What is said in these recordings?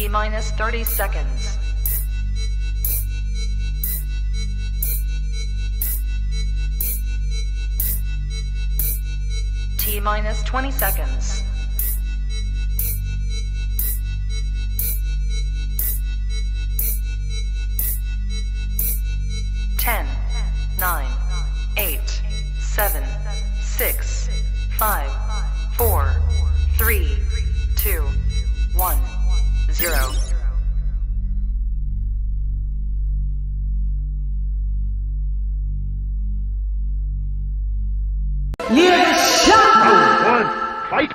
T-minus 30 seconds. T-minus 20 seconds. 10, 9, 8, 7, 6, 5, 4, 3, 2, 1, 0. Fight!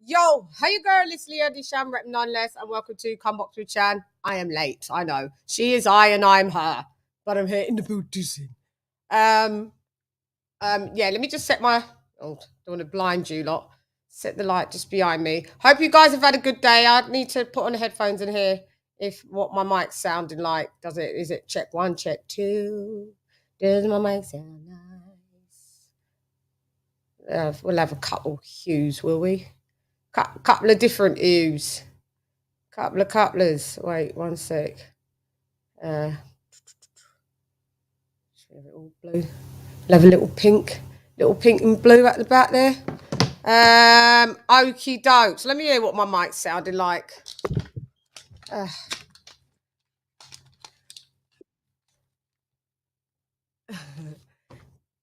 Yo, how you girl? It's LadyChann, rep nonetheless, and welcome to Come Box with Chan. I am late, I know. She is I and I'm her, but I'm here in the boot dissing. Yeah, let me just set my, don't want to blind you lot. Set the light just behind me. Hope you guys have had a good day. I need to put on the headphones and hear if what my mic's sounding like. Is it check 1, check 2? Does my mic sound nice? We'll have a couple hues, will we? Couple of different hues. Couplers. Wait, 1 sec. Should we have it all blue? We'll have a little pink and blue at the back there. Okie dokes. Let me hear what my mic's sounding like.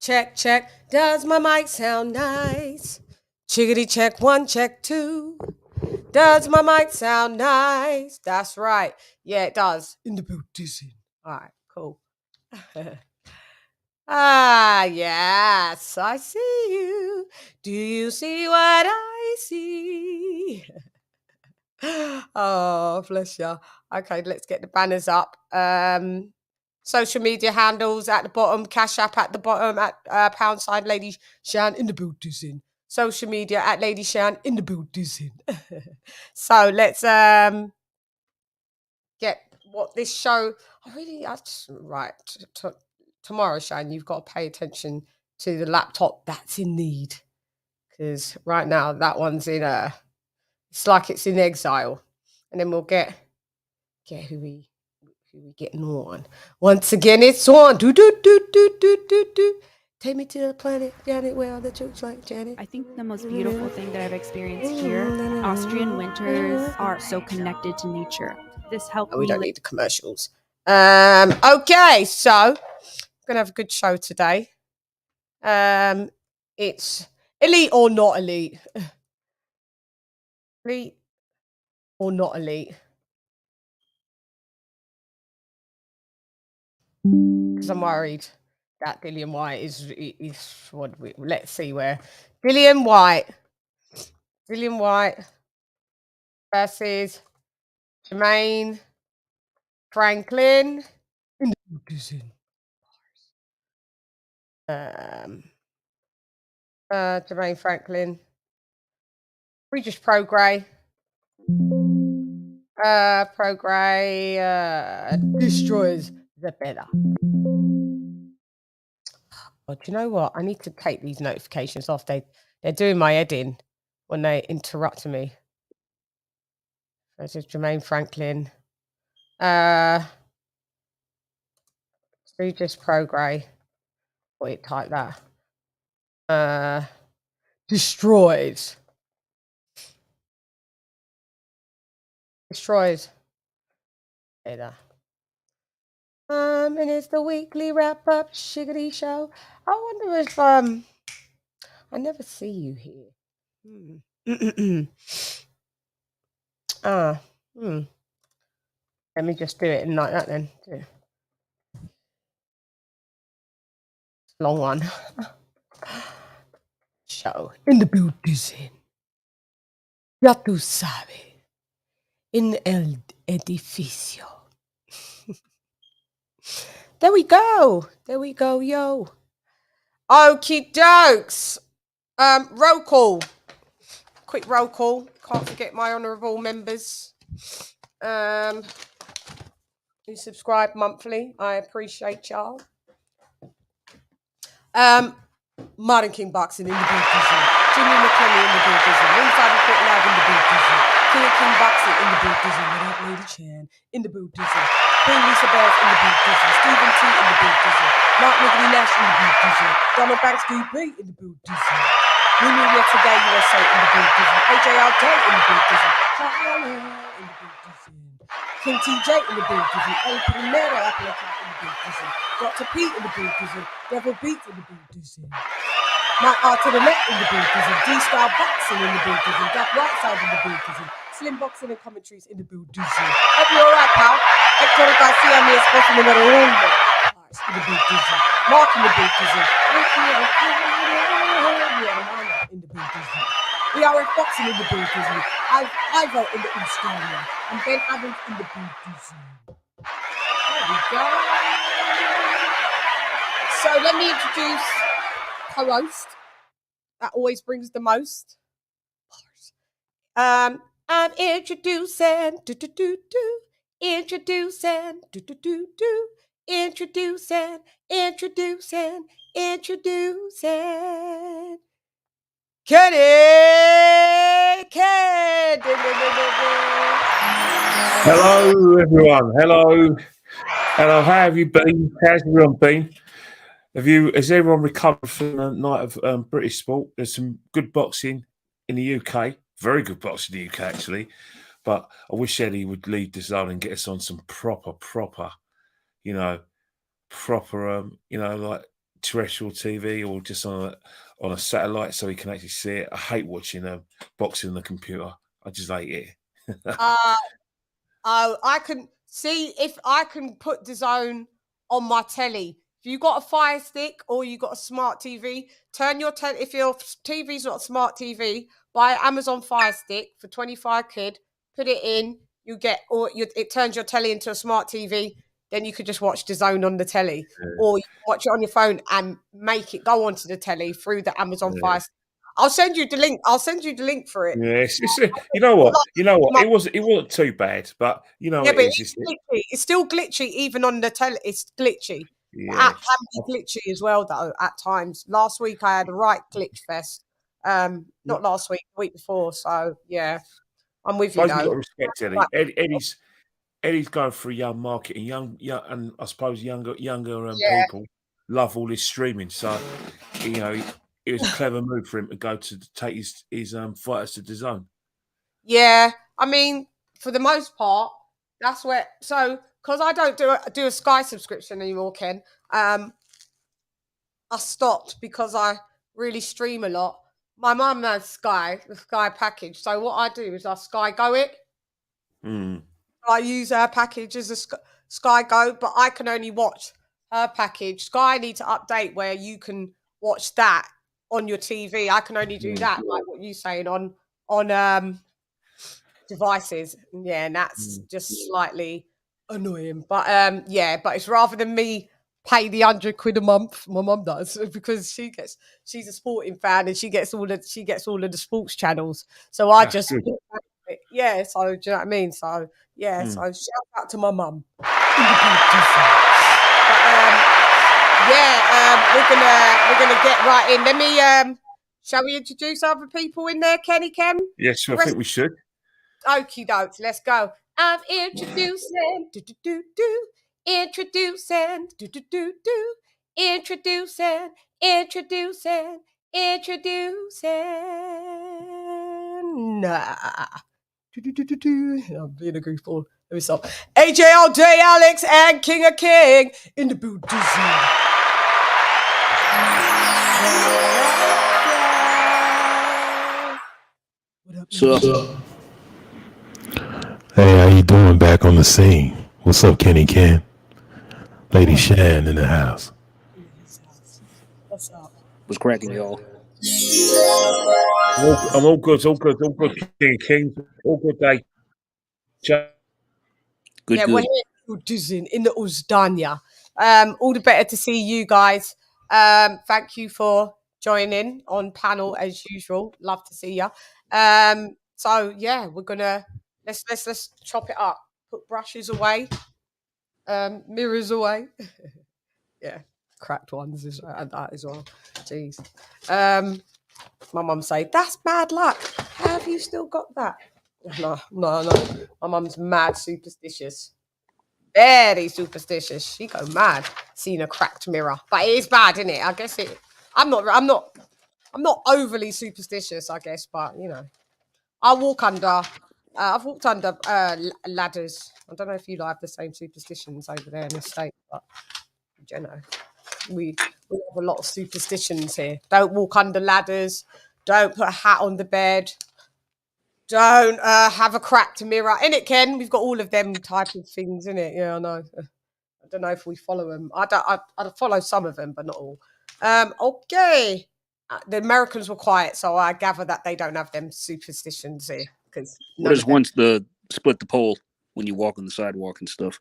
Check, check. Does my mic sound nice? Chickadee check 1, check 2. Does my mic sound nice? That's right. Yeah, it does. In the boot dissing. All right, cool. Yes, I see you. Do you see what I see? Oh, bless you. Okay, let's get the banners up. Social media handles at the bottom, Cash App at the bottom, at # LadyChann in the boot dissing. Social media at LadyChann in the boot dissing. So let's get what this show. Tomorrow, Shan, you've got to pay attention to the laptop that's in need, because right now that one's in it's like it's in exile, and then we'll get who we getting on. Once again, it's on. Do. Take me to the planet, Janet, where all the jokes like Janet. I think the most beautiful thing that I've experienced here, Austrian winters are so connected to nature. This helped me. We don't need the commercials. Okay, so we're gonna have a good show today. It's elite or not elite. Elite or not elite. Because I'm worried that DILLIAN WHYTE is what let's see where DILLIAN WHYTE versus JERMAINE Franklin in the JERMAINE Franklin, REGIS PROGRAIS. Prograis destroys ZEPEDA. Oh, do you know what? I need to take these notifications off. They're doing my head in when they interrupt me. This is JERMAINE Franklin. REGIS PROGRAIS. Wait, type that. Destroys. ZEPEDA. And it's the weekly wrap-up shiggity show. I wonder if I never see you here. Let me just do it like that then. Long one. Show in the boot dissing. Ya tú sabes. In el edificio. There we go. There we go, yo. Okie dokes. Roll call. Quick roll call. Can't forget my honourable members. Who subscribe monthly. I appreciate y'all. Martin King Boxing in the big dizzy. Jimmy McKenny in the big dizzy. Ringside Report Live in the big dizzy. King of King Boxing in the big dizzy. Without Lady Chan in the big dizzy. Queen Lisa Bells in the big dizzy. Stephen T in the big dizzy. Mark Niggly Nash in the big dizzy. Donald Banks DB in the big dizzy. Mimi Here Today USA in the big dizzy. AJR Day in the big dizzy. Fire in the big dizzy. King TJ in the big dizzy. El Primero Applecat in the big dizzy. Dr. P in the big dizzy. Devil Beat in the big dizzy. Mike R to the left in the big dizzy. D-Style Boxing in the big dizzy. Duck Right Side in the big dizzy. Slim Boxing and Commentaries in the big dizzy. Hope you're alright, pal. Hector Garcia me esposo numero uno. In the big dizzy. Mark in the big dizzy. In the big dizzy. ERF Boxing in the big dizzy. Ivo in the Australia. And Ben Adams in the big dizzy. There we go. So let me introduce co-host. That always brings the most. I'm introducing, introducing, introducing. Kenny. Hello, everyone. Hello. Hello. How have you been? How's everyone been? Has everyone recovered from the night of British sport? There's some good boxing in the UK. Very good boxing in the UK, actually. But I wish Eddie would leave the zone and get us on some proper, like terrestrial TV or just on a satellite so he can actually see it. I hate watching boxing on the computer. I just hate it. I can see if I can put the zone on my telly. If you got a Fire Stick or you got a smart TV, turn your if your TV's not a smart TV, buy Amazon Fire Stick for 25 quid, put it in, it turns your telly into a smart TV. Then you could just watch the zone on the telly, or you can watch it on your phone and make it go onto the telly through the Amazon Fire Stick. I'll send you the link. I'll send you the link for it. Yes, you know what? It wasn't too bad, but it's still glitchy even on the telly. It's glitchy. Yeah. The app can be glitchy as well, though. At times, last week I had a right glitch fest. Not last week, the week before. So yeah, I'm with you. You've got to respect Eddie. Eddie's going for a young market and young, and I suppose younger people love all this streaming. So it was a clever move for him to go to take his fighters to the zone. Yeah, I mean, for the most part, that's where. So, because I don't do a Sky subscription anymore, Ken. I stopped because I really stream a lot. My mum has the Sky package. So what I do is I Sky Go it. I use her package as a Sky Go, but I can only watch her package. Sky need to update where you can watch that on your TV. I can only do that, like what you're saying, on devices. Yeah, and that's just slightly annoying. But but it's rather than me pay the 100 quid a month, my mum does, because she's a sporting fan and she gets all of the sports channels. So I just so do you know what I mean? So so shout out to my mum. But we're gonna get right in. Let me shall we introduce other people in there, Kenny Ken? Yes, I think we should. Okie dokes, let's go. I'm introducing introducing I'm being a goofball. Let me stop. AJLJ Alex and King of King in the boot. What's up? Hey, how you doing back on the scene? What's up, Kenny Ken? LadyChann in the house. What's up? What's cracking, y'all? I'm all good, King. All good day. Good. in the Uzdanya. All the better to see you guys. Thank you for joining on panel as usual. Love to see you. So yeah, we're gonna let's chop it up. Put brushes away, mirrors away. Yeah, cracked ones is that as well. Jeez. My mum say that's bad luck. How have you still got that? No. My mum's mad superstitious. Very superstitious. She go mad seeing a cracked mirror. But it is bad, isn't it? I guess it I'm not overly superstitious, I guess, but you know. I've walked under ladders. I don't know if you have the same superstitions over there in the States, but you know, we have a lot of superstitions here. Don't walk under ladders, don't put a hat on the bed, don't have a cracked mirror. In it, Ken, we've got all of them type of things in it. Yeah, I know. I don't know if we follow them. I follow some of them, but not all. Okay. The Americans were quiet, so I gather that they don't have them superstitions here. Because what is once the split the pole when you walk on the sidewalk and stuff?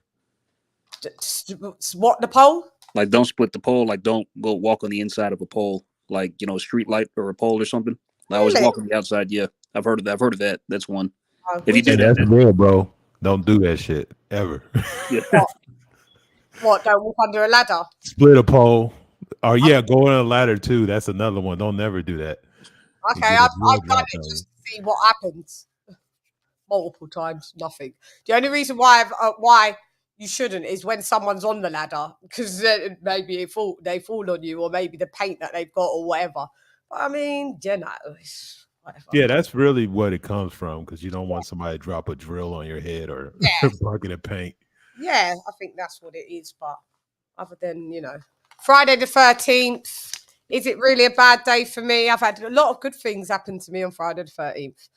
What, the pole? Like, don't split the pole. Like, don't go walk on the inside of a pole, like, you know, a street light or a pole or something. I always walk on the outside. Yeah, I've heard of that. I've heard of that. That's one. If you do that's real, bro. Don't do that shit ever. Yeah. What? Don't walk under a ladder? Split a pole. Or yeah, go on a ladder too. That's another one. Don't never do that. Okay, I've done it just to see what happens. Multiple times, nothing. The only reason why you shouldn't is when someone's on the ladder, because maybe they fall on you, or maybe the paint that they've got, or whatever. But I mean, you know, whatever. Yeah, that's really what it comes from, because you don't want somebody to drop a drill on your head or a bucket of paint. Yeah, I think that's what it is. But other than, you know, Friday the 13th, is it really a bad day for me? I've had a lot of good things happen to me on Friday the 13th.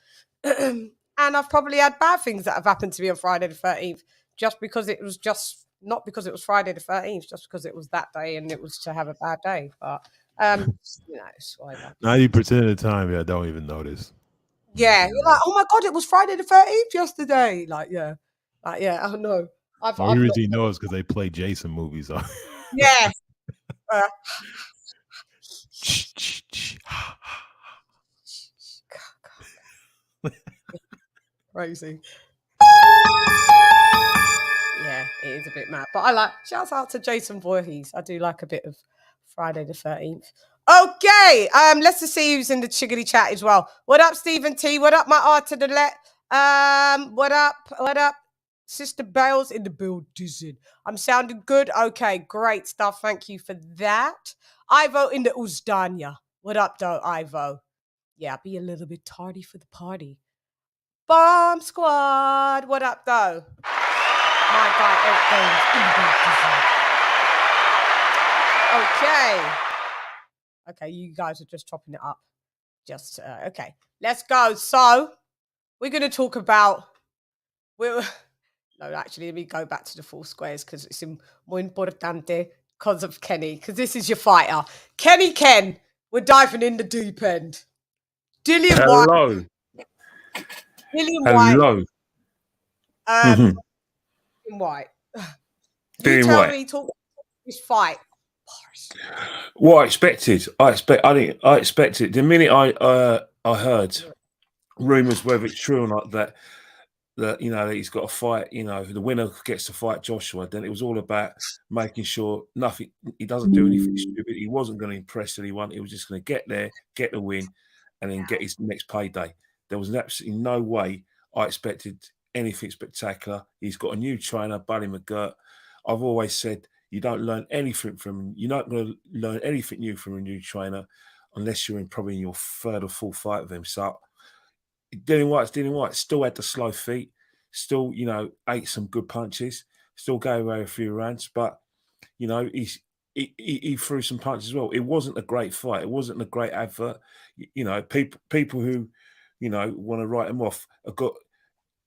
And I've probably had bad things that have happened to me on Friday the 13th, just because it was not because it was Friday the 13th, just because it was that day and it was to have a bad day. But, you know, it's whatever. 90% of the time, I don't even notice. Yeah, you're like, oh my God, it was Friday the 13th yesterday. Like, yeah, I don't know. The only reason you know is because they play Jason movies. Yeah. Crazy. Yeah, it is a bit mad. But I like, shouts out to Jason Voorhees. I do like a bit of Friday the 13th. Okay, let's just see who's in the chiggity chat as well. What up, Stephen T? What up, my art to the left? What up? Sister Bales in the building. I'm sounding good. Okay, great stuff. Thank you for that. Ivo in the Uzdanya. What up, though, Ivo? Yeah, I'll be a little bit tardy for the party. Bomb Squad. What up, though? My guy, Eric Gaines in the building. Okay, you guys are just chopping it up. Just, okay. Let's go. So, we're going to talk about... No, actually, let me go back to the four squares because it's more importante because of Kenny, because this is your fighter. Kenny Ken, we're diving in the deep end. DILLIAN Hello. White. DILLIAN Hello. White. DILLIAN Tell White. me, talk about this fight. What I expected. I expected. The minute I heard rumours, whether it's true or not, that you know, that he's got to fight, you know, the winner gets to fight Joshua, then it was all about making sure he doesn't do anything stupid. He wasn't going to impress anyone. He was just going to get there, get the win, and then get his next payday. There was absolutely no way I expected anything spectacular. He's got a new trainer, Buddy McGirt. I've always said you don't learn anything from, you're not going to learn anything new from a new trainer unless you're probably in your third or fourth fight with him. So DILLIAN White still had the slow feet, still, you know, ate some good punches, still gave away a few rounds, but, you know, he threw some punches as well. It wasn't a great fight. It wasn't a great advert. You know, people who, you know, want to write him off have got,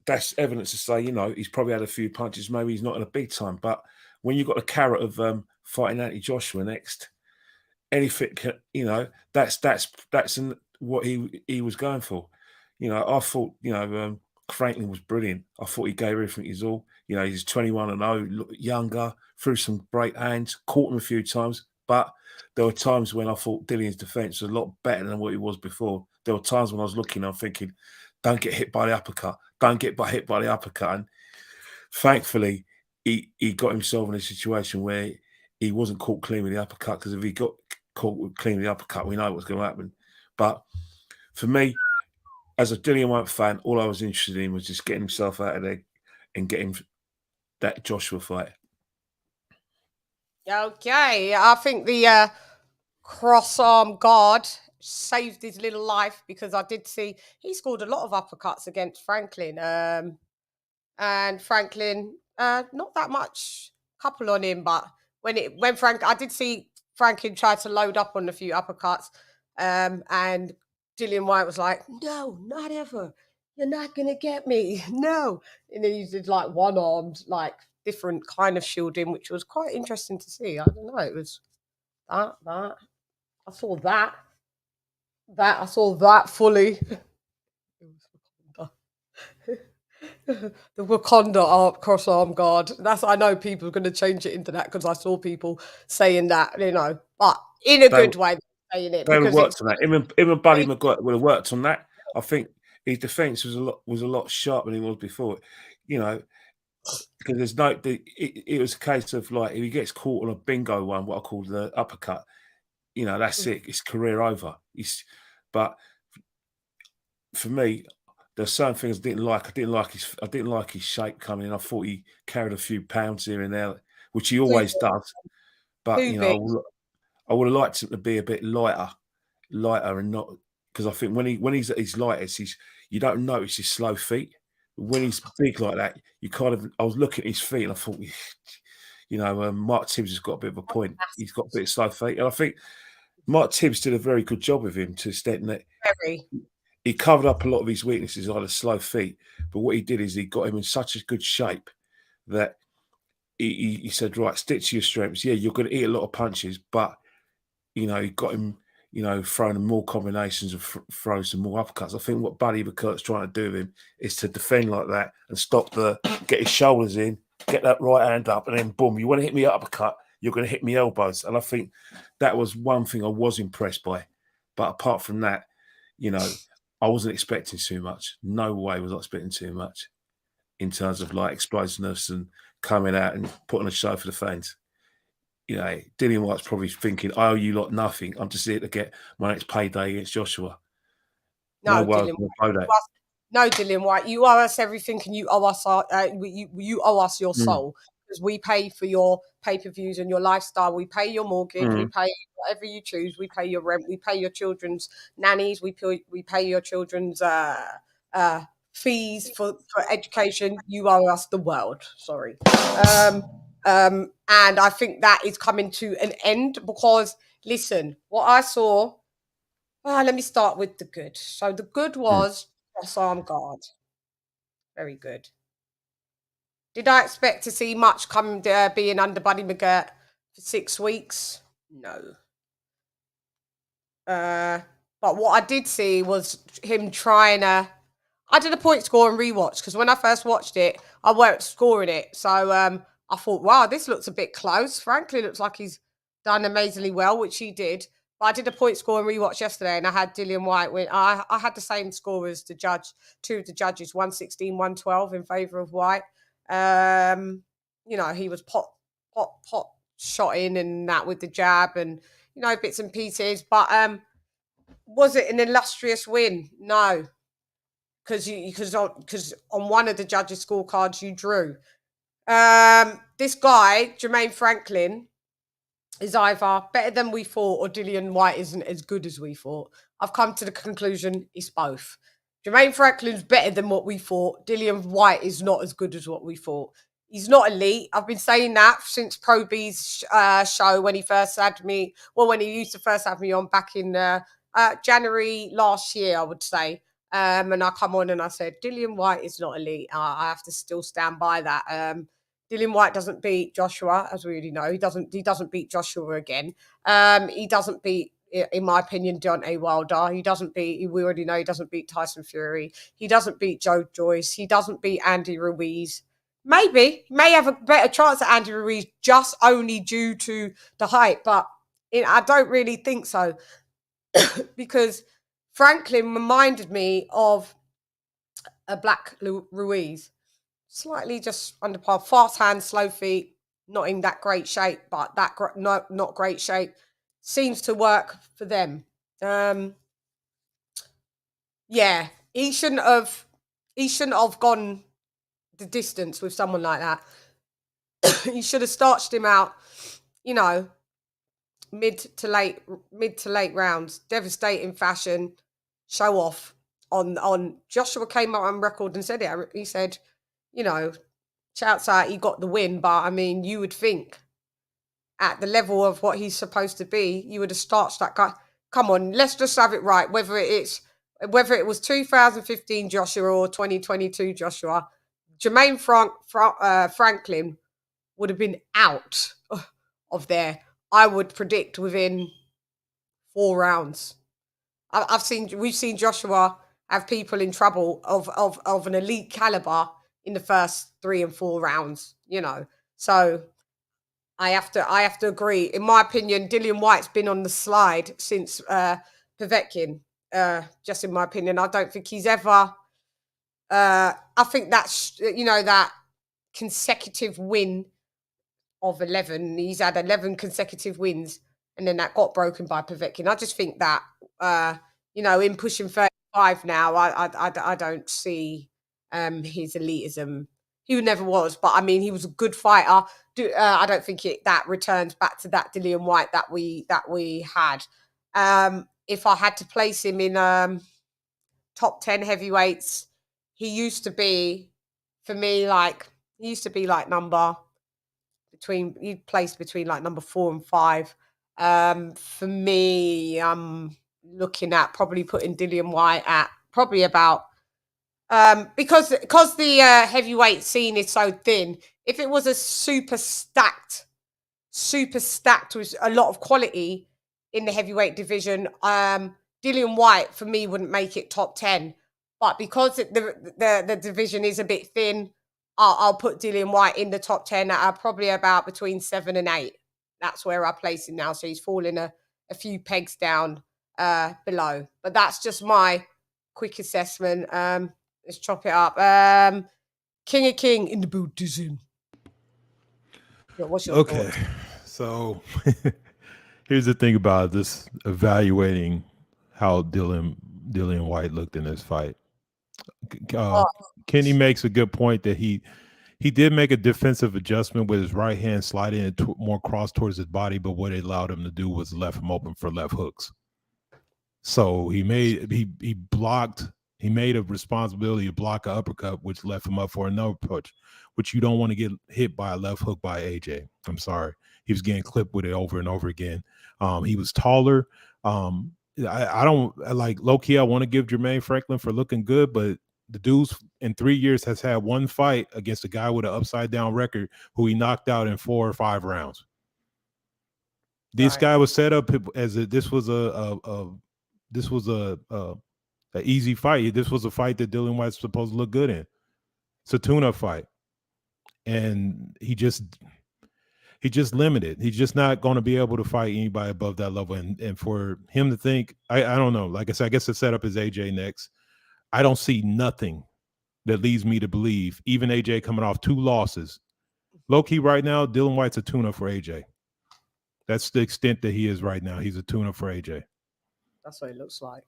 that's evidence to say, you know, he's probably had a few punches. Maybe he's not in a big time, but when you've got the carrot of fighting Anthony Joshua next, anything, you know, that's what he was going for. You know, I thought, you know, Franklin was brilliant. I thought he gave everything his all. You know, he's 21-0, younger, threw some great hands, caught him a few times. But there were times when I thought Dillian's defence was a lot better than what he was before. There were times when I was looking, I'm thinking, don't get hit by the uppercut. Don't get hit by the uppercut. And thankfully, he got himself in a situation where he wasn't caught clean with the uppercut, because if he got caught clean with the uppercut, we know what's going to happen. But for me, as a Dillian Whyte fan, all I was interested in was just getting himself out of there and getting that Joshua fight. Okay, I think the cross-arm guard saved his little life, because I did see he scored a lot of uppercuts against Franklin. And Franklin, not that much couple on him, but I did see Franklin try to load up on a few uppercuts, and Dillian Whyte was like, "No, not ever. You're not gonna get me. No." And then he did like one-armed, like different kind of shielding, which was quite interesting to see. I don't know. It was that. I saw that. I saw that fully. The Wakanda cross-arm guard. I know people are going to change it into that, because I saw people saying that, you know, but in a good way, saying it. They would have worked on that. Him and Buddy McGuire would have worked on that. I think his defence was a lot sharper than he was before. You know, because there's no. It was a case of like, if he gets caught on a bingo one, what I call the uppercut, you know, that's it. It's career over. But for me, there's certain things I didn't like. I didn't like his shape coming in. I thought he carried a few pounds here and there, which he always does. But you know, I would have liked him to be a bit lighter, and not, because I think when he's at his lightest, you don't notice his slow feet. When he's big like that, I was looking at his feet and I thought, you know, Mark Tibbs has got a bit of a point. He's got a bit of slow feet, and I think Mark Tibbs did a very good job with him, to the extent that he covered up a lot of his weaknesses, either slow feet. But what he did is he got him in such a good shape that he said, right, stick to your strengths. Yeah, you're going to eat a lot of punches, but, you know, he got him, you know, throwing in more combinations of throws and more uppercuts. I think what Buddy McCurt's trying to do with him is to defend like that and get his shoulders in, get that right hand up, and then boom, you want to hit me uppercut, you're going to hit me elbows. And I think that was one thing I was impressed by. But apart from that, you know, I wasn't expecting too much. No way was I expecting too much in terms of like explosiveness and coming out and putting a show for the fans. You know, Dillian Whyte's probably thinking, I owe you lot nothing. I'm just here to get my next payday against Joshua. No, Dillian Whyte, you owe us everything, and you owe us you owe us your soul, because we pay for your pay-per-views and your lifestyle. We pay your mortgage, we pay whatever you choose, we pay your rent, we pay your children's nannies, we pay your children's fees for education. You owe us the world. Sorry. And I think that is coming to an end, because listen, what I saw. Let me start with the good. So the good was cross-arm guard. Very good. Did I expect to see much being under Buddy McGirt for 6 weeks? No. But what I did see was him trying to. I did a point score and rewatch, because when I first watched it, I weren't scoring it. So I thought, wow, this looks a bit close. Frankly, looks like he's done amazingly well, which he did. But I did a point score and rewatch yesterday, and I had Dillian Whyte win. I had the same score as the judge, two of the judges, 116-112 in favour of Whyte. You know, he was pot shot in and that with the jab and, you know, bits and pieces. But was it an illustrious win? No. Because on one of the judges' scorecards you drew. This guy, Jermaine Franklin, is either better than we thought, or Dillian Whyte isn't as good as we thought. I've come to the conclusion it's both. Jermaine Franklin's better than what we thought. Dillian Whyte is not as good as what we thought. He's not elite. I've been saying that since Pro B's show, when he first had me. Well, when he used to first have me on back in January last year, I would say. And I come on and I said, Dillian Whyte is not elite. I have to still stand by that. Dillian Whyte doesn't beat Joshua, as we already know. He doesn't beat Joshua again. He doesn't beat in my opinion, Deontay Wilder. He doesn't beat, we already know he doesn't beat Tyson Fury. He doesn't beat Joe Joyce. He doesn't beat Andy Ruiz. Maybe he may have a better chance at Andy Ruiz just only due to the hype, but I don't really think so because Franklin reminded me of a Black Ruiz. Slightly just under par, fast hands, slow feet, not in that great shape, but not great shape seems to work for them. Yeah, he shouldn't have gone the distance with someone like that. He should have starched him out, you know, mid to late rounds, devastating fashion, show off on Joshua came out on record and said it. He said, you know, shouts out, he got the win, but I mean, you would think at the level of what he's supposed to be, you would have starched that guy. Come on, let's just have it right. Whether it was 2015 Joshua or 2022 Joshua, Jermaine Franklin would have been out of there, I would predict, within 4 rounds. We've seen Joshua have people in trouble of an elite caliber in the first 3 and 4 rounds, you know. So I have to agree. In my opinion, Dillian White's been on the slide since Povetkin. Just in my opinion, I don't think he's ever. I think that's, you know, that consecutive win of 11. He's had 11 consecutive wins, and then that got broken by Povetkin. I just think that you know, in pushing 35 now, I don't see his elitism. He never was, but I mean, he was a good fighter. I don't think that returns back to that Dillian White that we had. If I had to place him in top 10 heavyweights, he used to be, for me, like number between. He'd place between like number 4 and 5. For me, I'm looking at probably putting Dillian White at probably about. Because the heavyweight scene is so thin, if it was a super stacked with a lot of quality in the heavyweight division, Dillian White for me wouldn't make it top 10. But because the division is a bit thin, I'll put Dillian White in the top 10 at probably about between 7 and 8. That's where I place him now. So he's falling a few pegs down below. But that's just my quick assessment. Let's chop it up. King of King in the Buddhism. What's your thoughts? So here's the thing about this evaluating how Dillian White looked in this fight. Kenny makes a good point that he did make a defensive adjustment with his right hand sliding it more cross towards his body, but what it allowed him to do was left him open for left hooks. So he blocked. He made a responsibility to block an uppercut, which left him up for another punch, which you don't want to get hit by a left hook by AJ. I'm sorry. He was getting clipped with it over and over again. He was taller. I don't like low-key. I want to give Jermaine Franklin for looking good, but the dude's in 3 years has had one fight against a guy with an upside-down record who he knocked out in 4 or 5 rounds. This guy was set up as this was an easy fight. This was a fight that Dillian White's supposed to look good in. It's a tune-up fight. And he just limited. He's just not going to be able to fight anybody above that level. And for him to think, I don't know. Like I said, I guess the setup is AJ next. I don't see nothing that leads me to believe, even AJ coming off 2 losses. Low-key right now, Dillian White's a tune-up for AJ. That's the extent that he is right now. He's a tune-up for AJ. That's what it looks like.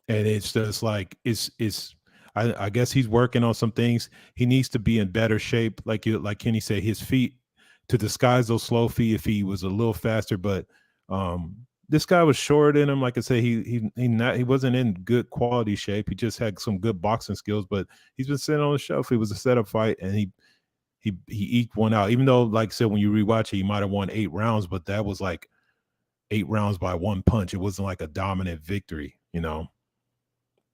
And it's just like I guess he's working on some things. He needs to be in better shape, like Kenny said, his feet, to disguise those slow feet if he was a little faster. But this guy was shorter than him. Like I said, he wasn't in good quality shape. He just had some good boxing skills, but he's been sitting on the shelf. It was a setup fight, and he eked one out. Even though, like I said, when you rewatch it, he might have won 8 rounds, but that was like 8 rounds by 1 punch. It wasn't like a dominant victory, you know.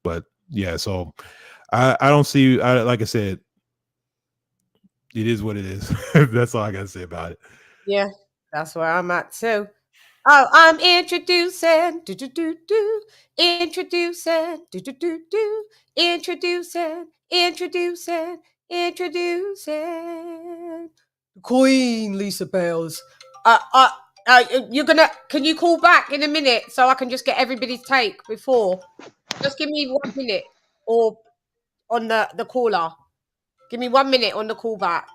But yeah, so I don't see. Like I said, it is what it is. That's all I got to say about it. Yeah, that's where I'm at too. Oh, I'm introducing, introducing, introducing Queen Lisa Bales. Can you call back in a minute so I can just get everybody's take before? Just give me 1 minute or on the caller. Give me 1 minute on the callback.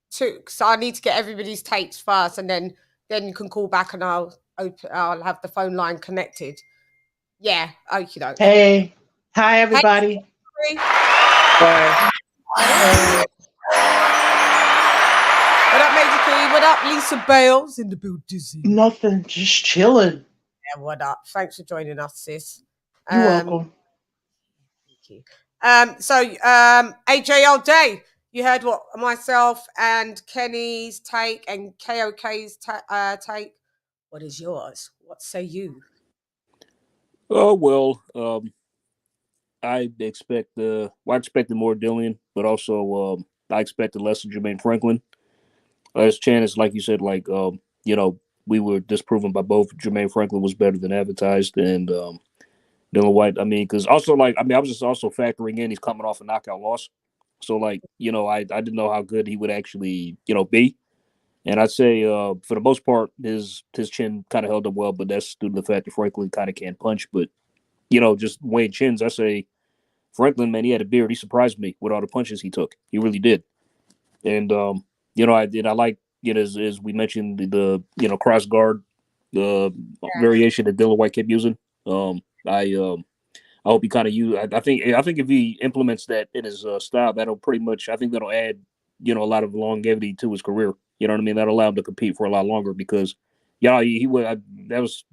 So I need to get everybody's takes first, and then you can call back, and I'll have the phone line connected. Yeah, okie doke. Hey, hi everybody. Hey, Bye. what up, Major Key? What up, Lisa Bales in the building? Nothing, just chilling. Yeah, what up? Thanks for joining us, sis. You're welcome. Thank you. AJ all day. You heard what myself and Kenny's take and KOK's take. What is yours? What say you? Oh well, I expected more Dillian, but also I expected less of Jermaine Franklin. As Chan is like you said, like we were disproven by both. Jermaine Franklin was better than advertised, and Dillian White. I mean, because also I was just also factoring in he's coming off a knockout loss, so I didn't know how good he would actually be. And I'd say for the most part, his chin kind of held up well, but that's due to the fact that Franklin kind of can't punch. But just weighing chins, I say Franklin, man, he had a beard. He surprised me with all the punches he took. He really did. And I like as we mentioned the cross guard, the variation that Dillian White kept using. I hope he kind of use. I think if he implements that in his style, that'll pretty much. I think that'll add a lot of longevity to his career. You know what I mean? That'll allow him to compete for a lot longer because, he would. That was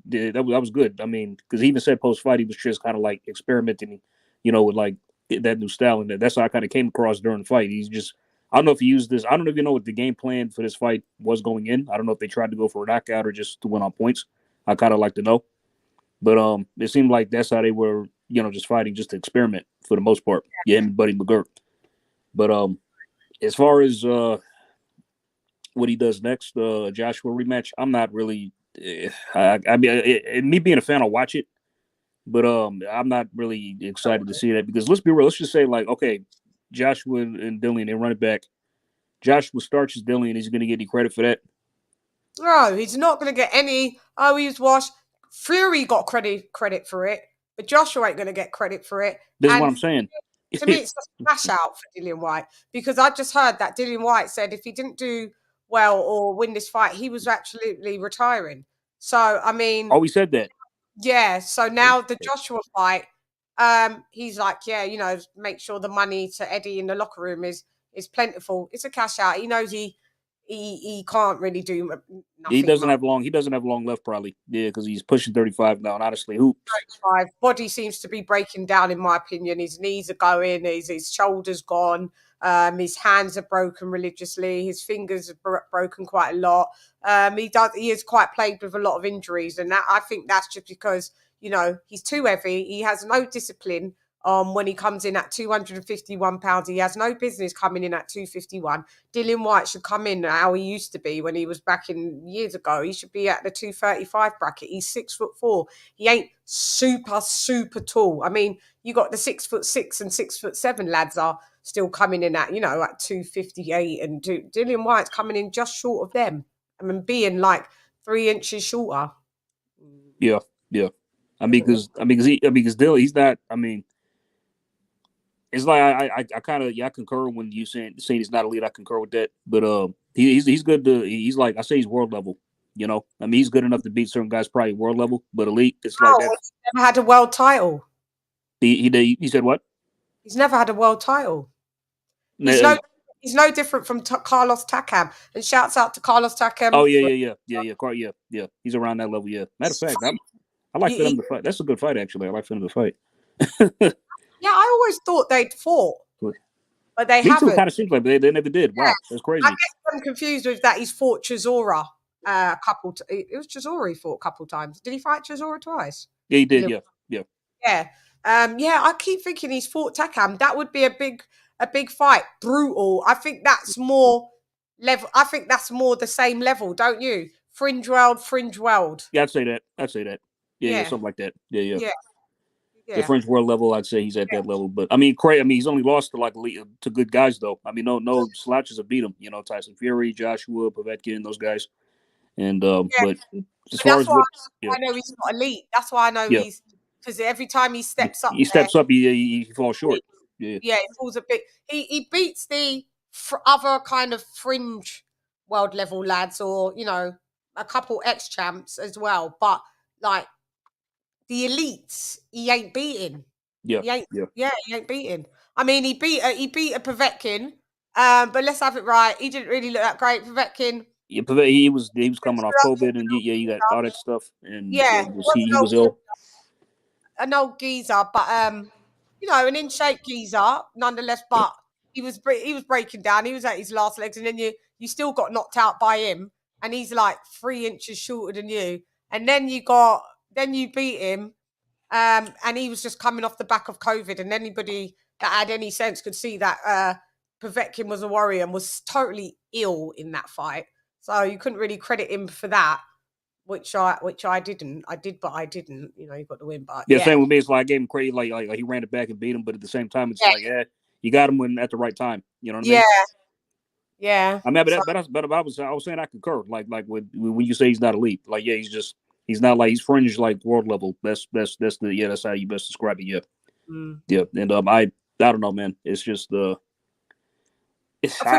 good. I mean, because he even said post fight he was just kind of like experimenting, with like that new style, and that's how I kind of came across during the fight. He's just. I don't know if he used this. I don't even know what the game plan for this fight was going in. I don't know if they tried to go for a knockout or just to win on points. I kind of like to know, but it seemed like that's how they were. Just fighting just to experiment for the most part. Yeah, him and Buddy McGirt. But as far as what he does next, Joshua rematch, I'm not really. Me being a fan, I'll watch it, but I'm not really excited to see that because let's be real. Let's just say okay, Joshua and Dillian, they run it back. Joshua starts as Dillian. He's going to get any credit for that? No, he's not going to get any. Oh, he's washed. Fury got credit for it. But Joshua ain't going to get credit for it. This is what I'm saying. To me, it's a smash out for Dillian White because I just heard that Dillian White said if he didn't do well or win this fight, he was absolutely retiring. So, I mean... Oh, he said that? Yeah. So now the Joshua fight, he's like, make sure the money to Eddie in the locker room is plentiful. It's a cash out. He knows he can't really do nothing. He doesn't have long left probably. Yeah, because he's pushing 35 now. And honestly, 35. Body seems to be breaking down in my opinion. His knees are going, his shoulders gone, his hands are broken religiously, his fingers are broken quite a lot. He is quite plagued with a lot of injuries, and that I think that's just because he's too heavy. He has no discipline. When he comes in at 251 pounds, he has no business coming in at 251. Dillian White should come in how he used to be when he was back in years ago. He should be at the 235 bracket. He's 6'4". He ain't super tall. I mean, you got the 6'6" and 6'7" lads are still coming in at at 258, and Dillian White's coming in just short of them. I mean, being like 3 inches shorter. Yeah. I mean, because Dillian, he's not. I mean. It's like I kind of I concur when you saying he's not elite. I concur with that, but he's good. He's like I say he's world level. I mean he's good enough to beat certain guys probably world level, but elite. It's like that. He's never had a world title. He said what? He's never had a world title. He's no different from Carlos Takam. And shouts out to Carlos Takam. Oh yeah. He's around that level. Yeah. Matter of fact, I like for him to fight. That's a good fight actually. I like for him to fight. Yeah, I always thought they'd fought, but they haven't. It kind of seems like they never did. Wow, that's crazy. I guess I'm confused with that. He's fought Chisora a couple. It was Chisora he fought a couple times. Did he fight Chisora twice? Yeah, he did. Yeah. I keep thinking he's fought Takam. That would be a big fight. Brutal. I think that's more level. I think that's more the same level, don't you? fringe world. Yeah, I'd say that. Yeah, Yeah. something like that. Yeah. Yeah. The Yeah. French world level, I'd say he's at that level. But I mean, he's only lost to to good guys though. I mean, no slouches have beat him. You know, Tyson Fury, Joshua, Povetkin, those guys. And but as far That's as why what, I know he's not elite. That's why I know he's, because every time he steps up, he steps up, he falls short. Yeah, it falls a bit. He beats the other kind of fringe world level lads, or a couple ex champs as well. But like the elites, he ain't beating. Yeah, he ain't beating. I mean, he beat a Povetkin, but let's have it right. He didn't really look that great, Povetkin. Yeah, he was coming off COVID, and he got all that stuff, and he was ill. An old geezer, but an in shape geezer nonetheless. But he was breaking down. He was at his last legs, and then you still got knocked out by him, and he's like 3 inches shorter than you, and then you beat him, and he was just coming off the back of COVID, and anybody that had any sense could see that Povetkin was a warrior and was totally ill in that fight. So you couldn't really credit him for that. Which I didn't. I did, but I didn't. You got the win, but same with me. It's like I gave him credit, like he ran it back and beat him, but at the same time, it's you got him when at the right time. You know what I mean? Yeah. I mean, but I was saying I concur. Like when you say he's not elite, like he's not like he's fringe like world level. That's how you best describe it. Yeah, yeah. And I don't know, man. It's just I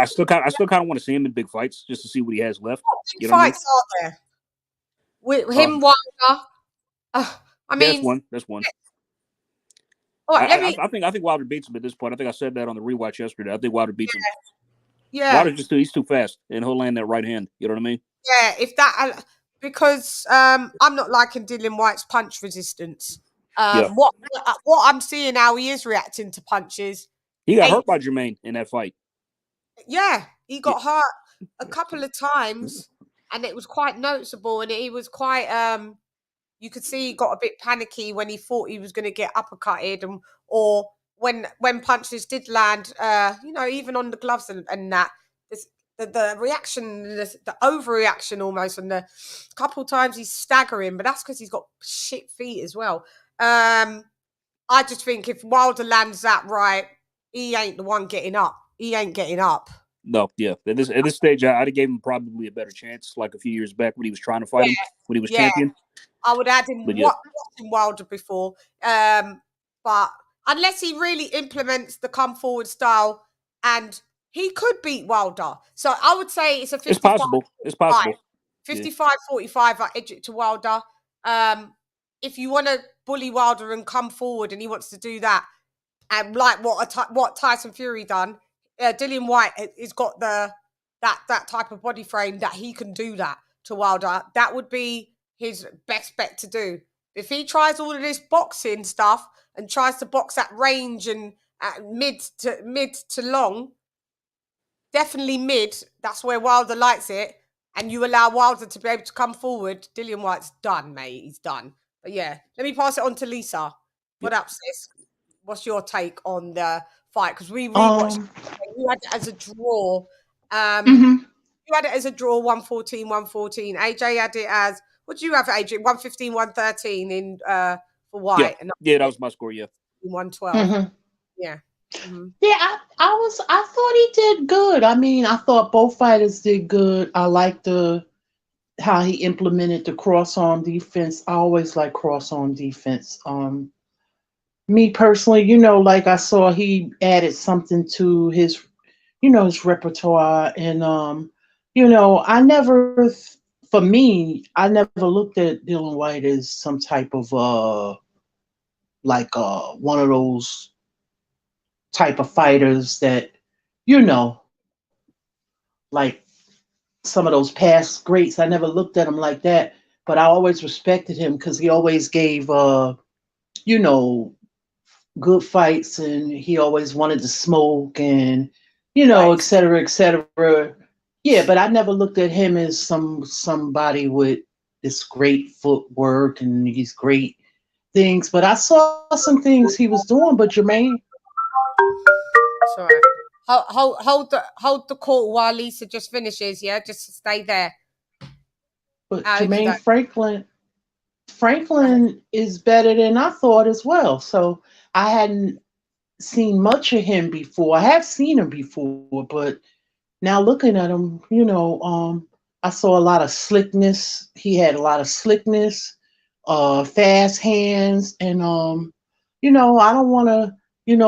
still kind of want to see him in big fights just to see what he has left. You know fights are there with him, Wilder. I mean, that's one. All right, I think Wilder beats him at this point. I think I said that on the rewatch yesterday. I think Wilder beats him. Yeah, Wilder's he's too fast, and he'll land that right hand. You know what I mean? Yeah, because I'm not liking Dillian White's punch resistance. What I'm seeing how he is reacting to punches. He got hurt by Jermaine in that fight. Yeah, he got hurt a couple of times, and it was quite noticeable. And he was quite you could see he got a bit panicky when he thought he was going to get uppercutted, or when punches did land. Even on the gloves and that. The reaction, the overreaction almost, and the couple times he's staggering, but that's because he's got shit feet as well. I just think if Wilder lands that right, he ain't the one getting up. He ain't getting up. No, yeah. At this stage, I'd have gave him probably a better chance, like a few years back when he was trying to fight him, when he was champion. I would add him watching Wilder before. But unless he really implements the come forward style, and he could beat Wilder. So I would say it's a 55. It's possible. 55-45, I edge it to Wilder. If you want to bully Wilder and come forward and he wants to do that, and like what Tyson Fury done, Dillian White has got that type of body frame that he can do that to Wilder. That would be his best bet to do. If he tries all of this boxing stuff and tries to box at range and at mid to long, definitely mid, that's where Wilder likes it, and you allow Wilder to be able to come forward, Dillian White's done, mate. He's done. But yeah, let me pass it on to Lisa. What up, sis? What's your take on the fight? Because we rewatched you had it as a draw. You had it as a draw, 114-114. AJ had it as, what do you have, AJ? 115-113 in for White. Yeah, that was my score, yeah. 112. Yeah. Mm-hmm. Yeah, I thought he did good. I mean, I thought both fighters did good. I liked how he implemented the cross-arm defense. I always like cross-arm defense. Me personally, like I saw he added something to his, his repertoire. And, I never looked at Dillian White as some type of, one of those type of fighters that, like some of those past greats. I never looked at him like that, but I always respected him because he always gave, good fights, and he always wanted to smoke and, et cetera, et cetera. Yeah, but I never looked at him as somebody with this great footwork and these great things. But I saw some things he was doing. But Jermaine, sorry, hold the call while Lisa just finishes. Yeah, just stay there. But How did Jermaine that? Franklin Go ahead. is better than I thought as well. So I hadn't seen much of him before. I have seen him before, but now looking at him, I saw a lot of slickness. He had a lot of slickness, fast hands, and I don't want to,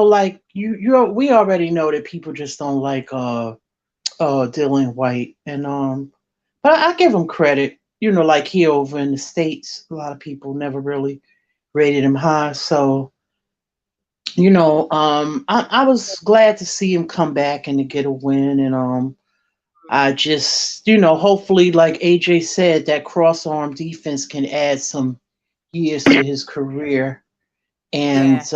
like we already know that people just don't like Dillian White, and but I give him credit. Like here over in the States, a lot of people never really rated him high. So I was glad to see him come back and to get a win, and I just, hopefully, like AJ said, that cross arm defense can add some years to his career. And if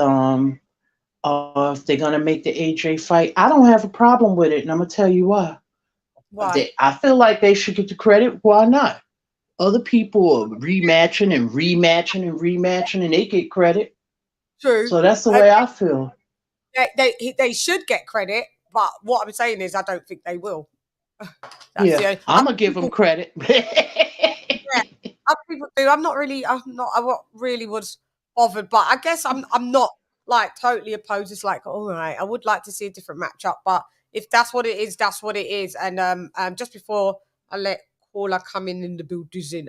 they're gonna make the AJ fight, I don't have a problem with it, and I'm gonna tell you why. Why? I feel like they should get the credit. Why not? Other people are rematching and rematching and rematching, and they get credit. True. So that's the way I feel. They should get credit, but what I'm saying is I don't think they will. Yeah, I'm gonna give them credit. Other people do. I'm not. I really was bothered, but I guess I'm not like totally opposed. It's like, all right, I would like to see a different matchup, but if that's what it is, that's what it is. And just before I let Paula come in the building,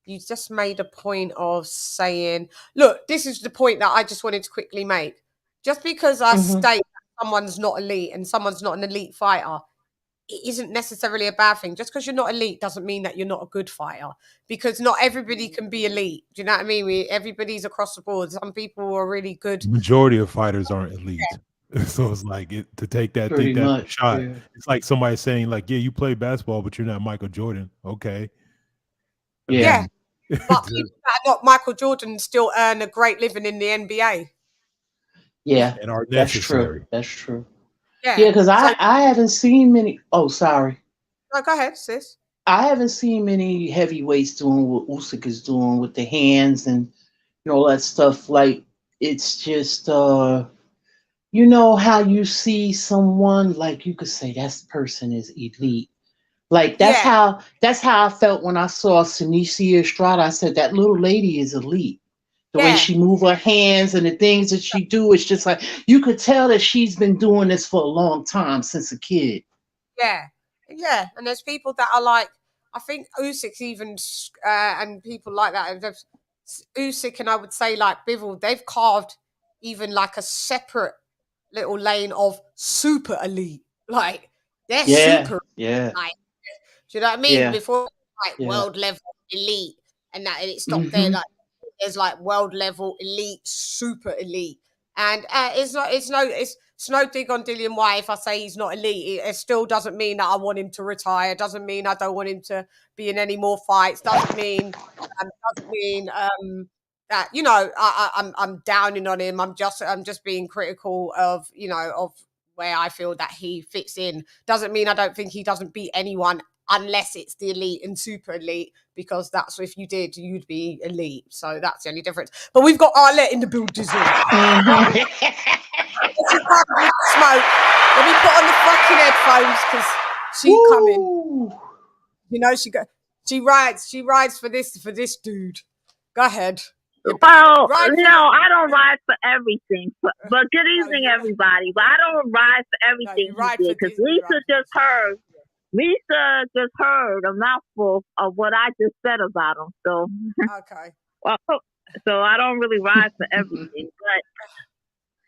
you just made a point of saying, look, this is the point that I just wanted to quickly make. Just because I state someone's not elite and someone's not an elite fighter, it isn't necessarily a bad thing. Just because you're not elite doesn't mean that you're not a good fighter, because not everybody can be elite. Do you know what I mean? Everybody's across the board. Some people are really good. The majority of fighters aren't elite. Yeah. So it's like to take that shot. Yeah. It's like somebody saying like, yeah, you play basketball, but you're not Michael Jordan. Okay. Yeah. But people that are not Michael Jordan still earn a great living in the NBA. Yeah. And are necessary. That's true. Yeah, because I haven't seen many. Oh, sorry. No, go ahead, sis. I haven't seen many heavyweights doing what Usyk is doing with the hands and all that stuff. Like, it's just how you see someone, like you could say that person is elite. Like that's how I felt when I saw Senicia Estrada. I said that little lady is elite. The way she move her hands and the things that she do, it's just like you could tell that she's been doing this for a long time, since a kid. Yeah, and there's people that are like, I think Usyk even and people like that. Usyk and I would say like Bivol, they've carved even like a separate little lane of super elite. Like they're super. Yeah. Like, do you know what I mean? Yeah. Before like world level elite and that, and it stopped there. Like there's like world level elite, super elite, and it's no dig on Dillian White if I say he's not elite. It still doesn't mean that I want him to retire. Doesn't mean I don't want him to be in any more fights. Doesn't mean that I'm downing on him. I'm just being critical of of where I feel that he fits in. Doesn't mean I don't think he doesn't beat anyone, unless it's the elite and super elite, because that's if you did, you'd be elite. So that's the only difference. But we've got Arlette in the building. Smoke. Let me put on the fucking headphones because she's coming. She rides for this dude. Go ahead. Well, no, I don't ride for everything. But good evening, everybody. But I don't ride for everything he did, because Lisa just heard a mouthful of what I just said about him. So okay. Well, so I don't really ride for everything, but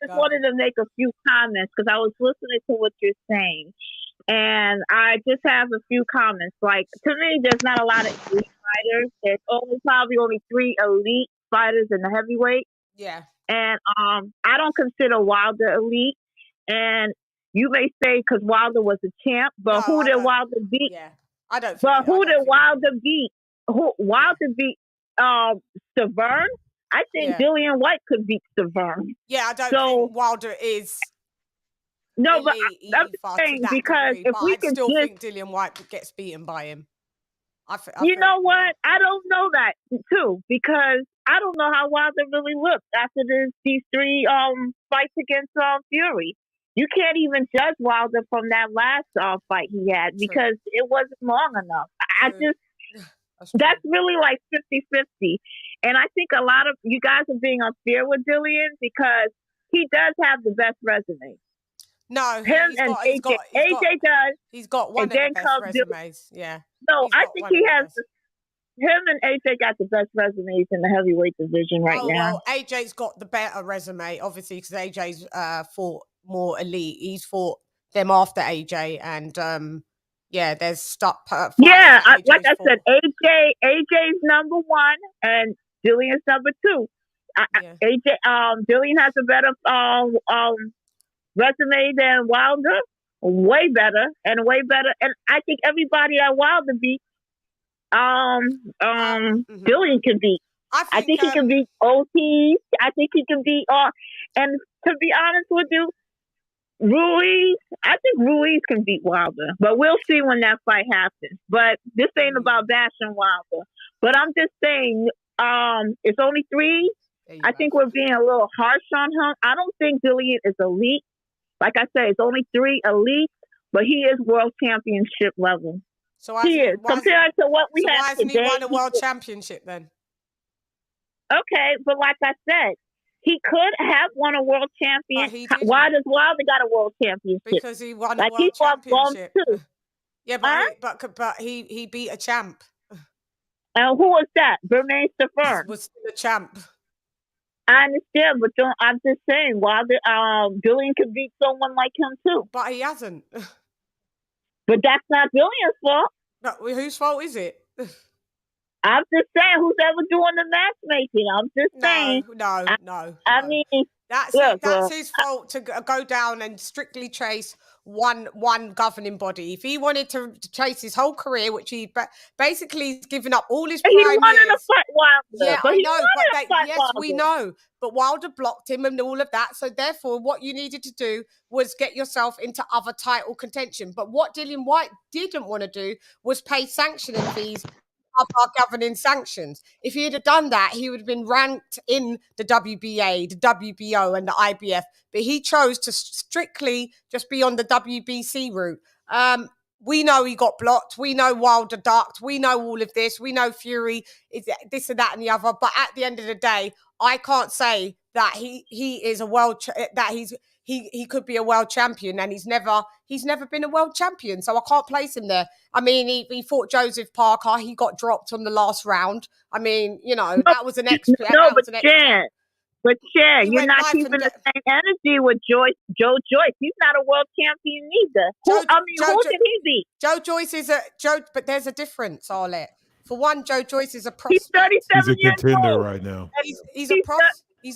just wanted to make a few comments because I was listening to what you're saying, and I just have a few comments. Like, to me, there's not a lot of elite fighters. There's probably only 3 elite fighters in the heavyweight. Yeah. And I don't consider Wilder elite. And you may say because Wilder was a champ, but who did Wilder beat? Yeah, I don't. But who did Wilder beat? Wilder beat Stavern. I think Dillian White could beat Stavern. Yeah, I don't think Wilder is. No, but I'm saying because if we can still think Dillian White gets beaten by him. You know what? I don't know that too, because I don't know how Wilder really looked after these 3 fights against Fury. You can't even judge Wilder from that last fight he had because it wasn't long enough. That's really like 50-50. And I think a lot of you guys are being unfair with Dillian because he does have the best resume. No, Him and AJ. AJ does. He's got one of the best resumes. Yeah. No, I think he has. Him and AJ got the best resumes in the heavyweight division right now. Well, AJ's got the better resume, obviously, because AJ's fought more elite. He's fought them after AJ, and yeah, there's stuff. Yeah, like I said, AJ's number one, and Dillian's number two. Dillian has a better resume than Wilder, way better, and I think everybody that Wilder beat, Dillian can beat. I think he can beat OT. I think he can beat and to be honest with you, Ruiz, I think Ruiz can beat Wilder, but we'll see when that fight happens. But this ain't about bashing Wilder. But I'm just saying, it's only 3. I think we're being a little harsh on him. I don't think Dillian is elite. Like I said, it's only 3 elite, but he is world championship level. So he is compared to what we have today. Why hasn't he won a world championship then? Okay, but like I said, he could have won a world championship. Why does Wilder got a world championship? Because he won a world championship. Too. Yeah, but he beat a champ. And who was that? Jermaine Stefan was still a champ. I understand, but I'm just saying, Wilder, Dillian could beat someone like him too. But he hasn't. But that's not Dillian's fault. No, whose fault is it? I'm just saying, who's ever doing the matchmaking? I'm just saying. No. I mean, that's his fault to go down and strictly chase one governing body. If he wanted to chase his whole career, which he basically he's given up all his prime years. He wanted to fight Wilder. Yeah, I know. We know. But Wilder blocked him and all of that. So therefore, what you needed to do was get yourself into other title contention. But what Dillian Whyte didn't want to do was pay sanctioning fees of our governing sanctions. If he had done that, he would have been ranked in the WBA, the WBO, and the IBF. But he chose to strictly just be on the WBC route. We know he got blocked. We know Wilder ducked. We know all of this. We know Fury is this and that and the other. But at the end of the day, I can't say that he is a world that he could be a world champion, and he's never been a world champion, so I can't place him there. I mean, he fought Joseph Parker, he got dropped on the last round. I mean, that was an extra. But Chan, you're not keeping the same energy with Joe Joyce. He's not a world champion either. Who did he beat? Joe Joyce is but there's a difference, Arlette. For one, Joe Joyce is a prospect. He's 37 He's a contender right now. He's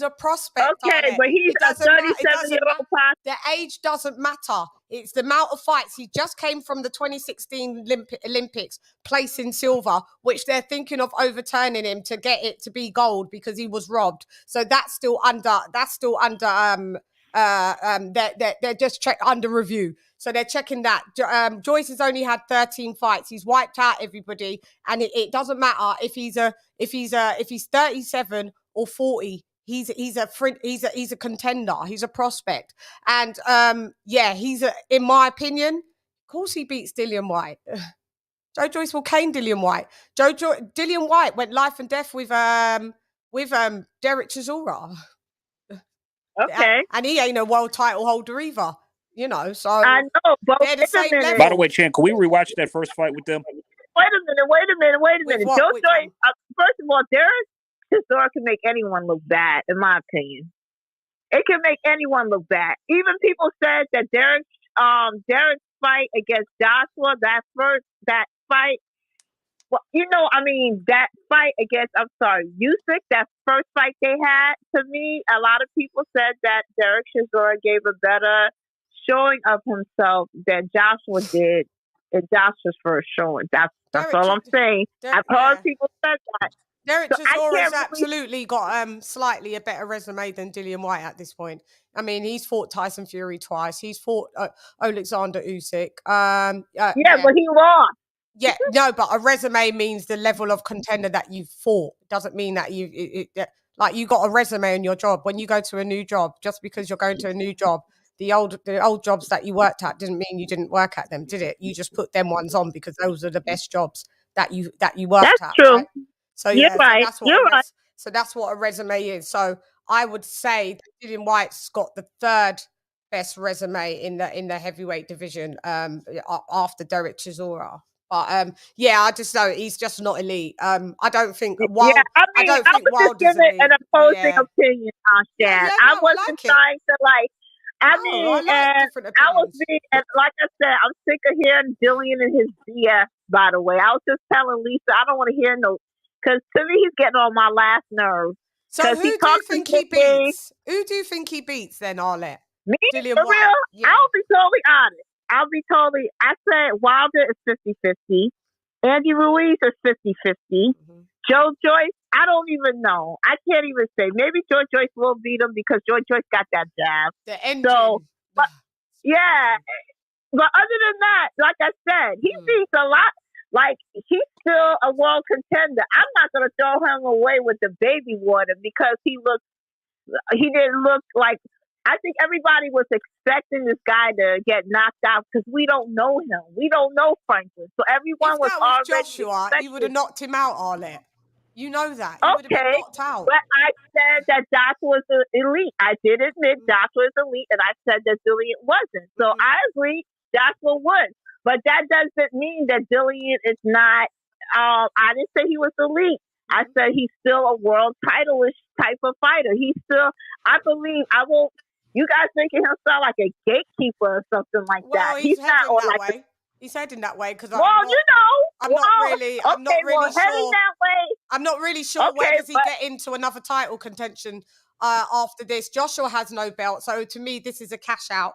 a prospect. Okay, but he's a 37-year-old prospect. The age doesn't matter. It's the amount of fights. He just came from the 2016 Olympics, placing silver, which they're thinking of overturning him to get it to be gold because he was robbed. So that's still under. They're just under review. So they're checking that. Joyce has only had 13 fights. He's wiped out everybody, and it doesn't matter if he's 37 or 40. He's a contender. He's a prospect, and in my opinion, of course he beats Dillian Whyte. Joe Joyce will cane Dillian Whyte. Dillian Whyte went life and death with Derek Chisora. Okay, and he ain't a world title holder either. So I know. But they're the same level. By the way, Chan, can we rewatch that first fight with them? Wait a minute. Joe Joyce. First of all, Derek Chisora can make anyone look bad, in my opinion. It can make anyone look bad. Even people said that Derek's fight against Joshua, that fight. Well, that fight against Usyk, that first fight they had. To me, a lot of people said that Derek Chisora gave a better showing of himself than Joshua did in Joshua's first showing. That's all I'm saying. I've heard people say that. Derek Chisora's absolutely got slightly a better resume than Dillian Whyte at this point. I mean, he's fought Tyson Fury twice. He's fought Alexander Usyk. But he lost. Yeah, no, but a resume means the level of contender that you've fought. It doesn't mean that you got a resume in your job. When you go to a new job, just because you're going to a new job, the old jobs that you worked at didn't mean you didn't work at them, did it? You just put them ones on because those are the best jobs. that you worked That's at, true. right? So You're yeah, right. You're right. so that's what a resume is. So I would say that Dillian White's got the third best resume in the heavyweight division, after Derek Chisora. But yeah, I just know he's just not elite. I don't think Wild. Yeah, I mean, don't I think was just Wilder's giving an elite. opposing Yeah. opinion on Yeah, that. yeah, I no, I wasn't like it. trying to like. I No, mean, I like and different I was opinions. being, and like I said, I'm sick of hearing Dillian and his BS. By the way, I was just telling Lisa, I don't want to hear no, because to me he's getting on my last nerve. So who do you think he beats? Who do you think he beats then, Arlette? Me, Dillian for White. real? Yeah. I'll be totally honest. I said Wilder is 50-50. Andy Ruiz is 50-50. Joe Joyce, I don't even know. I can't even say. Maybe Joe Joyce will beat him because Joe Joyce got that jab. The engine. So, but, yeah. But other than that, like I said, he beats a lot. Like, he's still a world contender. I'm not going to throw him away with the baby water because he didn't look like, I think everybody was expecting this guy to get knocked out because we don't know him. We don't know Franklin. So everyone was already Joshua, you would have knocked him out, Arlette. You know that. He would have been knocked out. But I said that Doc was elite. I did admit Doc was elite, and I said that Dillian wasn't. So I agree, Joshua won. But that doesn't mean that Dillian is not, I didn't say he was elite. I said he's still a world title-ish type of fighter. He's still, I believe, you guys making him sound like a gatekeeper or something like that. He's not or that way. He's heading that way because I'm not really heading sure. That way. I'm not really sure where does he get into another title contention after this. Joshua has no belt, so to me this is a cash out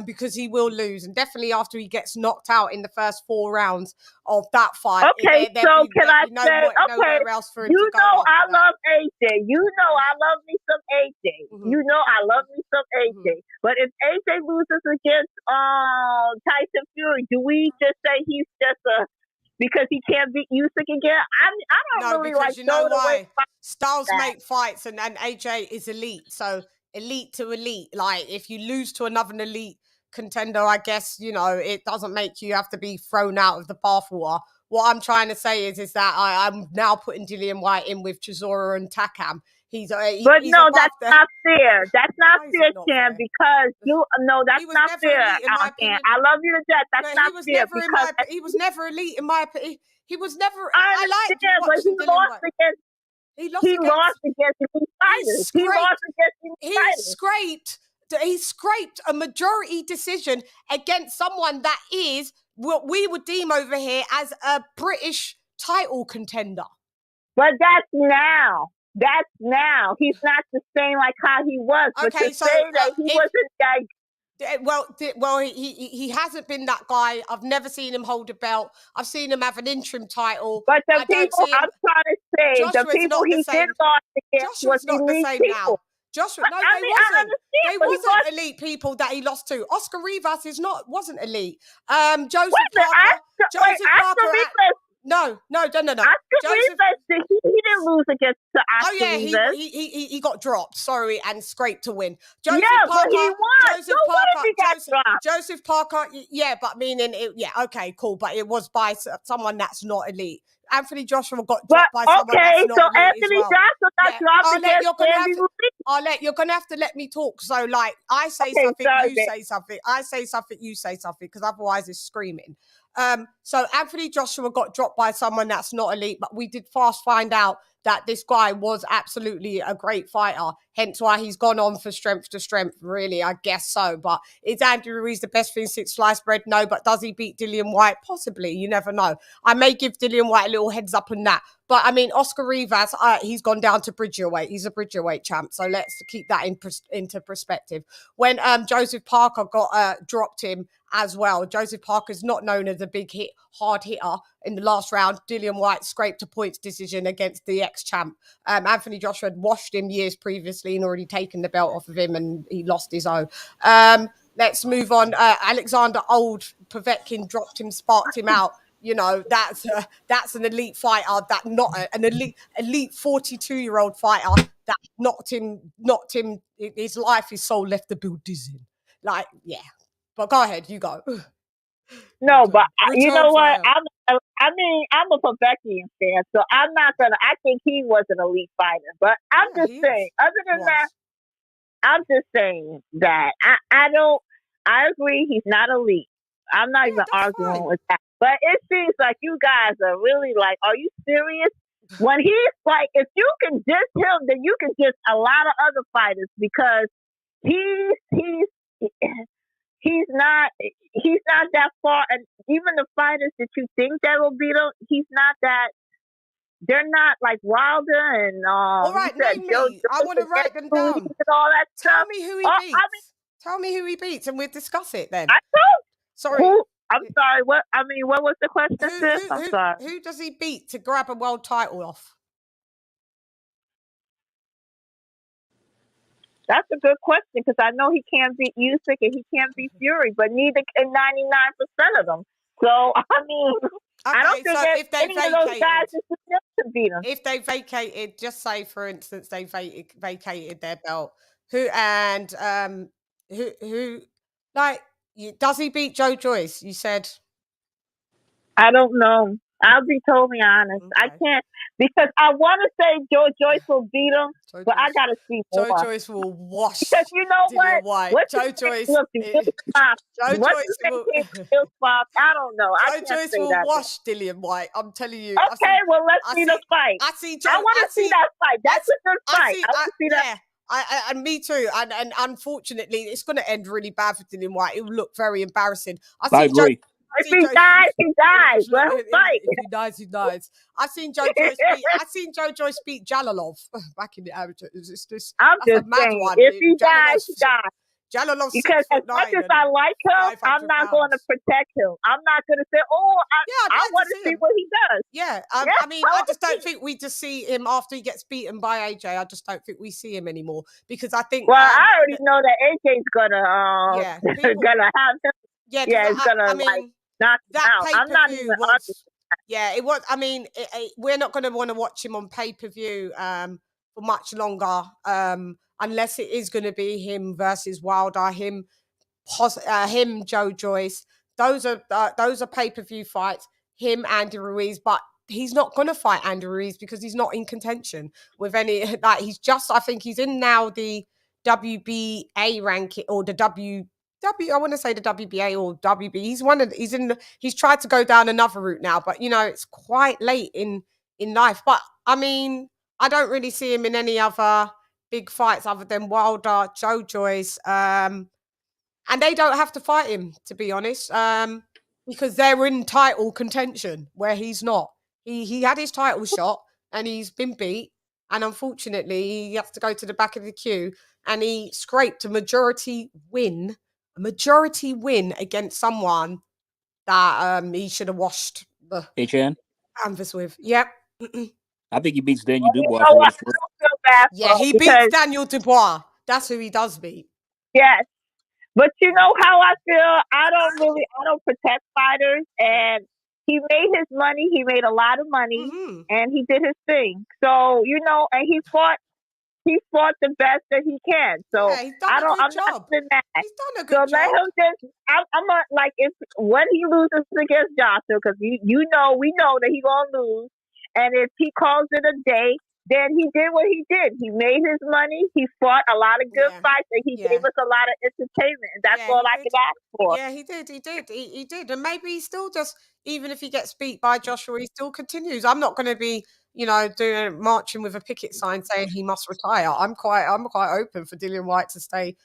because he will lose, and definitely after he gets knocked out in the first 4 rounds of that fight. Okay, so can I say, nowhere else for him you to go know I that. love AJ. You know I love me some AJ. You know I love me some AJ. But if AJ loses against Tyson Fury, do we just say he's just because he can't beat Usyk again? I don't really like. You know why? Styles make fights, and AJ is elite. So elite to elite. Like if you lose to another elite contender, I guess it doesn't make you have to be thrown out of the bathwater. What I'm trying to say is that I'm now putting Dillian White in with Chisora and Takam. That's not fair. That's not fair, Chan, because that's not fair. I love you to death. That's not fair because he was never elite in my opinion. He was never. I understand, but he lost against. He lost against elite fighters. He lost against elite fighters. He scraped a majority decision against someone that is what we would deem over here as a British title contender. But that's now. That's now. He's not the same like how he was. But to say that he wasn't like. Well, he hasn't been that guy. I've never seen him hold a belt. I've seen him have an interim title. But the people I'm trying to say, the people he did lost against was elite people. Now. Joshua, no, they wasn't elite people that he lost to. Oscar Rivas wasn't elite. Joseph Parker. No. Oscar Rivas, he didn't lose against Oscar Rivas. He got dropped. Sorry, and scraped to win. But he won. Joseph Parker. Yeah, but meaning okay, cool. But it was by someone that's not elite. Anthony Joshua got dropped by someone that's not elite. Anthony Joshua got dropped against Andy Ruiz. Arlette, you're gonna have to let me talk. So, like, I say something, you say something. I say something, you say something, because otherwise it's screaming. So Anthony Joshua got dropped by someone that's not elite, but we did fast find out that this guy was absolutely a great fighter, hence why he's gone on for strength to strength, really, I guess so. But is Andy Ruiz the best thing since sliced bread? No. But does he beat Dillian White? Possibly. You never know. I may give Dillian White a little heads up on that. But, I mean, Oscar Rivas, he's gone down to bridgerweight. He's a bridgerweight champ. So let's keep that into perspective. When Joseph Parker got dropped him as well, Joseph Parker's not known as a big hard hitter. In the last round, Dillian White scraped a points decision against the ex-champ. Anthony Joshua had washed him years previously and already taken the belt off of him, and he lost his own. Let's move on. Alexander Povetkin dropped him, sparked him out. That's an elite fighter, that not an elite 42-year-old fighter that knocked him. His life, his soul left the building. Like, yeah. But go ahead, you go. No, but you Return know what? fire. I'm a Povetkian fan, so I'm not gonna. I think he was an elite fighter, but I'm Yeah, just he saying. is. Other than Was. that, I'm just saying that I don't. I agree, he's not elite. I'm not Yeah, even that's arguing fine. with that. But it seems like you guys are really like, are you serious? When he's like, if you can diss him, then you can diss a lot of other fighters because he's not that far. And even the fighters that you think that will beat him, he's not that. They're not like Wilder and All right, you said name Joe me. I want to write them Joyce down. and all that Tell stuff. me who he Oh, beats. Tell me who he beats, and we'll discuss it then. I told. Sorry. Who? I'm sorry. What? I mean, what was the question, sis? I'm sorry. Who does he beat to grab a world title off? That's a good question because I know he can't beat Usyk and he can't beat Fury, but neither can 99% of them. So I mean, I don't think so if they any of those guys can beat him. If they vacated, just say for instance, they vacated their belt, who like does he beat Joe Joyce? You said. I don't know. I'll be totally honest. Okay. I can't because I want to say Joe Joyce will beat him, but I gotta see more. Joe Joyce will wash. Because you know DILLIAN what? White. Joe Joyce. Joe Joyce will. I don't know. I can't Joyce say will that. wash DILLIAN White. I'm telling you. Okay, well let's see the fight. I see. I want to see that fight. That's a good fight. I want to see that. And me too. And unfortunately, it's going to end really bad for DILLIAN White. It will look very embarrassing. I agree. If he dies, he dies. Let him fight. If he dies, he dies. I've seen Joe Joyce beat Jalalov back in the amateur. I'm just saying, if he dies, he dies. Jalalov, because as much as I like him, I'm not going to protect him. I'm not going to say, "Oh, I want to see what he does." Yeah, I mean, I just don't think we just see him after he gets beaten by AJ. I just don't think we see him anymore because I think. Well, I already know that AJ's gonna gonna have him. Yeah, it's gonna knock him out. I'm not even arguing. Yeah, it was. I mean, we're not going to want to watch him on pay-per-view for much longer, unless it is going to be him versus Wilder, him, Joe Joyce. Those are pay-per-view fights. Him, Andy Ruiz, but he's not going to fight Andy Ruiz because he's not in contention with any. Like he's just. I think he's in now the WBA ranking or the I want to say the WBA or WB. He's tried to go down another route now, but it's quite late in life. But I mean, I don't really see him in any other big fights other than Wilder, Joe Joyce, and they don't have to fight him, to be honest, because they're in title contention where he's not. He had his title shot and he's been beat, and unfortunately, he has to go to the back of the queue, and he scraped a majority win against someone that he should have washed the CHANN? canvas with. Yep. I think he beats Daniel Dubois. Yeah, he beats Daniel Dubois. That's who he does beat. Yes. But you know how I feel? I don't protect fighters, and he made his money. He made a lot of money, and he did his thing. So, and he fought the best that he can. So yeah, he's done I'm not doing that. He's done a good job. Let him just. I'm not like when he loses against Joshua, because we know that he's gonna lose, and if he calls it a day, then he did what he did. He made his money. He fought a lot of good fights, and he gave us a lot of entertainment. And that's all I can ask for. Yeah, he did. And maybe he still just, even if he gets beat by Joshua, he still continues. I'm not going to be, doing marching with a picket sign saying he must retire. I'm quite open for DILLIAN White to stay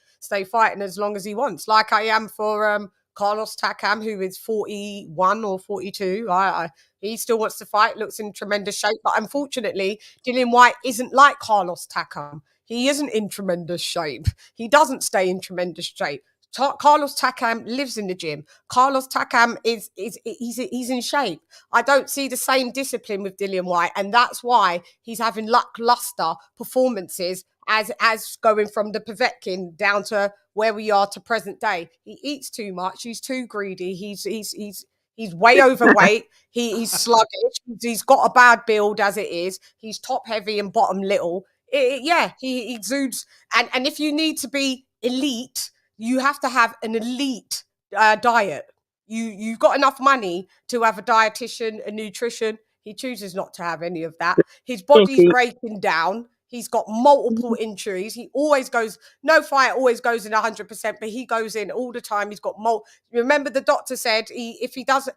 fighting as long as he wants, like I am for Carlos Takam, who is 41 or 42. He still wants to fight, looks in tremendous shape. But unfortunately, DILLIAN White isn't like Carlos Takam. He isn't in tremendous shape. He doesn't stay in tremendous shape. Carlos Takam lives in the gym. Carlos Takam he's in shape. I don't see the same discipline with DILLIAN White, and that's why he's having lackluster performances as going from the Povetkin down to where we are to present day. He eats too much. He's too greedy. He's way overweight. He's sluggish. He's got a bad build as it is. He's top heavy and bottom little. He exudes. And if you need to be elite, you have to have an elite diet. You've got enough money to have a dietitian, a nutrition. He chooses not to have any of that. His body's breaking down. He's got multiple injuries. He always goes, no fight always goes in 100%, but he goes in all the time. He's got remember the doctor said if he doesn't,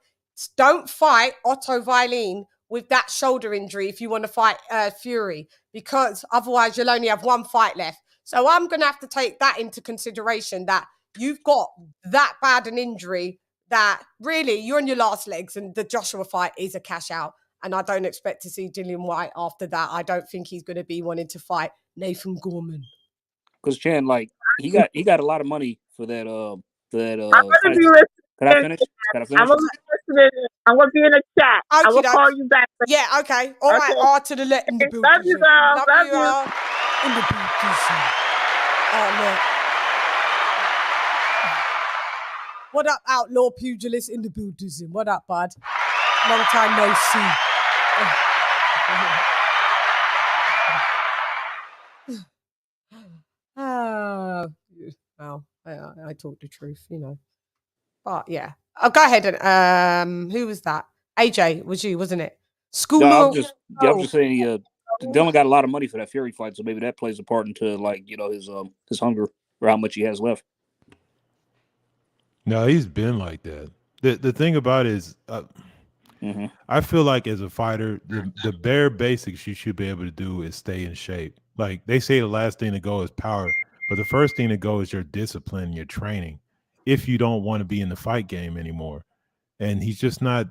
don't fight Otto Wallin with that shoulder injury if you want to fight Fury, because otherwise you'll only have one fight left. So I'm going to have to take that into consideration, that you've got that bad an injury that really you're on your last legs, and the Joshua fight is a cash out. And I don't expect to see Dillian White after that. I don't think he's going to be wanting to fight Nathan Gorman. Because Chan, like, he got a lot of money for that. I'm gonna be listening. Can I finish? I'm gonna be listening. I'm gonna be in the chat. I will call you back. Yeah, okay. All right. R to the left in the building. Love you, girl. Love you. In the building. Oh, look. What up, outlaw pugilist in the building? What up, bud? Long time no see. Well, I talk the truth, you know. But yeah, go ahead. And who was that? AJ was you, wasn't it? No, I'm just saying. Dylan got a lot of money for that Fury fight, so maybe that plays a part into, like, you know, his hunger or how much he has left. No, he's been like that. The thing about it is, I feel like as a fighter, the bare basics you should be able to do is stay in shape. Like they say, the last thing to go is power, but the first thing to go is your discipline, your training. If you don't want to be in the fight game anymore, and he's just not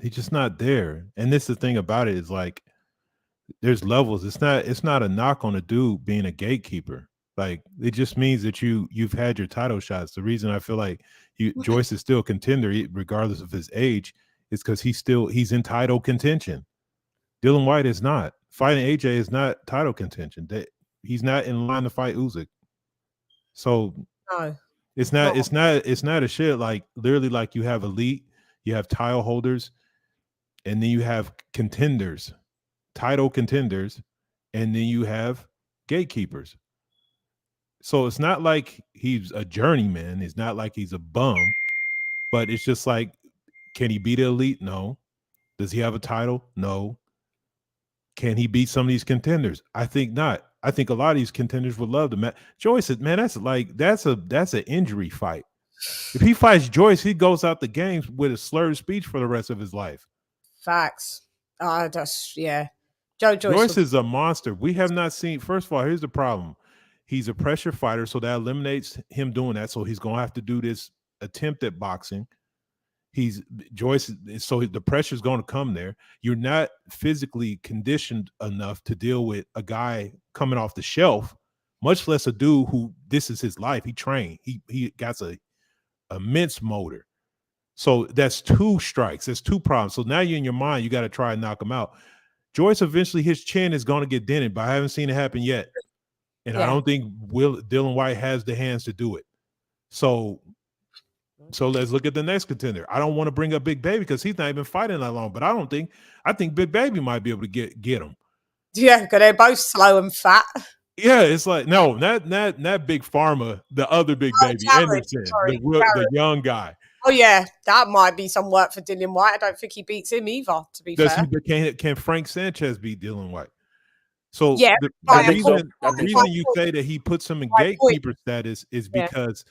there. And this is the thing about it, is like there's levels. It's not a knock on a dude being a gatekeeper. Like it just means that you've had your title shots. The reason I feel like Joyce is still a contender regardless of his age is because he's in title contention. Dillian White is not. Fighting AJ is not title contention. He's not in line to fight Usyk. So no, it's not a shit. Like literally, like you have elite, you have title holders, and then you have contenders, title contenders, and then you have gatekeepers. So it's not like he's a journeyman. It's not like he's a bum, but it's just like, can he beat the elite? No. Does he have a title? No. Can he beat some of these contenders? I think not. I think a lot of these contenders would love to match. Joyce said, man, that's an injury fight. If he fights Joyce, he goes out the games with a slurred speech for the rest of his life. Facts. Yeah. Joyce is a monster. We have not seen. First of all, here's the problem. He's a pressure fighter, so that eliminates him doing that. So he's going to have to do this attempt at boxing. Joyce, so the pressure is going to come there. You're not physically conditioned enough to deal with a guy coming off the shelf, much less a dude who this is his life. He trained. He got a immense motor. So that's two strikes. That's two problems. So now you're in your mind, you got to try and knock him out. Joyce, eventually his chin is going to get dented, but I haven't seen it happen yet. And I don't think Dillian White has the hands to do it. So let's look at the next contender. I don't want to bring up Big Baby because he's not even fighting that long, but I think Big Baby might be able to get him. Yeah, because they're both slow and fat. Yeah, it's like, no, not Big Pharma, the other Big Baby, Anderson, the young guy. Oh yeah, that might be some work for Dillian White. I don't think he beats him either, to be fair. Can Frank Sanchez beat Dillian White? So yeah, the reason you say that he puts him in gatekeeper status is because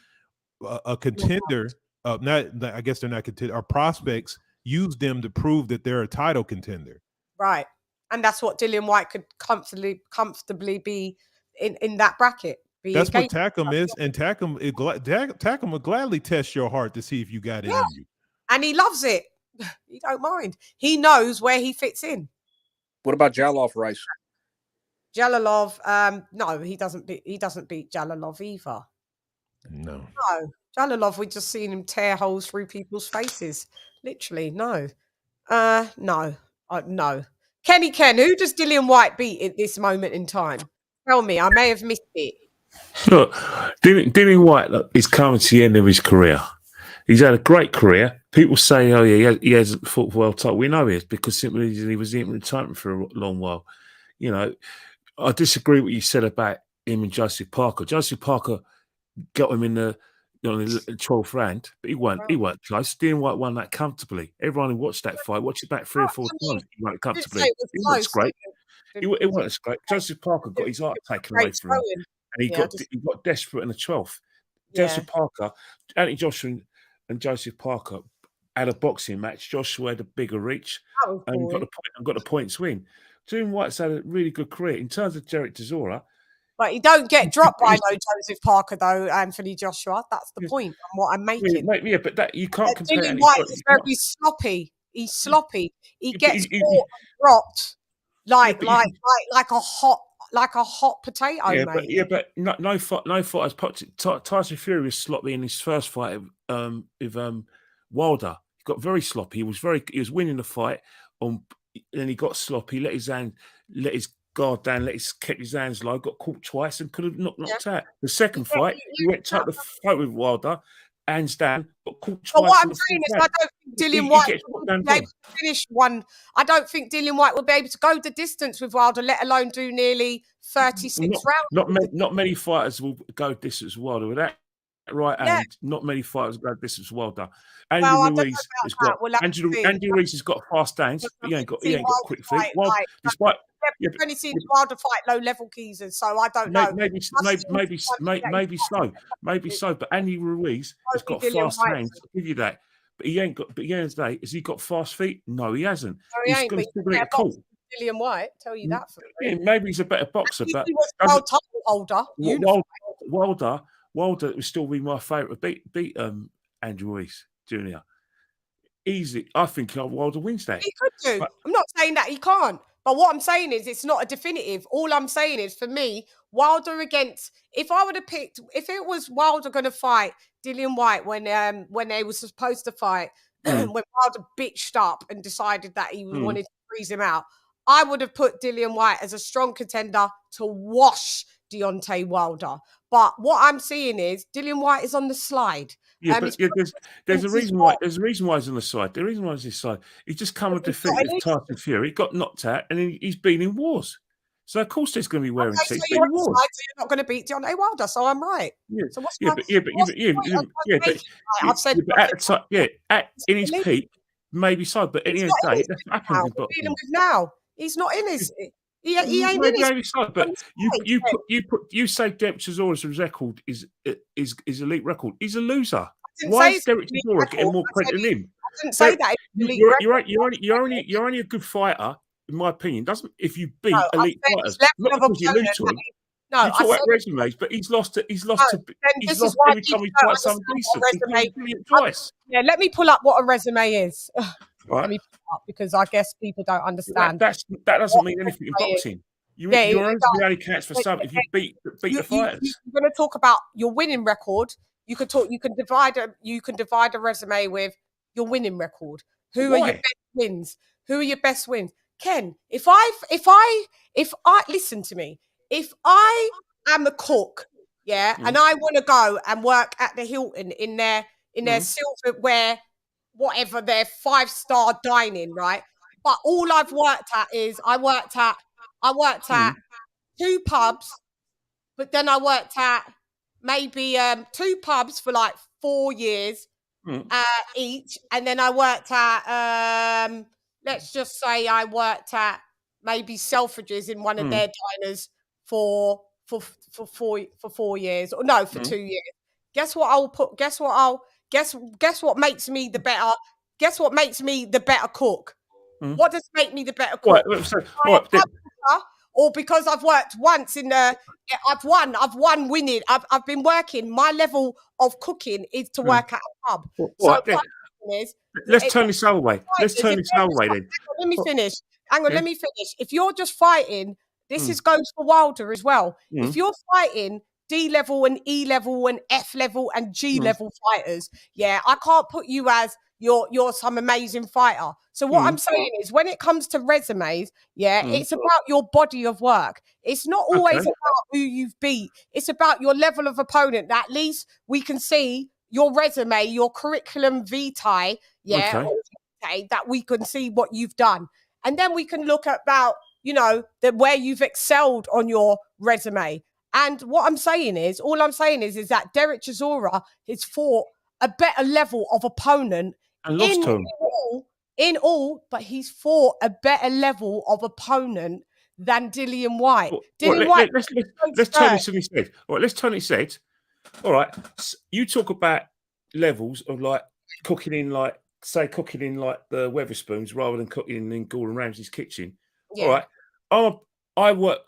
a contender, I guess they're not contender, our prospects use them to prove that they're a title contender. Right. And that's what Dillian White could comfortably be in that bracket. That's what Takum is, and Takum will gladly test your heart to see if you got it in you. And he loves it. He don't mind. He knows where he fits in. What about Jalov Rice? Jalalov, no, he doesn't beat Jalalov either. No, Jalalov, we just seen him tear holes through people's faces. Literally, no. No. Kenny Ken, who does Dillian White beat at this moment in time? Tell me, I may have missed it. Look, Dillian White is coming to the end of his career. He's had a great career. People say, oh yeah, he hasn't fought for world title. We know he has because simply he was in retirement for a long while. You know, I disagree with what you said about him and Joseph Parker. Joseph Parker got him in the on the 12th round, but he weren't close. Dillian White won that comfortably. Everyone who watched that fight watched it back 3 or 4 times. He won it comfortably. It wasn't great. It wasn't great. Joseph Parker got his heart taken away from him, and he got desperate in the 12th. Joseph Parker, Anthony Joshua and Joseph Parker had a boxing match. Joshua had a bigger reach and got the points win. Dillian White's had a really good career in terms of Derek Chisora. But he don't get dropped by no Joseph Parker though, Anthony Joshua. That's the point. And what I'm making. Yeah, but that you can't compare. Dillian White is very sloppy. He's sloppy. He gets caught and dropped like a hot potato, mate. But no fighters. Tyson Fury was sloppy in his first fight with Wilder. He got very sloppy. He was winning the fight then he got sloppy. Let his guard down. Kept his hands low. Got caught twice and could have knocked out. The second fight, he went to the fight with Wilder, hands down. Got caught twice. But what I'm saying is, I don't think Dillian White would be able to finish one. I don't think Dillian White would be able to go the distance with Wilder, let alone do nearly 36 rounds. Not many fighters will go distance with Wilder with that. Right, and not many fighters go distance with Wilder. Andy Ruiz has got fast hands, but he ain't got quick feet. Well, despite I've only seen Wilder fight low level keezers, so I don't know. Maybe so. But Andy Ruiz has got fast hands. I'll give you that. But he ain't got. But at the end of the day, has he got fast feet? No, he hasn't. No, he ain't. But he's better boxer than Dillian White. Tell you that for free. Yeah, maybe he's a better boxer, but he was world title holder. Wilder would still be my favourite. Beat Andrew Ruiz Jr. Easy. I think Wilder wins that. He could do. But I'm not saying that he can't. But what I'm saying is it's not a definitive. All I'm saying is, for me, Wilder against, if I would have picked, if it was Wilder going to fight Dillian White when they were supposed to fight, when Wilder bitched up and decided that he wanted to freeze him out, I would have put Dillian White as a strong contender to wash Deontay Wilder. But what I'm seeing is Dillian White is on the slide. Yeah, but there's a reason why. There's a reason why he's on the side. The reason why he's on the side. He's just come and defeated Tyson Fury. He got knocked out, and he's been in wars. So of course there's going to be wearing teeth. So you're not going to beat Deontay Wilder. So I'm right. Yeah. So what's but I've said at the time, in his peak, maybe so. But at the end of the day, that's what happens in boxing. Dealing with now, he's not in his. He ain't in his. But you say Derek Chisora's record is elite record. He's a loser. Why is Derek Chisora getting more credit than him? I didn't say that. You're only a good fighter, in my opinion. If you beat elite fighters, not because you lose to him. No, you talk about resumes, but he's lost every time he fights someone decent. Twice. Yeah, let me pull up what a resume is. Right. Let me pull up, because I guess people don't understand. That doesn't mean anything in boxing. Your only counts for some if you beat the fighters. You're going to talk about your winning record. You can divide a resume with your winning record. Who are your best wins? Who are your best wins? Ken, if I listen to me, if I am a cook, and I want to go and work at the Hilton in their silverware, whatever, their 5-star dining, right? But all I've worked at is I worked at 2 pubs, but then I worked at maybe 2 pubs for like 4 years each, and then I worked at let's just say I worked at maybe Selfridges in one of their diners for 4 years, or no, for 2 years. Guess what makes me the better? Guess what makes me the better cook? What does make me the better cook? Or because I've worked once I've won winning. I've been working. My level of cooking is to work at a pub. Let's turn this other way. Then. Let me finish. Hang on, let me finish. If you're just fighting, this goes for Wilder as well. If you're fighting D level and E level and F level and G level fighters, I can't put you as you're some amazing fighter. So what I'm saying is, when it comes to resumes, it's about your body of work. It's not always about who you've beat. It's about your level of opponent. At least we can see your resume, your curriculum vitae, that we can see what you've done. And then we can look at about, where you've excelled on your resume. And what I'm saying is, all I'm saying is that Derek Chisora has fought a better level of opponent And lost to him. in all, but he's fought a better level of opponent than Dillian White. Well, let's turn this on his head. All right, let's turn his head. All right, you talk about levels of like cooking in like the Weatherspoons rather than cooking in Gordon Ramsay's kitchen. Yeah. All right,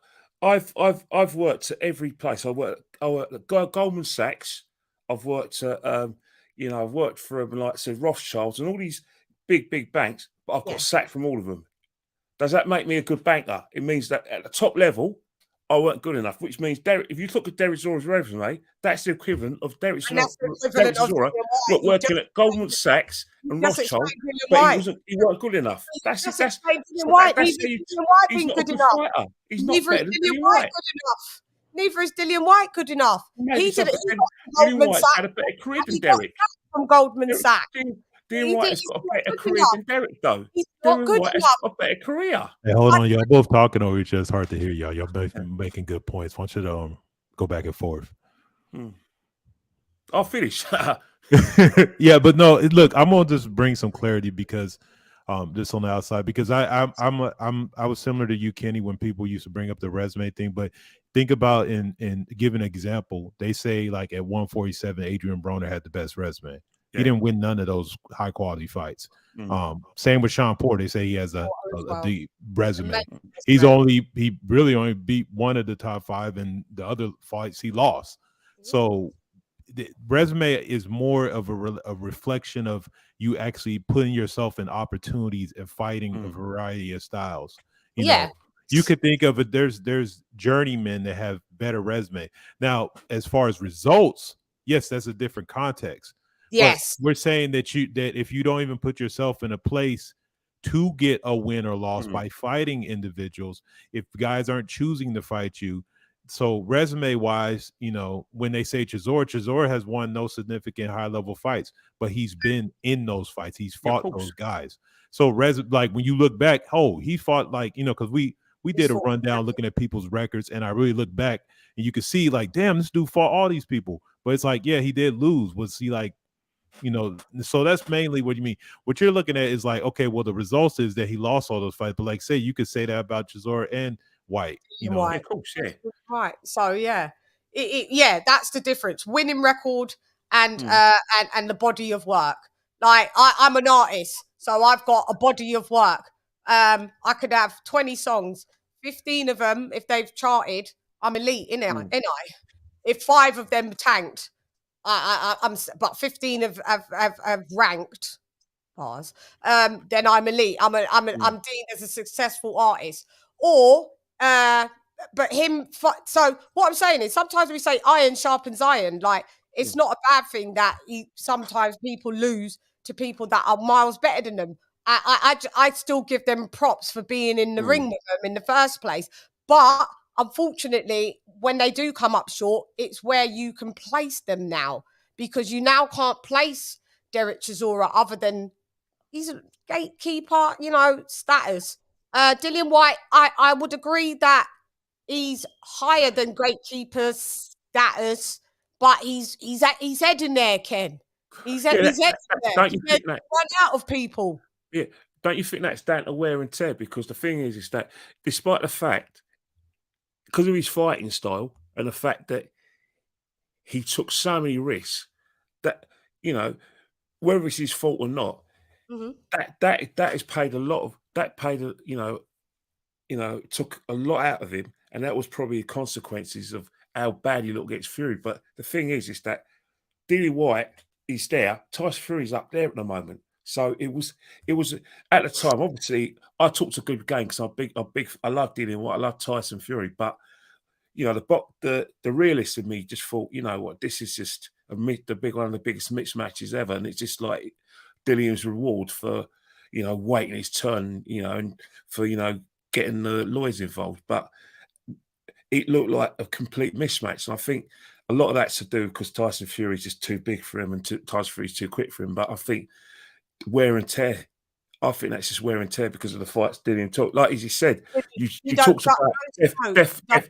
I've worked at every place. I worked at Goldman Sachs. I've worked at I've worked for like Rothschilds and all these big banks, but I've got sacked from all of them. Does that make me a good banker? It means that at the top level, I weren't good enough, which means if you look at Derek Chisora's resume, that's the equivalent of Derek Chisora working at Goldman Sachs and Rothschild, but he weren't good enough. That's he's not a good fighter. He's not better than Dillian White. Neither is Dillian White good enough. Dillian White had a better career than Derek. From Goldman Sachs. Dillian White has got a better career than Derek, though. Dillian White has got a better career. Hey, hold on, y'all both talking over each other. It's hard to hear y'all. Y'all both making good points. Why don't you go back and forth? I'll finish. Yeah, but no. Look, I'm gonna just bring some clarity because just on the outside, because I was similar to you, Kenny, when people used to bring up the resume thing. But think about and give an example. They say like at 147, Adrian Broner had the best resume. He didn't win none of those high quality fights. Same with Sean Porter. They say he has a deep resume. He really only beat one of the top 5, and the other fights he lost. So the resume is more of a reflection of you actually putting yourself in opportunities and fighting a variety of styles. You know, you could think of it. There's journeymen that have better resume. Now, as far as results, yes, that's a different context. Yes, but we're saying that if you don't even put yourself in a place to get a win or loss by fighting individuals, if guys aren't choosing to fight you, so resume wise, when they say Chisora has won no significant high level fights, but he's been in those fights, he's fought those guys. So like when you look back, he fought like because we did a rundown looking at people's records, and I really look back and you can see like, damn, this dude fought all these people, but it's like, yeah, he did lose. Was he like? So that's mainly what you mean. What you're looking at is like, okay, well, the results is that he lost all those fights, but like, say you could say that about Chisora and White. White. Of course, yeah. Right. So that's the difference: winning record and the body of work. Like I'm an artist, so I've got a body of work. I could have 20 songs, 15 of them if they've charted. I'm elite, innit? If 5 of them tanked. I'm but 15 have ranked bars. Then I'm elite. I'm deemed as a successful artist. Or but him. So what I'm saying is sometimes we say iron sharpens iron. Like it's not a bad thing that sometimes people lose to people that are miles better than them. I still give them props for being in the ring with them in the first place. But unfortunately, when they do come up short, it's where you can place them now, because you now can't place Derek Chisora other than he's a gatekeeper, status. Dillian White, I would agree that he's higher than gatekeeper status, but he's heading there, Ken. He's heading there. Don't you think that run out of people? Yeah, don't you think that's down to wear and tear? Because the thing is that despite the fact, because of his fighting style and the fact that he took so many risks, that whether it's his fault or not, that has paid a lot of took a lot out of him, and that was probably the consequences of how bad he looked against Fury. But the thing is that Dillian White is there, Tyson Fury's up there at the moment. So it was at the time. Obviously, I talked a good game because I love Dillian White, I love Tyson Fury, but the realist in me just thought, this is just one of the biggest mixed matches ever, and it's just like Dillian's reward for waiting his turn, and for getting the lawyers involved. But it looked like a complete mismatch, and I think a lot of that's to do because Tyson Fury is just too big for him, and Tyson Fury's too quick for him. But I think wear and tear. I think that's just wear and tear because of the fights Dillian took. Like as you said, you talked about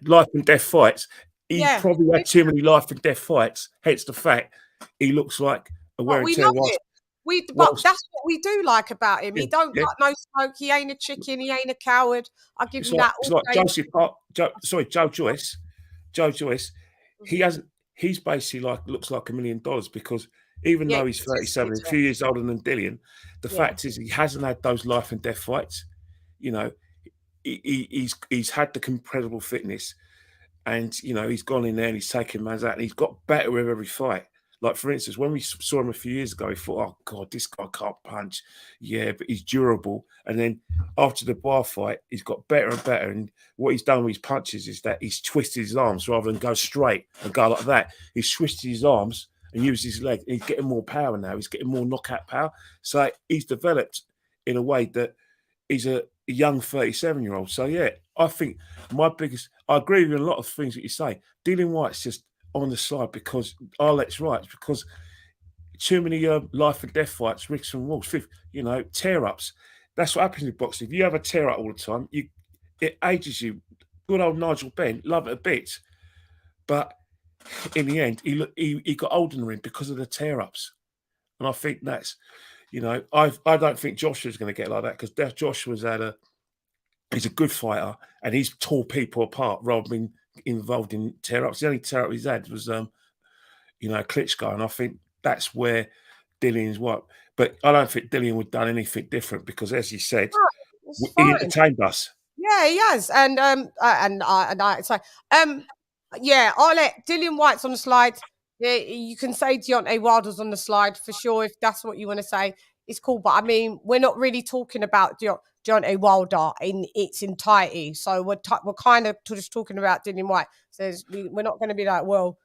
life and death fights. He's probably had too many life and death fights. Hence the fact he looks like a wear and tear. But that's what we do like about him. Yeah, He don't got no smoke. He ain't a chicken. He ain't a coward. I give him that. It's like Joe Joyce. Joe Joyce. He hasn't. He's basically looks like $1 million because even though he's 37, a few years older than Dillian, the fact is he hasn't had those life and death fights. You know, he's had the incredible fitness, and you know he's gone in there and he's taken man's out, and he's got better with every fight. Like, for instance, when we saw him a few years ago, we thought, oh, God, this guy can't punch. Yeah, but he's durable. And then after the bar fight, he's got better and better. And what he's done with his punches is that he's twisted his arms rather than go straight and go like that. He's twisted his arms and used his leg. He's getting more power now. He's getting more knockout power. So he's developed in a way that he's a young 37-year-old. So, yeah, I think I agree with a lot of things that you say. Dillian Whyte's just on the side because Arlett's right, because too many life and death fights, Ricks and Wolves, you know, tear-ups. That's what happens in boxing. If you have a tear-up all the time, it ages you. Good old Nigel Benn, love it a bit. But in the end, he got older in the ring because of the tear-ups. And I think that's, you know, I don't think Joshua's going to get like that because Joshua's he's a good fighter and he's tore people apart rather than involved in tear-ups. The only tear-up he's had was, you know, Klitschko, and I think that's where Dillian's what. But I don't think Dillian would have done anything different because, as you said, he entertained us. Yeah, he has, yeah, I'll let Dillian Whyte's on the slide. Yeah, you can say Deontay Wilder's on the slide for sure if that's what you want to say. It's cool, but I mean, we're not really talking about Deontay Wilder in its entirety. So we're kind of just talking about Dillian Whyte. So we're not going to be like, well,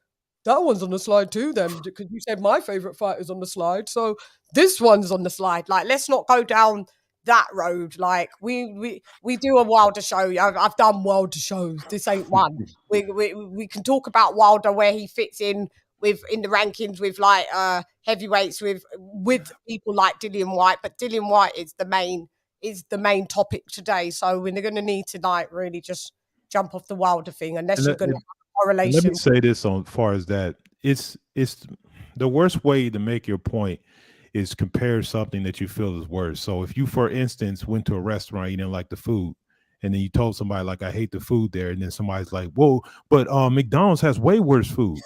that one's on the slide too then, because you said my favorite fighter's on the slide. So this one's on the slide. Like, let's not go down that road. Like, we do a Wilder show. I've done Wilder shows. This ain't one. We can talk about Wilder where he fits in the rankings with like heavyweights with people like Dillian Whyte, but Dillian Whyte is the main topic today. So we're going to need to like really just jump off the Wilder thing unless you're going to have a correlation. Let me say this on far as that it's the worst way to make your point is compare something that you feel is worse. So if you, for instance, went to a restaurant, you didn't like the food, and then you told somebody like, I hate the food there, and then somebody's like, whoa, but McDonald's has way worse food.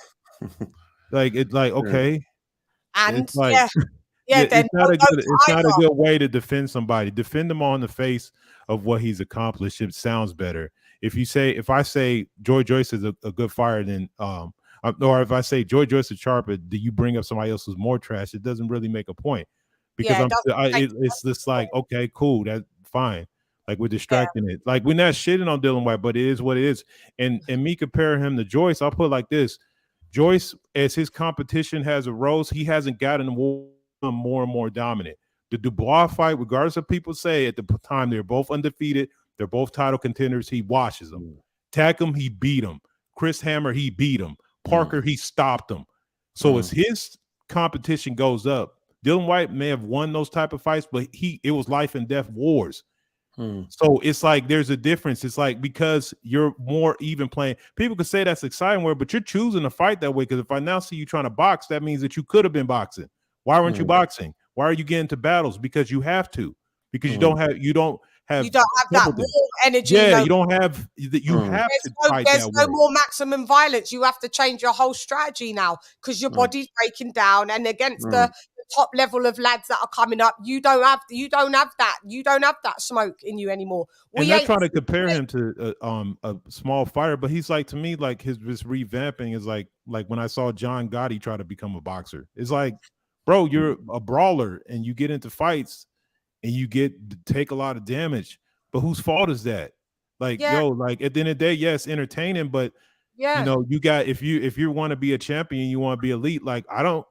Okay. And it's like, it's not a good way to defend somebody. Defend them on the face of what he's accomplished. It sounds better. If I say Joy Joyce is a good fighter, then or if I say Joy Joyce is sharp, do you bring up somebody else who's more trash? It doesn't really make a point because it's just like, okay, cool, that's fine. Like, we're distracting it. Like, we're not shitting on Dillian Whyte, but it is what it is. And me comparing him to Joyce, I'll put it like this. Joyce, as his competition has arose, he hasn't gotten more and more dominant. The Dubois fight, regardless of people say at the time, they're both undefeated. They're both title contenders. He washes them. Takum, he beat him. Chris Hammer, he beat him. Parker, he stopped him. So as his competition goes up, Dillian Whyte may have won those type of fights, but it was life and death wars. So it's like there's a difference. It's like because you're more even playing. People could say that's exciting, but you're choosing to fight that way. Because if I now see you trying to box, that means that you could have been boxing. Why weren't you boxing? Why are you getting to battles? Because you have to. Because you don't have that war energy. Yeah, you don't have. You have to fight that way. There's no more maximum violence. You have to change your whole strategy now because your body's breaking down, and against the top level of lads that are coming up, you don't have that smoke in you anymore. And they're trying to compare him to a small fighter, but he's like, to me, like his revamping is like when I saw John Gotti try to become a boxer. It's like, bro, you're a brawler and you get into fights and you take a lot of damage, but whose fault is that? Like, like at the end of the day, yes, entertaining, but you know, you got if you want to be a champion, you want to be elite. Like, I don't.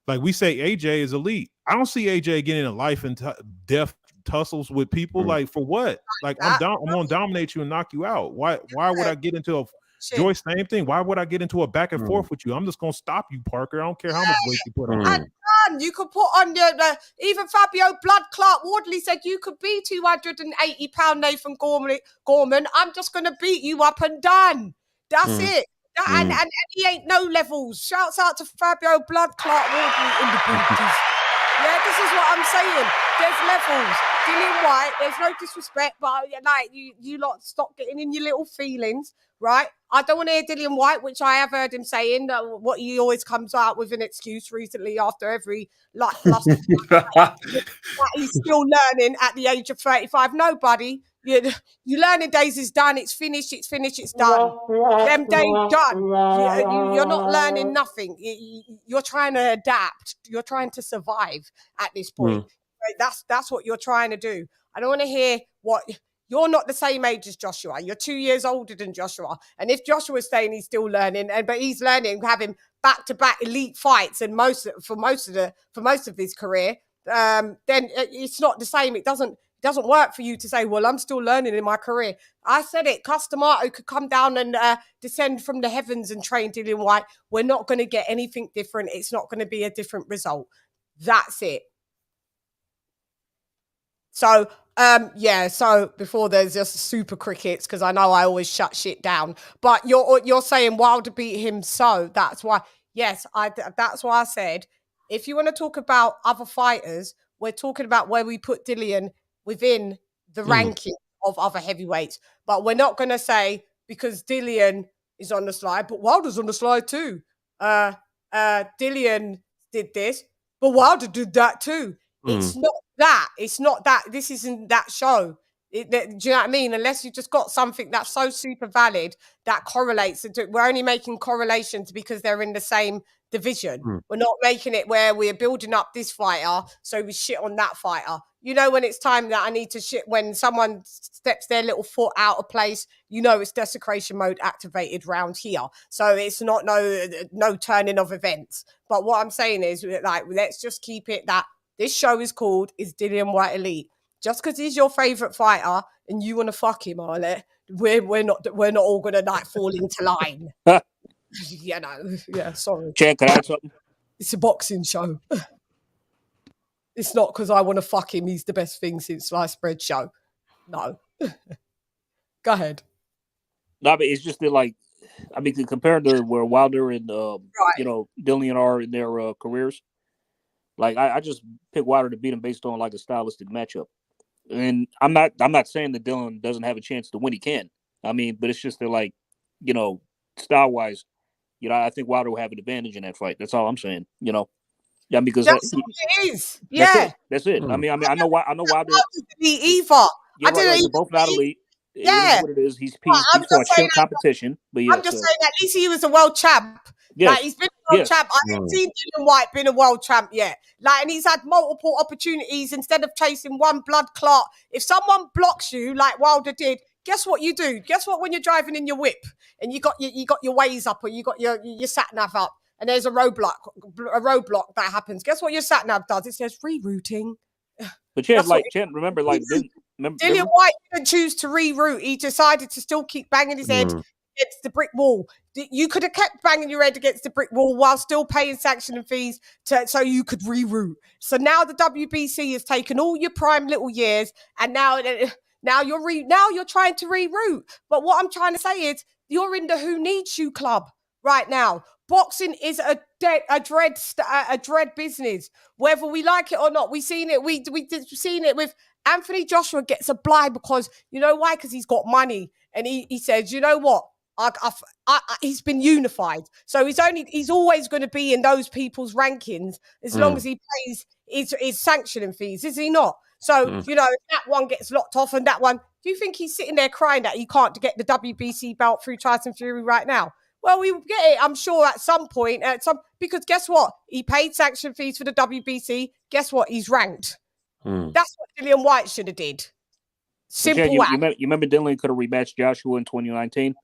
Like, we say AJ is elite. I don't see AJ getting in life and death tussles with people. Like, for what? Like, I'm going to dominate you and knock you out. Why would I get into a Joyce, same thing? Why would I get into a back and forth with you? I'm just going to stop you, Parker. I don't care how much weight you put on. And you could put on even Fabio Blood Clark Wardley said you could be 280-pound Nathan Gorman. I'm just going to beat you up and done. That's it. And he ain't no levels. Shouts out to Fabio Blood Clot Wardley in the booties. Yeah, this is what I'm saying. There's levels. Dillian White, there's no disrespect, but like you lot stop getting in your little feelings, right? I don't want to hear Dillian White, which I have heard him saying what he always comes out with an excuse recently after every last that he's still learning at the age of 35. No, buddy. Your learning days is done. It's finished. It's finished. It's done. Them days done. You're not learning nothing. You're trying to adapt. You're trying to survive at this point. Right? That's what you're trying to do. I don't want to hear what you're not the same age as Joshua. You're 2 years older than Joshua. And if Joshua's saying he's still learning, but he's learning, having back-to-back elite fights and most of his career, then it's not the same. It doesn't work for you to say, well, I'm still learning in my career. I said it. Customato could come down and descend from the heavens and train Dillian White. We're not going to get anything different. It's not going to be a different result. That's it. So, so before there's just super crickets, because I know I always shut shit down. But you're saying Wilder beat him, so that's why. Yes, that's why I said, if you want to talk about other fighters, we're talking about where we put Dillian within the ranking of other heavyweights. But we're not going to say, because Dillian is on the slide, but Wilder's on the slide too. Dillian did this, but Wilder did that too. It's not that. It's not that. This isn't that show. Do you know what I mean? Unless you just got something that's so super valid that correlates. We're only making correlations because they're in the same division. We're not making it where we're building up this fighter, so we shit on that fighter. You know, when it's time that I need to shit, when someone steps their little foot out of place, you know it's desecration mode activated round here. So it's not no turning of events. But what I'm saying is, like, let's just keep it that this show is called Is Dillian White Elite? Just because he's your favorite fighter and you want to fuck him, Arlette, we're not all gonna like fall into line. You know, yeah. Sorry. Chan, can I add something? It's a boxing show. It's not because I want to fuck him. He's the best thing since sliced bread show. No. Go ahead. No, but it's just that, like, I mean, compared to where Wilder and Dillian are in their careers. Like, I just picked Wilder to beat him based on like a stylistic matchup, and I'm not saying that Dillian doesn't have a chance to win. He can. I mean, but it's just that, like, style wise, I think Wilder will have an advantage in that fight. That's all I'm saying. Yeah, because that's what it is. Yeah, that's it. I mean, I know Wilder. Either. Yeah, right, they're both not elite. Yeah, what it is. He's for chill competition. But yeah, I'm just saying at least he was a world champ. Yes. Like, he's been a world champ. I haven't seen Dillian White been a world champ yet. Like, and he's had multiple opportunities instead of chasing one blood clot. If someone blocks you like Wilder did, guess what you do? Guess what? When you're driving in your whip and you got your Waze up or you got your sat nav up and there's a roadblock that happens. Guess what your sat nav does? It says rerouting. But remember, like, Dillian White didn't choose to reroute. He decided to still keep banging his head against the brick wall. You could have kept banging your head against the brick wall while still paying sanctioning fees so you could reroute. So now the WBC has taken all your prime little years, and now you're trying to reroute. But what I'm trying to say is, you're in the who needs you club right now. Boxing is a dread business, whether we like it or not. We've seen it. We've seen it with Anthony Joshua gets a blind because you know why? Because he's got money, and he says, you know what? He's been unified, so he's always going to be in those people's rankings as long as he pays his sanctioning fees, is he not? So if that one gets locked off and that one, do you think he's sitting there crying that he can't get the WBC belt through Tyson Fury right now? Well, we will get it, I'm sure, at some point. Because guess what? He paid sanction fees for the WBC. Guess what? He's ranked. That's what Dillian White should have did. Simple. You remember Dillian could have rematched Joshua in 2019?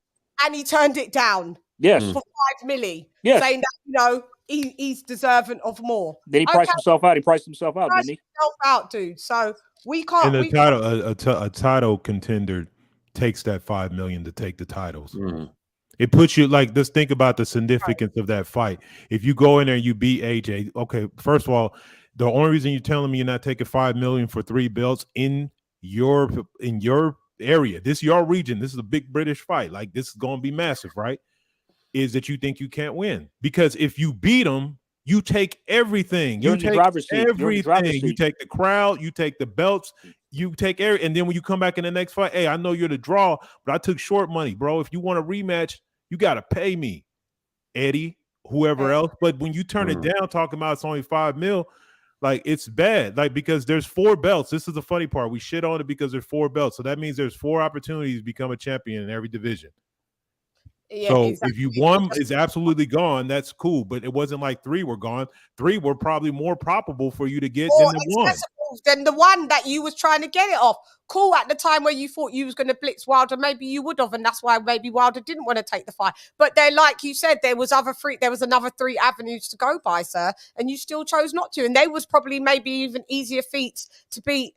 And he turned it down. Yes. For $5 million. Yes. Saying that, he's deserving of more. Then he priced himself out. He priced himself out, didn't he? Himself out, dude. So we can't. And a title contender takes that $5 million to take the titles. It puts you, like, just think about the significance of that fight. If you go in there and you beat AJ, okay, first of all, the only reason you're telling me you're not taking $5 million for 3 belts in your area, this is your region, this is a big British fight, like, this is going to be massive, right? is that you think you can't win. Because if you beat him, you take everything. You're You in the take driver's seat. You're in the everything. driver's You seat. take the crowd. You take the belts. You take and then when you come back in the next fight, hey, I know you're the draw, but I took short money, bro. If you want a rematch, you got to pay me, Eddie, whoever else. But when you turn it down, talking about it's only $5 million, like it's bad. Like, because there's 4 belts. This is the funny part. We shit on it because there's 4 belts. So that means there's 4 opportunities to become a champion in every division. Yeah, So exactly. if you one is absolutely gone, that's cool. But it wasn't like 3 were gone. 3 were probably more probable for you to get more than the 1. accessible than the one that you was trying to get it off. Cool, at the time where you thought you was going to blitz Wilder, maybe you would have, and that's why maybe Wilder didn't want to take the fight. But then, like you said, there was another 3 avenues to go by, sir, and you still chose not to. And they was probably maybe even easier feats to be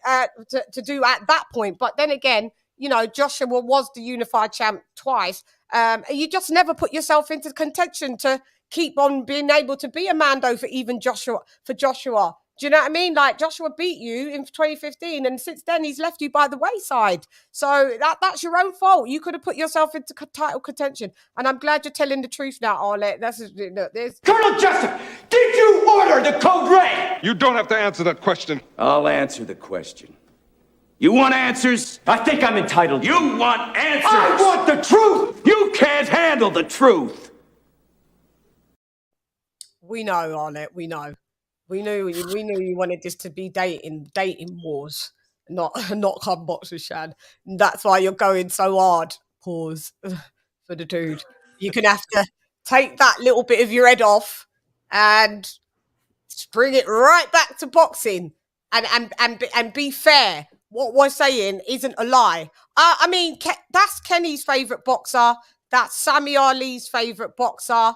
to do at that point. But then again, you know, Joshua was the unified champ twice. You just never put yourself into contention to keep on being able to be a Mando for Joshua. Do you know what I mean? Like, Joshua beat you in 2015, and since then he's left you by the wayside. So that's your own fault. You could have put yourself into title contention. And I'm glad you're telling the truth now, Arlette. Colonel Jessup, did you order the code red? You don't have to answer that question. I'll answer the question. You want answers? I think I'm entitled. You want answers? I want the truth. You can't handle the truth. We know, Arlette. We know. We knew you wanted this to be dating wars, not come box with Chan. And that's why you're going so hard. Pause for the dude. You're gonna have to take that little bit of your head off and bring it right back to boxing and be fair. What we're saying isn't a lie. I mean, that's Kenny's favorite boxer. That's Sammy Ali's favorite boxer.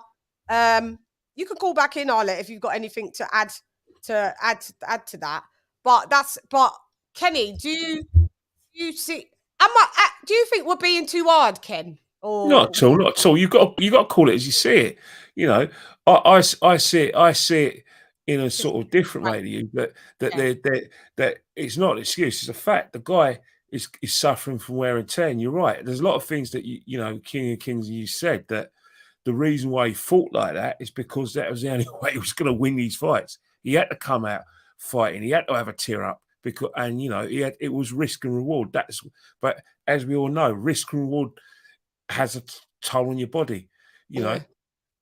You can call back in, Arlette, if you've got anything to add to that. But Kenny, do you see? Do you think we're being too hard, Ken? Or not at all. Not at all. You got to call it as you see it. You know, I see it in a sort of different way to you. That it's not an excuse. It's a fact. The guy is suffering from wear and tear. And you're right. There's a lot of things that you know, King of Kings, you said that the reason why he fought like that is because that was the only way he was going to win these fights. He had to come out fighting. He had to have a tear up because, and you know, it was risk and reward. But as we all know, risk and reward has a toll on your body. You know,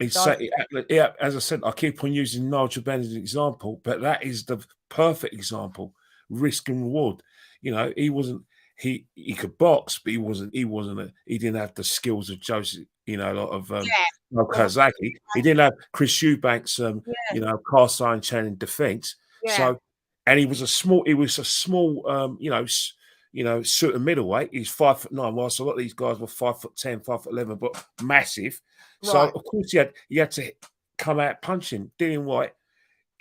as I said, I keep on using Nigel Benn as an example, but that is the perfect example. Risk and reward. You know, he wasn't. He could box, but he didn't have the skills of Joseph. You know, a lot of Kazaki. He didn't have Chris Eubanks, you know, cast iron chain in defense. Yeah. So, and he was a small, you know, sort of middleweight. He's 5'9", whilst a lot of these guys were 5'10", 5'11", but massive. Right. So of course he had to come out punching. Dillian White,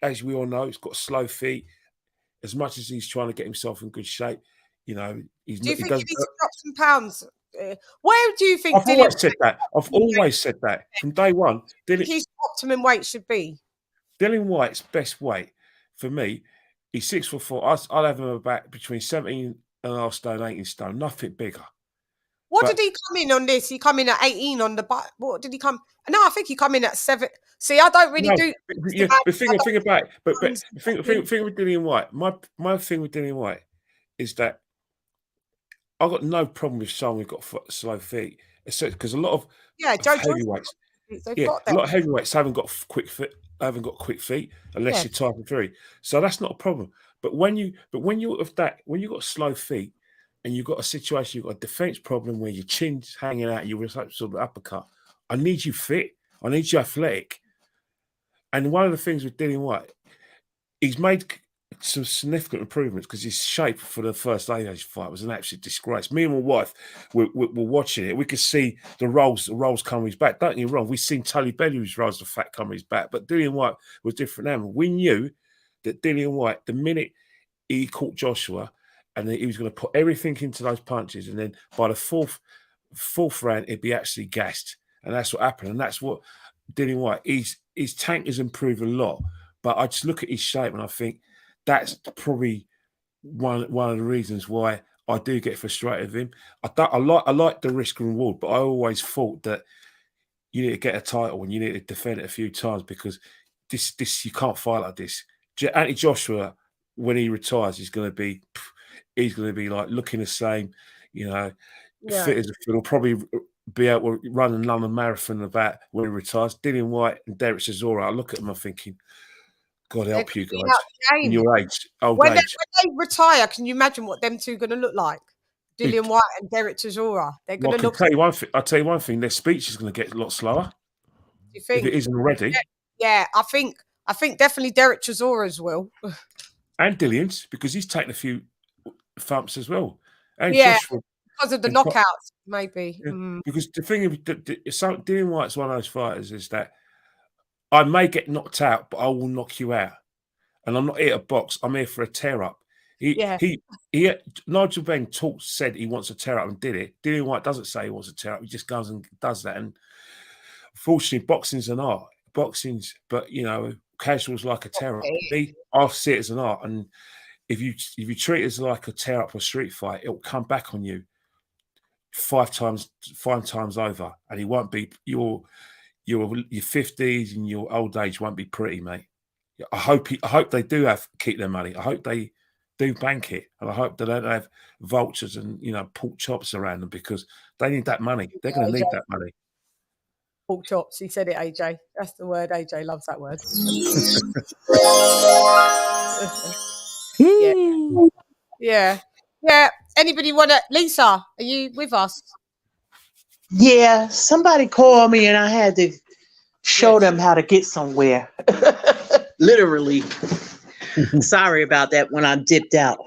as we all know, he's got slow feet. As much as he's trying to get himself in good shape, you know, do you think he needs to drop some pounds? Where do you think I've always said that from day one. His optimum weight should be? Dillian White's best weight for me, he's 6'4". I'll have him about between 17.5 stone, 18 stone, nothing bigger. What did he come in on this? He come in at 18 on the what did he come? No, I think he come in at 7. See, I don't really do. Yeah, the thing about it, but the thing with Dillian White, my thing with Dillian White is that I've got no problem with someone who's got slow feet, because a lot of heavyweights, a lot of heavyweights haven't got quick feet unless you're type of 3. So that's not a problem. But when you've got slow feet and you've got a situation, you've got a defense problem where your chin's hanging out, you're sort of uppercut. I need you fit. I need you athletic. And one of the things with Dillian White, he's made some significant improvements because his shape for the first AJ fight was an absolute disgrace. Me and my wife were watching it. We could see the rolls coming his back. Don't get me wrong, we've seen Tully Bellews rolls the fat coming his back, but Dillian White was different animal. We knew that Dillian White, the minute he caught Joshua, and he was going to put everything into those punches, and then by the fourth round, he'd be actually gassed. And that's what happened. And that's what Dillian White, his tank has improved a lot. But I just look at his shape and I think that's probably one of the reasons why I do get frustrated with him. I like the risk and reward, but I always thought that you need to get a title and you need to defend it a few times, because this you can't fight like this. Anthony Joshua, when he retires, he's going to be like looking the same, you know, fit as a fiddle. Probably be able to run a London Marathon about when he retires. Dillian White and Derek Chisora, I look at them, I'm thinking, God help you guys in your age, old age. When they retire, can you imagine what them two are going to look like? Dillian White and Derek Chisora. They're going to look. I'll tell you one thing. Their speech is going to get a lot slower. You think? If it isn't already. Yeah, I think definitely Derek Chisora's will. And Dillian's, because he's taken a few thumps as well. And Joshua, because of the knockouts, maybe. Yeah, because the thing is, Dillian White's one of those fighters is that I may get knocked out, but I will knock you out. And I'm not here to box. I'm here for a tear up. Nigel Benn said he wants a tear up and did it. Dillian White doesn't say he wants a tear up. He just goes and does that. And fortunately, boxing's an art. But you know, casuals like a tear up. I see it as an art. And if you treat it as like a tear up or street fight, it'll come back on you five times over, and it won't be your 50s and your old age won't be pretty, mate. I hope they do keep their money. I hope they do bank it, and I hope they don't have vultures and pork chops around them, because they need that money. They're going to need that money. Pork chops. He said it, AJ. That's the word. AJ loves that word. Yeah. Anybody want to? Lisa, are you with us? Yeah. Somebody called me, and I had to show them how to get somewhere. Literally. Sorry about that when I dipped out.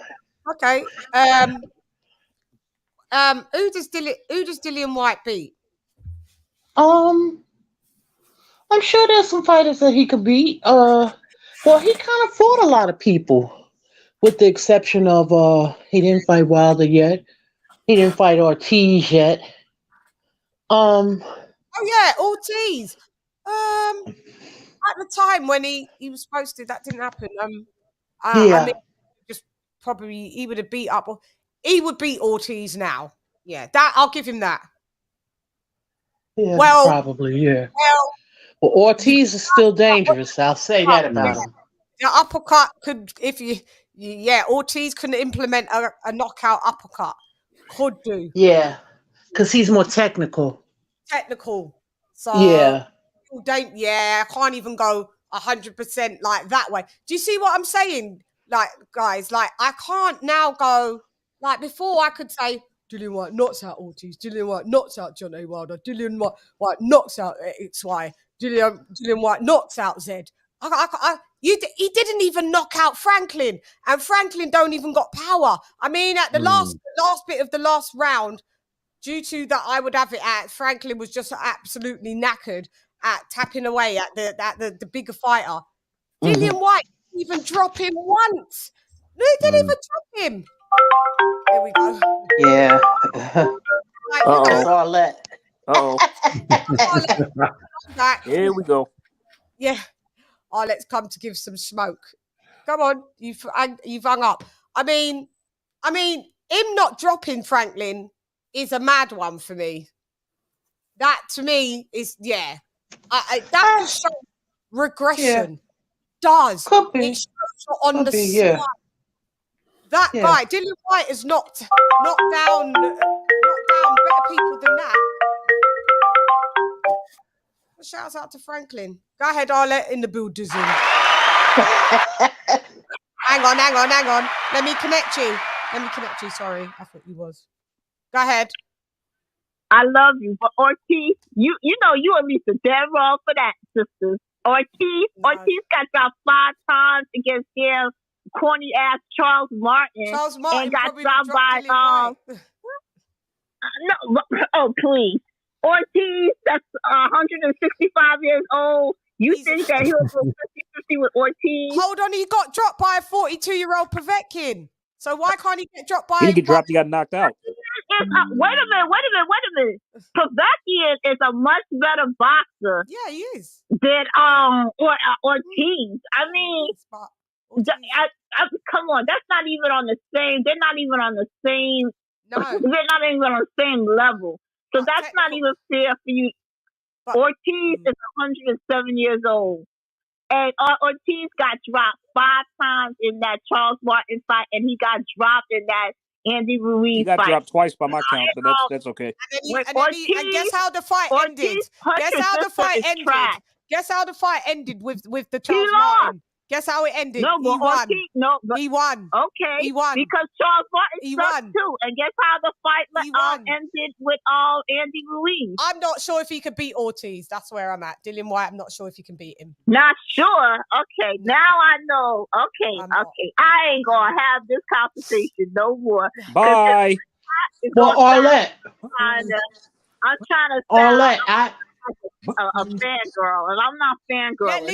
Okay. Who does Dillian White beat? I'm sure there's some fighters that he could beat. Well, he kind of fought a lot of people, with the exception of he didn't fight Wilder yet. He didn't fight Ortiz yet. Oh yeah, Ortiz. At the time when he was supposed to, that didn't happen. I mean, just probably he would have beat up. He would beat Ortiz now. Yeah, that I'll give him that. Yeah, well, probably, yeah. Well, Ortiz is still dangerous. I'll say that about him. The uppercut could, Ortiz couldn't implement a knockout uppercut. Could do. Yeah, because he's more technical. So yeah. I can't even go 100% like that way. Do you see what I'm saying? Like, guys, like I can't now go like before. I could say Dillian White knocks out Ortiz, Dillian White knocks out John A. Wilder, Dillian White knocks out XY, Dillian White knocks out Z. He didn't even knock out Franklin, and Franklin don't even got power. I mean, at the last bit of the last round, due to that, I would have it at Franklin was just absolutely knackered at tapping away at the bigger fighter. Dillian White didn't even drop him once. No, he didn't even drop him. Here we go. Yeah. That's all that. Here we go. Yeah. Oh, let's come to give some smoke. Come on, you've hung up. I mean, him not dropping Franklin is a mad one for me. That to me is that shows regression. Does could be. It shows on the slide. That guy, Dillian White, has knocked down better people than that. Shouts out to Franklin. Go ahead, Arlette, in the building. Hang on. Let me connect you. Sorry, I thought you was. Go ahead. I love you, but Ortiz, you know you at least a dead wrong for that, sisters. Ortiz got dropped 5 times against him. Corny ass Charles Martin and got dropped by oh please. Ortiz, that's 165 years old. You think that he'll go 50-50 with Ortiz? Hold on, he got dropped by a 42-year-old Povetkin. So why can't he get dropped by? He didn't get dropped. He got knocked out. Wait a minute. Povetkin is a much better boxer. Yeah, he is. Than Ortiz. I mean, come on, that's not even on the same. They're not even on the same. No, they're not even on the same level. So that's not even fair for you. Ortiz is 107 years old. And Ortiz got dropped 5 times in that Charles Martin fight, and he got dropped in that Andy Ruiz He got fight. dropped twice by my count, but that's okay. And guess how the fight ended? Guess how the fight ended? Guess how the fight ended with the Charles Martin? Guess how it ended? No, but he won. Ortiz, no, but he won. Okay, he won because Charles Martin he sucked won too. And guess how the fight ended with Andy Ruiz? I'm not sure if he could beat Ortiz. That's where I'm at. Dillian White, I'm not sure if he can beat him. Not sure. Okay, now I know. Okay, okay. I ain't gonna have this conversation no more. Bye. Well, Arlette. I'm trying to Arlette, a fangirl, and I'm not fangirling.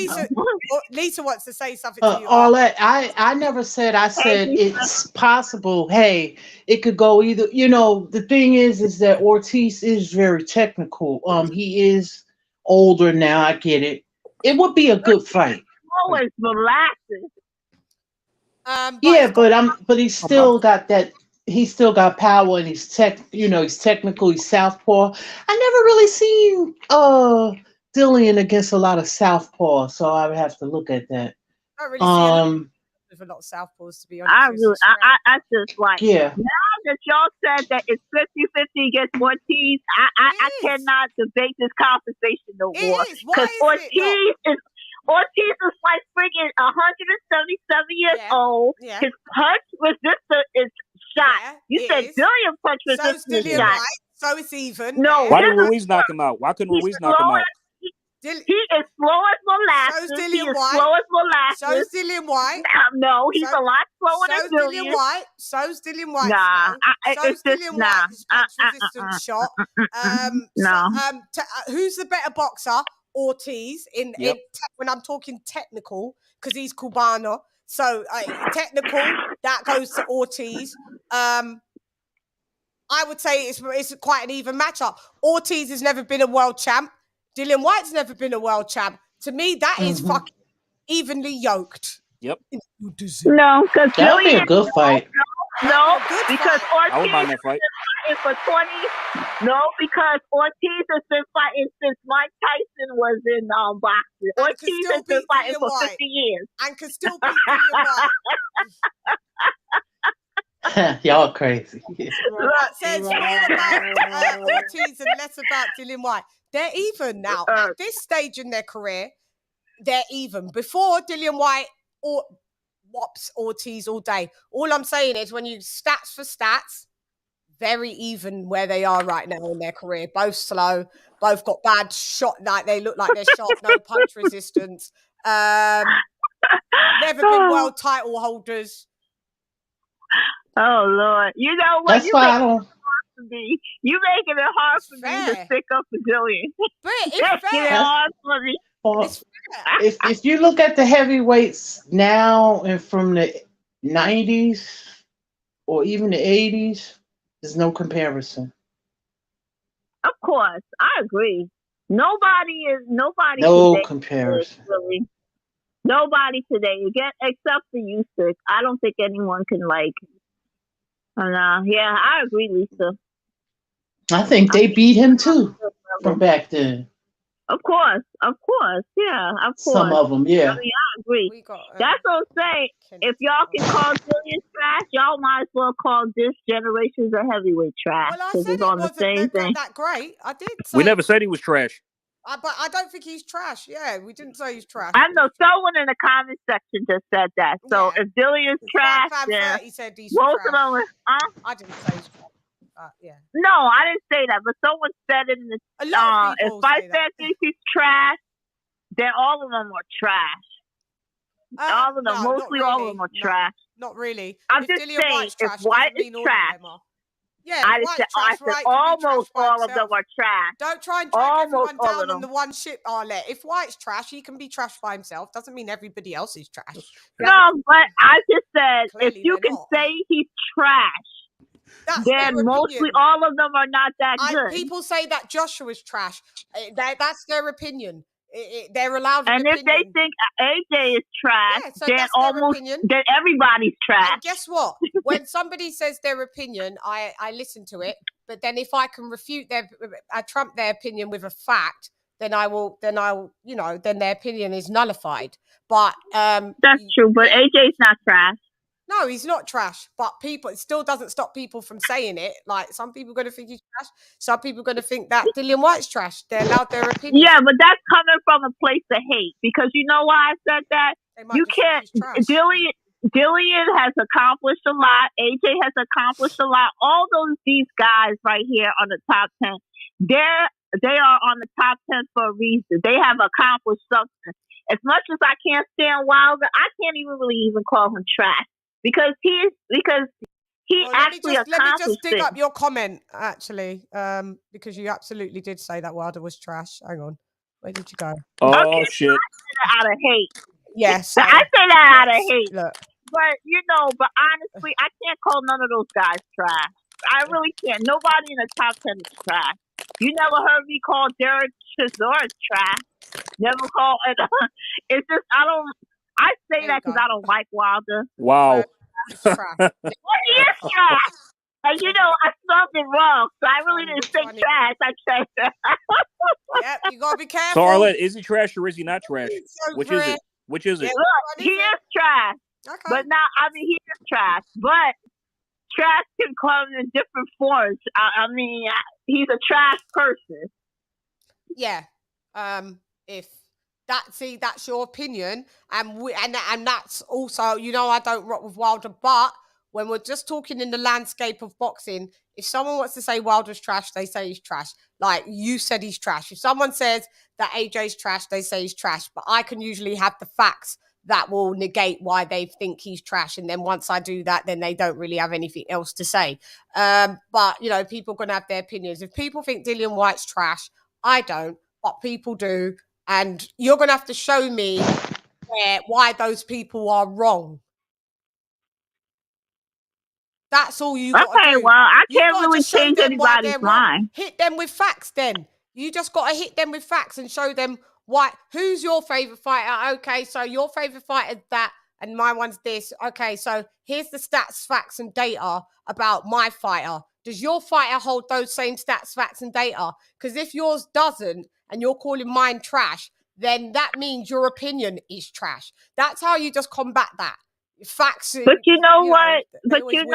Lisa wants to say something to you. Arlette, I never said, I said it's possible. Hey, it could go either. You know, the thing is that Ortiz is very technical. He is older now. I get it. It would be a good fight. Always molasses. Yeah, but he's still got that. He's still got power, and he's he's technical. He's southpaw. I never really seen Dillian against a lot of southpaw, so I would have to look at that. I really see a lot of southpaws, to be honest. I just like now that y'all said that it's 50-50 against Ortiz. I cannot debate this conversation no more because Ortiz is like freaking 177 years old. Yeah. His punch resistance is shot. Yeah, you said Dillian punch resistance is shot. White, so it's even. No. Why didn't Ruiz knock him out? Why couldn't Ruiz knock him out? He is slow as molasses. So's He is Dillian White. slow as molasses. So's Dillian White. No, he's a lot slower than Dillian. White. So's Dillian White. Nah, So's Dillian White. His punch resistance shot. Who's the better boxer? Ortiz. When I'm talking technical, because he's Cubano. So technical, that goes to Ortiz. I would say it's quite an even matchup. Ortiz has never been a world champ. Dillian White's never been a world champ. To me, that is fucking evenly yoked. Yep. No, because that would be a good fight. No, because I would mind that fight. For 20. No, because Ortiz has been fighting since Mike Tyson was in boxing. Ortiz has been fighting for 50 years. And can still beat Dillian White. Y'all crazy. That says more about Ortiz and less about Dillian White. They're even now. At this stage in their career, they're even. Before, Dillian White whops Ortiz all day. All I'm saying is when you stats for stats, very even where they are right now in their career. Both slow, both got bad shot, like they look like they're shot, no punch resistance. Never been world title holders. Oh Lord. You know what? That's why I don't. You making it hard for me to stick up for Dillian. But it's fair. It hard for me. If you look at the heavyweights now and from the 90s or even the 80s, there's no comparison. Of course, I agree. Nobody no today comparison. Really. Nobody today, again, except for Usyk. I don't think anyone can yeah, I agree, Lisa. I think they beat him too from back then. Of course, yeah, of course. Some of them, yeah. I mean, I agree. That's what I'm saying. If y'all can call Dillian trash, y'all might as well call this generation's a heavyweight trash. Well, I said it's on the same thing. That great. I did say. We never said he was trash. But I don't think he's trash. Yeah, we didn't say he's trash. I know someone in the comment section just said that. So if Dillian's trash, then he said he's most trash. of them was, I didn't say he's trash. Yeah. No, I didn't say that, but someone said it in the if Fight Fan thinks he's trash, then all of them are trash. All of them, mostly all of them are trash. Not really. I'm just saying, if White is trash, yeah, I said almost all of them are trash. Don't try and drag everyone down on the one ship, Arlette. If White's trash, he can be trash by himself. Doesn't mean everybody else is trash. No, but I just said, if you can say he's trash, then mostly all of them are not that good. People say that Joshua's trash. That's their opinion. They're allowed an and opinion. If they think AJ is trash, then everybody's trash. And guess what? When somebody says their opinion, I listen to it. But then if I can refute trump their opinion with a fact, then I'll, then their opinion is nullified. But that's true. But AJ's not trash. No, he's not trash. But it still doesn't stop people from saying it. Like, some people are going to think he's trash. Some people are going to think that Dillian White's trash. They're allowed their opinion. Yeah, but that's coming from a place of hate. Because you know why I said that? You can't. Dillian has accomplished a lot. AJ has accomplished a lot. All these guys right here on the top 10, they are on the top 10 for a reason. They have accomplished something. As much as I can't stand Wilder, I can't even call him trash because he actually accomplished. Let me just dig up your comment, actually, because you absolutely did say that Wilder was trash. Hang on, where did you go? Oh shit! I say that out of hate. Yes, I say that out of hate. Look. But honestly, I can't call none of those guys trash. I really can't. Nobody in the top 10 is trash. You never heard me call Derek Chisora trash. Never call it. It's just I say that because I don't like Wilder. Wow. Well, he is trash. And I spelled it wrong, so I really didn't say trash. I said that. Yep, you gotta be careful. So Arlette, is he trash or is he not trash? Which is it? Which is it? Look, he is trash. Okay. But now, he is trash. But trash can come in different forms. He's a trash person. Yeah. If that's your opinion, and that's also, I don't rock with Wilder, but when we're just talking in the landscape of boxing, if someone wants to say Wilder's trash, they say he's trash. Like you said, he's trash. If someone says that AJ's trash, they say he's trash. But I can usually have the facts that will negate why they think he's trash. And then once I do that, then they don't really have anything else to say. But, people are going to have their opinions. If people think Dillian White's trash, I don't, but people do. And you're going to have to show me why those people are wrong. That's all you got to do. Okay, well, I can't really change anybody's mind. Hit them with facts then. You just got to hit them with facts and show them why. Who's your favourite fighter? Okay, so your favourite fighter is that, and my one's this. Okay, so here's the stats, facts, and data about my fighter. Does your fighter hold those same stats, facts, and data? Because if yours doesn't, and you're calling mine trash, then that means your opinion is trash. That's how you just combat that. Facts. But you know what? But Shan,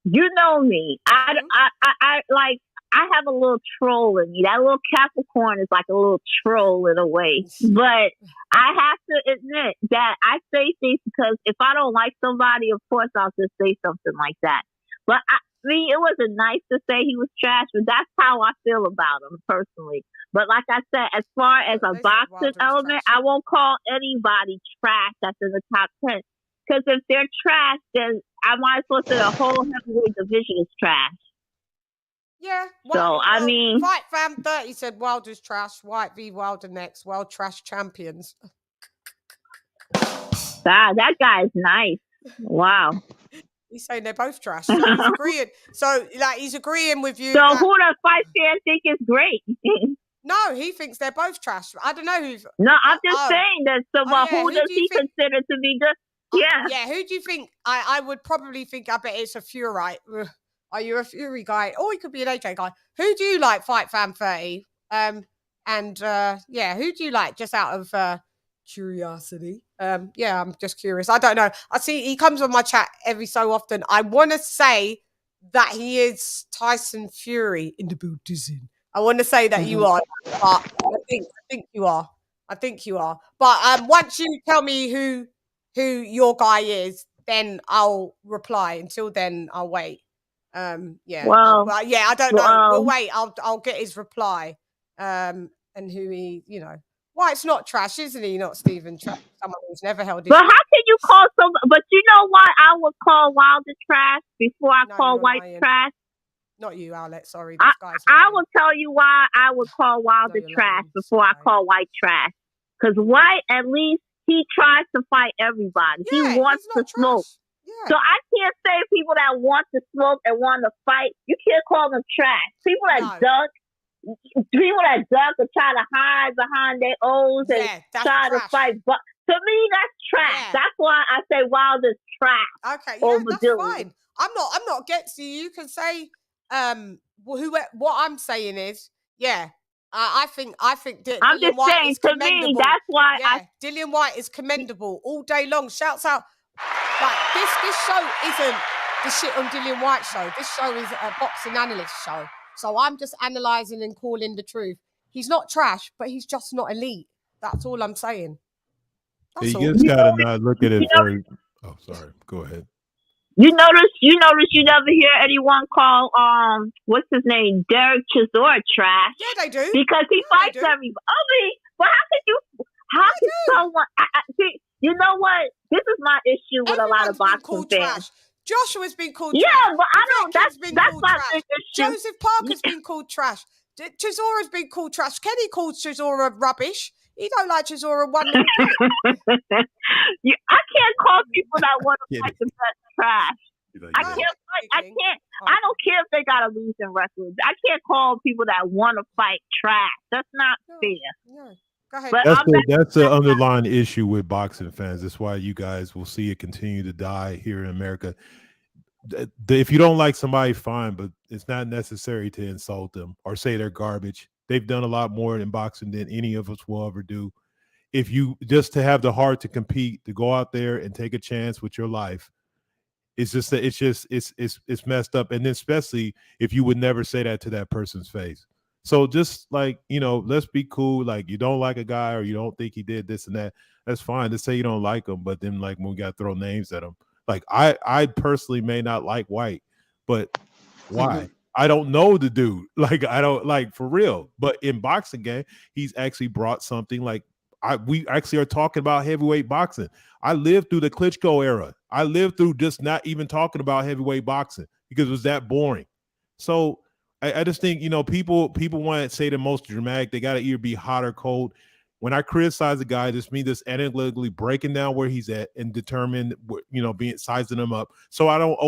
you know me. I have a little troll in me. That little Capricorn is like a little troll in a way. But I have to admit that I say things because if I don't like somebody, of course I'll just say something like that. But it wasn't nice to say he was trash, but that's how I feel about him personally. But like I said, as far as a boxing element, I won't call anybody trash that's in the top 10. Because if they're trash, then I might as well say the whole heavyweight division is trash. Yeah. Fight Fam 30 said Wilder's trash. White v Wilder next. World trash champions. That guy is nice. Wow. He's saying they're both trash. So he's agreeing. He's agreeing with you. So who does Fight Fan think is great? No, he thinks they're both trash. I don't know who's. No, I'm just saying that. So, who does he consider to be good? Yeah. Yeah, who do you think? I would probably think, I bet it's a Fury. Are you a Fury guy? Or he could be an AJ guy. Who do you like, Fight Fan 30? Who do you like, just out of curiosity? I'm just curious. I don't know. I see he comes on my chat every so often. I want to say that he is Tyson Fury in the Buddhism. I want to say that you are, but I think you are. I think you are. But once you tell me who your guy is, then I'll reply. Until then, I'll wait. I don't know. We'll wait. I'll get his reply. And who he, Why it's not trash, isn't he? Not Stephen Trash. Someone who's never held his. But how can you call But you know why I would call Wilder trash before I call White trash? Not you, Alex. Sorry. I will tell you why I would call Wilder trash before I call White trash. Because White, at least, he tries to fight everybody. Yeah, he wants to smoke. Yeah. So I can't say people that want to smoke and want to fight, you can't call them trash. People that duck and try to hide behind their O's and try to fight. But to me, that's trash. Yeah. That's why I say Wilder's trash. Okay, that's fine. I'm not against you. You can say what I'm saying is, yeah, I think I'm Dillian just White saying, is to me, commendable. that's why Yeah, Dillian White is commendable all day long. Shouts out. Like this show isn't the shit on Dillian White show. This show is a boxing analyst show. So I'm just analysing and calling the truth. He's not trash, but he's just not elite. That's all I'm saying. That's You all. just gotta not look at it very. Oh, sorry. Go ahead. You notice you never hear anyone call what's his name, Derek Chisora trash. Yeah, they do. Because he fights everybody. I mean, but how can someone see, you know what? This is my issue with a lot of boxing fans. Trash. Joshua's been called trash. Yeah, but I don't that's my trash. issue. Joseph Parker's been called trash. Chisora's been called trash. Kenny called Chisora rubbish. He don't like Chisora one little bit. I can't call people that want to fight the best trash. I don't care if they got a losing record. I can't call people that want to fight trash. That's not fair. No. Go ahead. But That's the underlying issue with boxing fans. That's why you guys will see it continue to die here in America. If you don't like somebody, fine, but it's not necessary to insult them or say they're garbage. They've done a lot more in boxing than any of us will ever do. If you just to have the heart to compete, to go out there and take a chance with your life, it's just that it's messed up. And especially if you would never say that to that person's face. So just like, let's be cool. Like you don't like a guy or you don't think he did this and that. That's fine to say you don't like him. But then like when we got to throw names at him, like I personally may not like White, but why? I don't know the dude. Like I don't like for real. But in boxing game, he's actually brought something like we actually are talking about heavyweight boxing. I lived through the Klitschko era. I lived through just not even talking about heavyweight boxing because it was that boring. So I just think, people want to say the most dramatic. They got to either be hot or cold. When I criticize a guy, this means this analytically breaking down where he's at and determine, being sizing him up. So I don't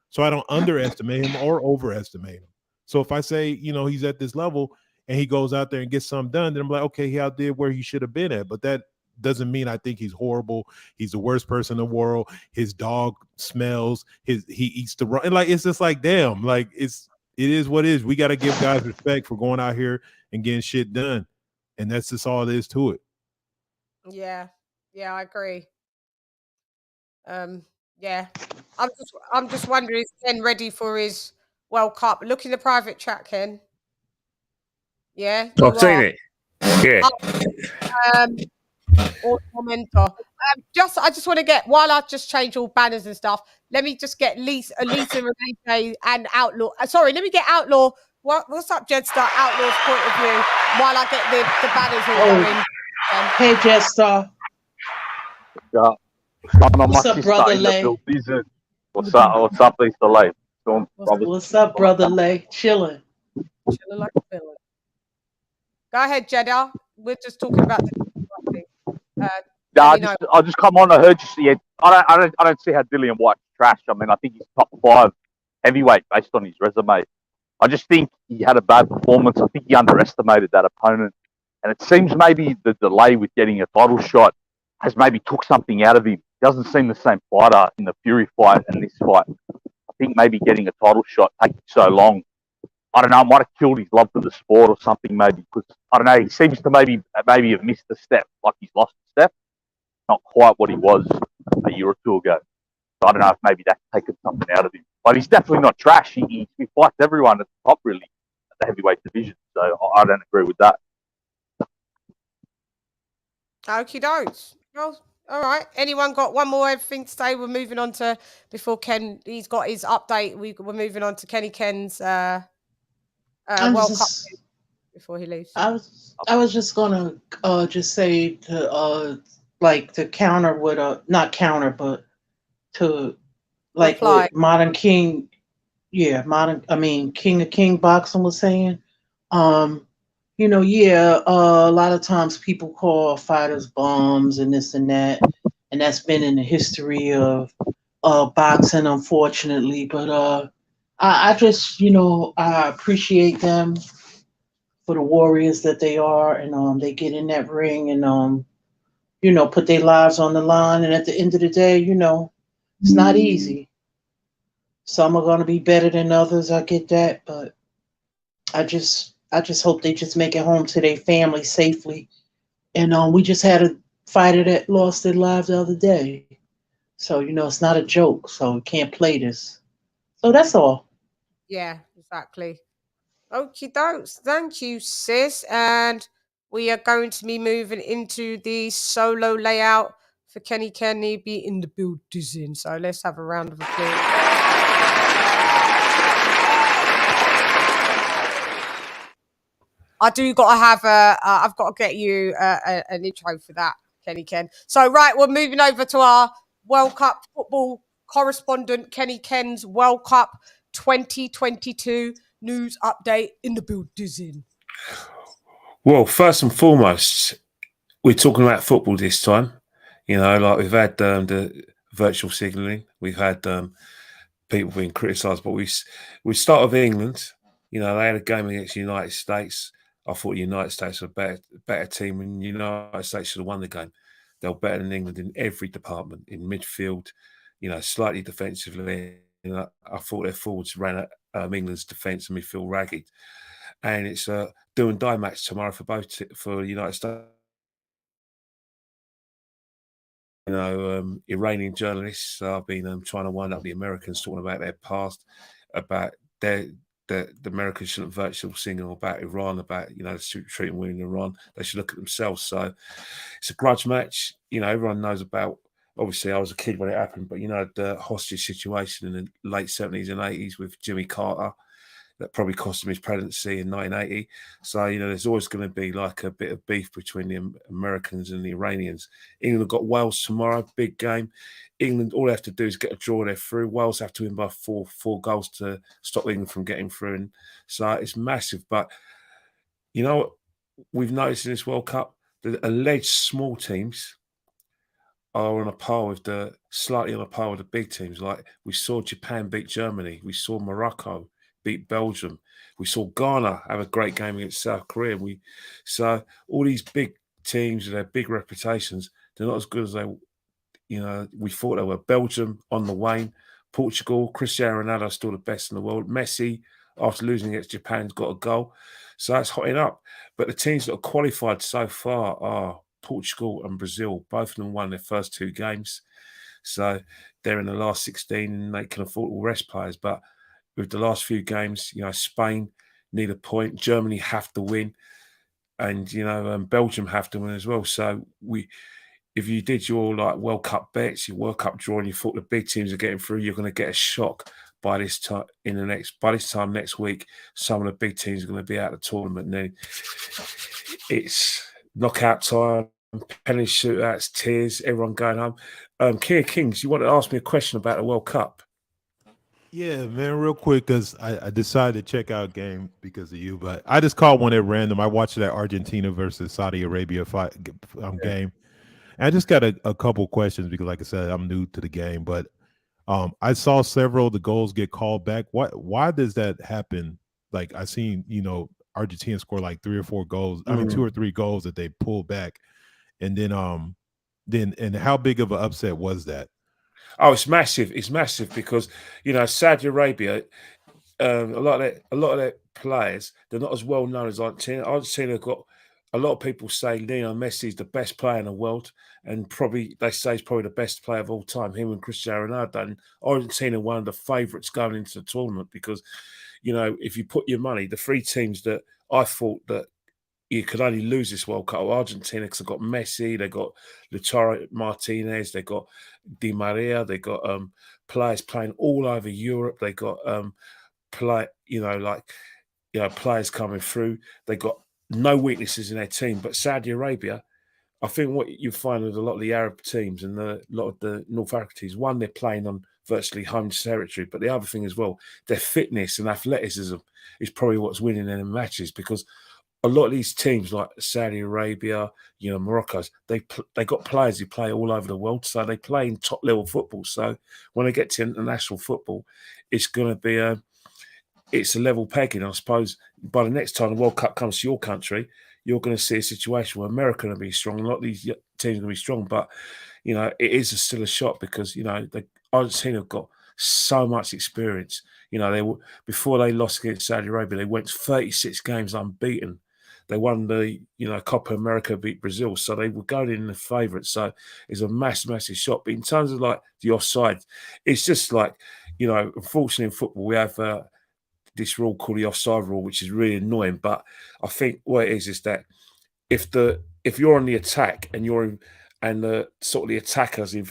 so I don't underestimate him or overestimate him. So if I say, he's at this level and he goes out there and gets something done, then I'm like, okay, he outdid where he should have been at. But that doesn't mean I think he's horrible. He's the worst person in the world. His dog smells. He eats the wrong. And like it's just like, damn, like it is what it is. We got to give guys respect for going out here and getting shit done. And that's just all there is to it. Yeah, I agree. Yeah, I'm just wondering, is Ken ready for his World Cup? Look in the private chat, Ken. Yeah, I've seen it. Yeah. Or mentor. I just want to get, while I just change all banners and stuff, let me just get Lisa Renee and Outlaw. Sorry, let me get Outlaw. What's up, Jetstar? Outlaw's point of view while I get the banners all going. Hey, Jetstar. What's up, brother Lay? What's up, Lisa Lay? What's up, brother Lay? Chilling like a villain. Go ahead, Jeddah. We're just talking about the I just come on. I heard you see it. I don't see how Dillian White's trash. I mean, I think he's top 5 heavyweight based on his resume. I just think he had a bad performance. I think he underestimated that opponent, and it seems maybe the delay with getting a title shot has maybe took something out of him. He doesn't seem the same fighter in the Fury fight and this fight. I think maybe getting a title shot taking so long, I don't know, it might have killed his love for the sport or something maybe, because, I don't know, he seems to maybe have missed a step, like he's lost a step. Not quite what he was a year or two ago. So I don't know if maybe that's taken something out of him. But he's definitely not trash. He fights everyone at the top, really, at the heavyweight division. So I don't agree with that. Okie dokes. Well, all right. Anyone got one more thing to say? We're moving on to, before Ken, he's got his update. We're moving on to Kenny Ken's World Cup before he leaves. I was just gonna just say to counter with not counter, but to like what Modern King, King of King Boxing was saying. A lot of times people call fighters bums and this and that, and that's been in the history of boxing, unfortunately. But I just, I appreciate them for the warriors that they are, and they get in that ring and put their lives on the line. And at the end of the day, it's not easy. Some are going to be better than others. I get that, but I just hope they just make it home to their family safely. And we just had a fighter that lost their lives the other day. So, it's not a joke. So we can't play this. So that's all. Yeah, exactly. Okie dokes. Thank you, sis. And we are going to be moving into the solo layout for Kenny be in the building. So let's have a round of applause. I do got to have I've got to get you an intro for that, Kenny Ken. So, right, we're moving over to our World Cup football correspondent, Kenny Ken's World Cup 2022 news update in the building. Well, first and foremost, we're talking about football this time. Like we've had the virtual signalling, we've had people being criticised, but we start with England. They had a game against the United States. I thought the United States were a better team, and the United States should have won the game. They were better than England in every department, in midfield, slightly defensively. I thought their forwards ran at England's defence and midfield ragged. And it's a do and die match tomorrow for the United States. Iranian journalists have been trying to wind up the Americans, talking about their past, about the Americans shouldn't virtual signal about Iran, about treating women in Iran. They should look at themselves. So it's a grudge match. Everyone knows about. Obviously, I was a kid when it happened, but the hostage situation in the late 70s and 80s with Jimmy Carter. That probably cost him his presidency in 1980. So, there's always going to be like a bit of beef between the Americans and the Iranians. England have got Wales tomorrow, big game. England, all they have to do is get a draw, they're through. Wales have to win by four goals to stop England from getting through. And so it's massive. But, what we've noticed in this World Cup? The alleged small teams are slightly on a par with the big teams. Like we saw Japan beat Germany. We saw Morocco beat Belgium. We saw Ghana have a great game against South Korea. So all these big teams with their big reputations, they're not as good as we thought they were. Belgium on the wane. Portugal, Cristiano Ronaldo still the best in the world. Messi, after losing against Japan, has got a goal. So that's hotting up. But the teams that are qualified so far are Portugal and Brazil. Both of them won their first two games. So they're in the last 16 and they can afford to rest players. But with the last few games, Spain need a point. Germany have to win. And, Belgium have to win as well. So if you did your World Cup bets, your World Cup draw, and you thought the big teams are getting through, you're going to get a shock by this time next week. Some of the big teams are going to be out of the tournament. And then it's knockout time, penalty shootouts, tears, everyone going home. Kia Kings, you want to ask me a question about the World Cup? Yeah, man, real quick, because I decided to check out a game because of you, but I just caught one at random. I watched that Argentina versus Saudi Arabia game. And I just got a couple questions because, like I said, I'm new to the game, but I saw several of the goals get called back. Why does that happen? Like I seen, Argentina score like 3 or 4 goals. I mean, 2 or 3 goals that they pulled back, and then how big of an upset was that? Oh, it's massive. It's massive because Saudi Arabia, a lot of their players, they're not as well known as Argentina. Argentina got a lot of people say Lionel Messi is the best player in the world, and they say he's probably the best player of all time. Him and Cristiano Ronaldo. And Argentina are one of the favourites going into the tournament because, if you put your money, the 3 teams that I thought that you could only lose this World Cup. Argentina, because they've got Messi, they've got Lautaro Martinez, they've got Di Maria, they've got players playing all over Europe. They got players coming through. They got no weaknesses in their team. But Saudi Arabia, I think what you find with a lot of the Arab teams and a lot of the North African teams, one, they're playing on virtually home territory, but the other thing as well, their fitness and athleticism is probably what's winning them in matches because a lot of these teams like Saudi Arabia, Morocco, they got players who play all over the world, so they play in top level football. So when they get to international football, it's going to be it's a level pegging. I suppose by the next time the World Cup comes to your country, you're going to see a situation where America will be strong. A lot of these teams are going to be strong, but it is still a shot because Argentina have got so much experience. You know, they were before they lost against Saudi Arabia, they went 36 games unbeaten. They won the, you know, Copa America, beat Brazil, so they were going in the favourites. So it's a massive shot. But in terms of like the offside, it's just like, you know, unfortunately in football we have this rule called the offside rule, which is really annoying. But I think what it is that if you're on the attack and the sort of the attackers in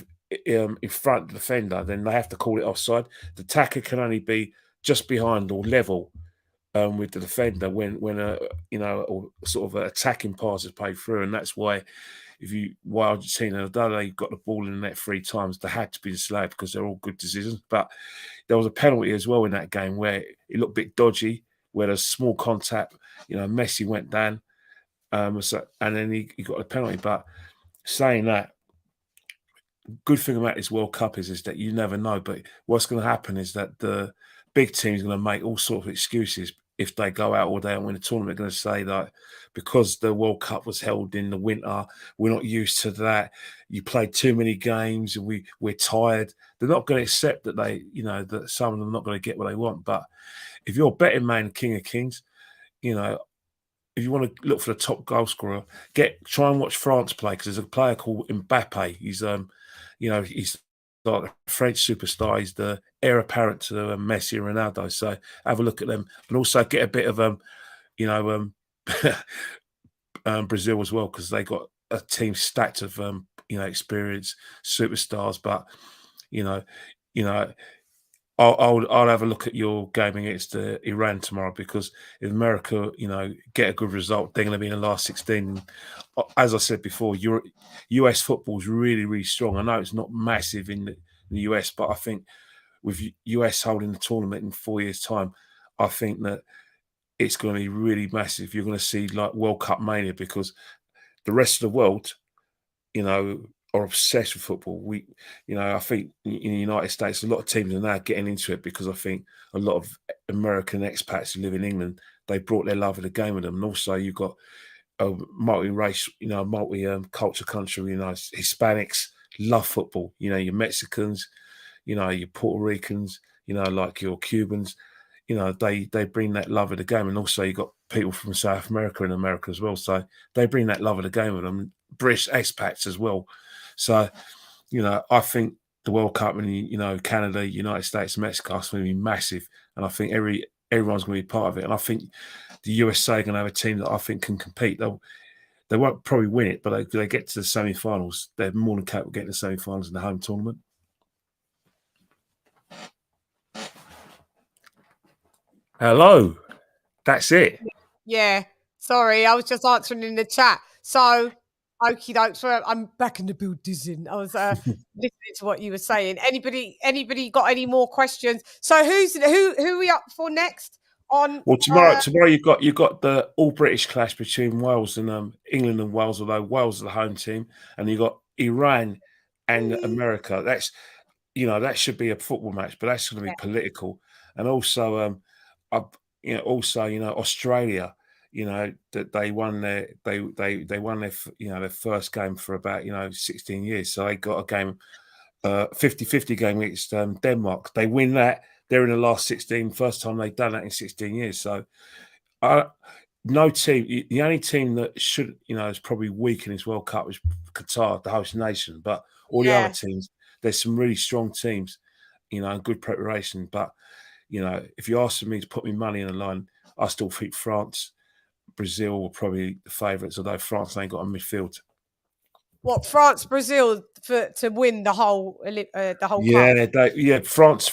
front of the defender, then they have to call it offside. The attacker can only be just behind or level with the defender when you know, or sort of attacking pass is played through, and that's why why Argentina, although they got the ball in the net 3 times, they had to be disallowed because they're all good decisions. But there was a penalty as well in that game where it looked a bit dodgy, where there's small contact. You know, Messi went down, and then he got a penalty. But saying that, good thing about this World Cup is that you never know. But what's going to happen is that the big team's going to make all sorts of excuses if they go out or they don't win the tournament. They're going to say that because the World Cup was held in the winter, we're not used to that. You played too many games and we're tired. They're not going to accept that that some of them are not going to get what they want. But if you're a betting man, King of Kings, you know, if you want to look for the top goal scorer, try and watch France play, because there's a player called Mbappe. He's he's like a French superstar. He's the heir apparent to Messi and Ronaldo. So have a look at them, and also get a bit of Brazil as well, because they got a team stacked of experienced superstars. But I'll have a look at your game against Iran tomorrow, because if America, get a good result, they're going to be in the last 16. As I said before, US football is really, really strong. I know it's not massive in the US, but I think with US holding the tournament in 4 years' time, I think that it's going to be really massive. You're going to see like World Cup mania, because the rest of the world, are obsessed with football. I think in the United States, a lot of teams are now getting into it, because I think a lot of American expats who live in England, they brought their love of the game with them. And also you've got a multi-race, multi-culture country, Hispanics love football. Your Mexicans, your Puerto Ricans, like your Cubans, they bring that love of the game. And also you've got people from South America and America as well. So they bring that love of the game with them. British expats as well. So, I think the World Cup in, Canada, United States, Mexico is going to be massive. And I think everyone's going to be part of it. And I think the USA are going to have a team that I think can compete. They won't probably win it, but they get to the semi-finals. They're more than capable of getting to the semi-finals in the home tournament. Hello. That's it. Yeah. Sorry, I was just answering in the chat. So, okie dokes. I'm back in the building. I was listening to what you were saying. Anybody got any more questions? So who are we up for next? Tomorrow you've got the all British clash between Wales and England and Wales, although Wales are the home team, and you've got Iran and America. That's that should be a football match, but that's going to be political. And also Australia, that they won their first game for about 16 years. So they got a game 50-50 game against Denmark. They win that, they're in the last 16, first time they've done that in 16 years. So no team, the only team that should is probably weak in this World Cup is Qatar, the host nation. But all the other teams, there's some really strong teams, and good preparation. But if you ask me to put me money in the line, I still think France, Brazil were probably the favourites, although France ain't got a midfield. What, France, Brazil to win the whole cup? France.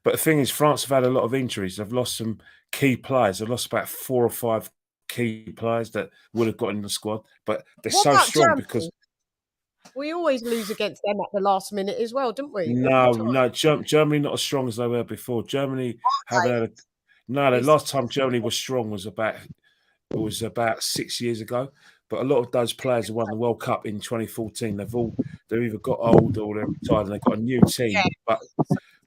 But the thing is, France have had a lot of injuries. They've lost some key players. They've lost about 4 or 5 key players that would have got in the squad. But they're so strong Germany? because we always lose against them at the last minute as well, don't we? No, Germany not as strong as they were before. Germany haven't had the last time Germany was strong was about 6 years ago. But a lot of those players who won the World Cup in 2014, they've either got old or they're retired and they've got a new team. Yeah. But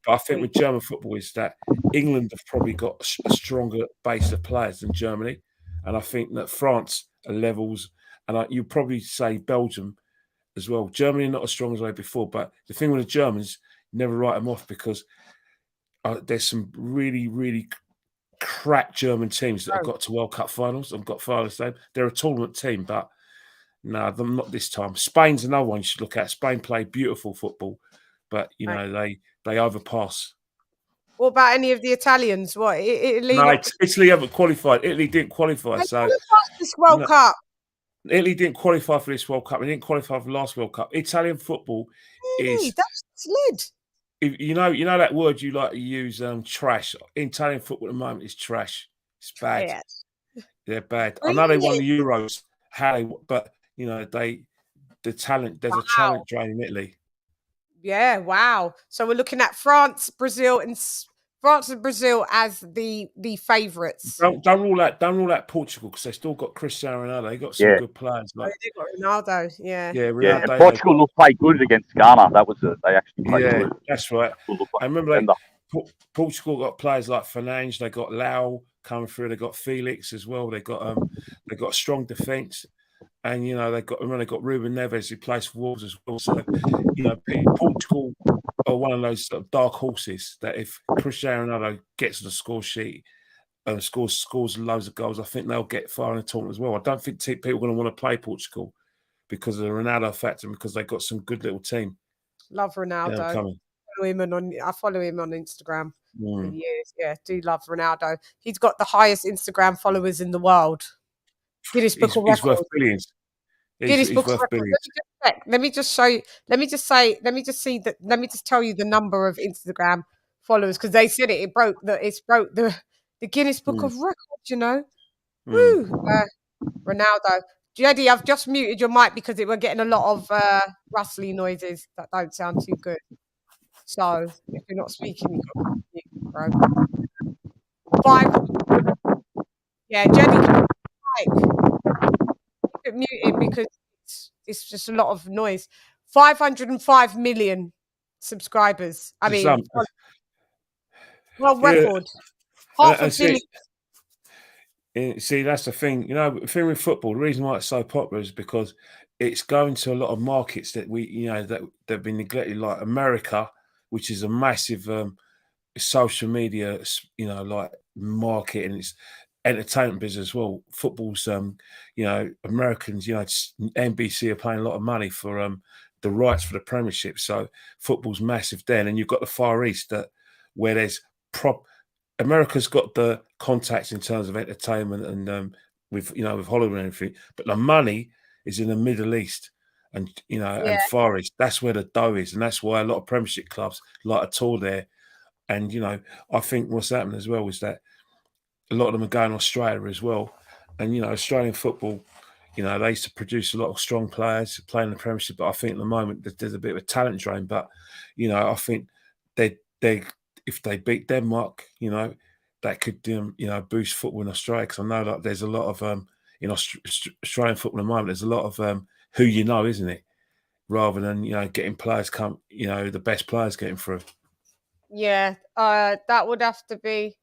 I think with German football is that England have probably got a stronger base of players than Germany. And I think that France are levels, and you probably say Belgium as well. Germany are not as strong as they were before, but the thing with the Germans, you never write them off, because there's some really, really crack German teams that have got to World Cup finals and got finals. They're a tournament team, but no, them not this time. Spain's another one you should look at. Spain play beautiful football, but you know they overpass. What about any of the Italians? What Italy? No, Italy haven't qualified. Italy didn't qualify, They so qualified this World Cup. Italy didn't qualify for this World Cup. They didn't qualify for the last World Cup. Italian football is that's slid. You know that word you like to use, trash. Italian football at the moment is trash. It's bad. Yeah. They're bad. I know they won the Euros, but you know the talent. There's a talent drain in Italy. Yeah, wow. So we're looking at France, Brazil, and Brazil as the favourites. Don't rule out Portugal because they still got Cristiano Ronaldo. They got some good players. Like they got Ronaldo. Yeah. And Portugal looked played good against Ghana. That was it. They actually played good. That's right. I remember Portugal got players like Fernandes. They got Lau coming through. They got Felix as well. They got a strong defence. And you know they got Ruben Neves who plays for Wolves as well. So you know Portugal are one of those sort of dark horses that if Cristiano Ronaldo gets to the score sheet and scores loads of goals, I think they'll get far in the tournament as well. I don't think people are going to want to play Portugal because of the Ronaldo factor, because they've got some good little team. Love Ronaldo. I follow him on Instagram for years. Yeah, do love Ronaldo. He's got the highest Instagram followers in the world. Guinness Book of Records. He's worth billions. Guinness Book of Records. Let me just show you. Let me just tell you the number of Instagram followers because they said it broke the Guinness Book of Records. You know, Ronaldo. Jedi, I've just muted your mic because we're getting a lot of rustly noises that don't sound too good. So if you're not speaking, you've got to mute, bro. 5. Yeah, Jedi. Keep it muted because it's just a lot of noise. 505 million subscribers. I mean, record. Half a billion. See, that's the thing. You know, the thing with football, the reason why it's so popular is because it's going to a lot of markets that that have been neglected, like America, which is a massive social media, like market, and it's entertainment business as well. Football's, Americans, NBC are paying a lot of money for the rights for the Premiership. So football's massive then. And you've got the Far East where there's America's got the contacts in terms of entertainment and with Hollywood and everything, but the money is in the Middle East and and Far East. That's where the dough is, and that's why a lot of Premiership clubs like to tour there. And I think what's happening as well is that a lot of them are going to Australia as well. And, Australian football, they used to produce a lot of strong players playing the Premiership. But I think at the moment that there's a bit of a talent drain. But, I think they if they beat Denmark, that could, boost football in Australia. Because I know that there's a lot of, in Australian football at the moment, there's a lot of who isn't it? Rather than, getting players the best players getting through. Yeah, that would have to be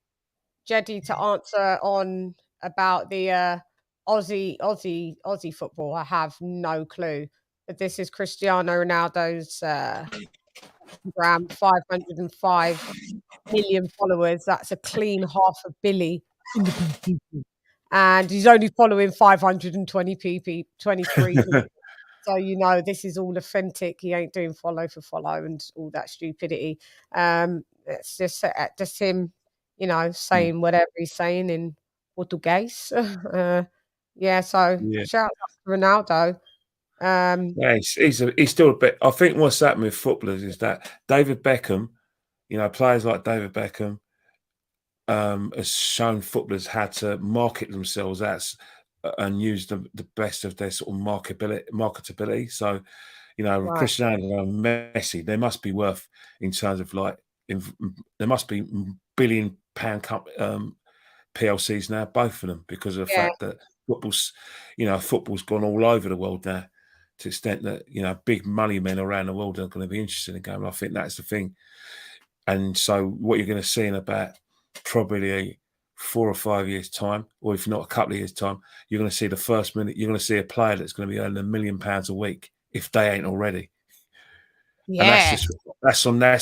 Jedi to answer on about the Aussie football. I have no clue. But this is Cristiano Ronaldo's Instagram, 505 million followers. That's a clean 500 million. And he's only following 520 people, 23 people. So, this is all authentic. He ain't doing follow for follow and all that stupidity. It's just him, saying whatever he's saying in Portuguese. So shout out to Ronaldo. He's still a bit. I think what's happened with footballers is that David Beckham, players like David Beckham, has shown footballers how to market themselves and use the best of their sort of marketability. So, Cristiano and Messi, they must be worth in terms of there must be £1 billion PLCs now, both of them, because of the fact that football's gone all over the world now, to the extent that big money men around the world are going to be interested in going. I think that's the thing. And so what you're going to see in about probably 4 or 5 years' time, or if not a couple of years' time, you're going to see the first minute. You're going to see a player that's going to be earning £1 million a week if they ain't already. Yeah, and that's on their.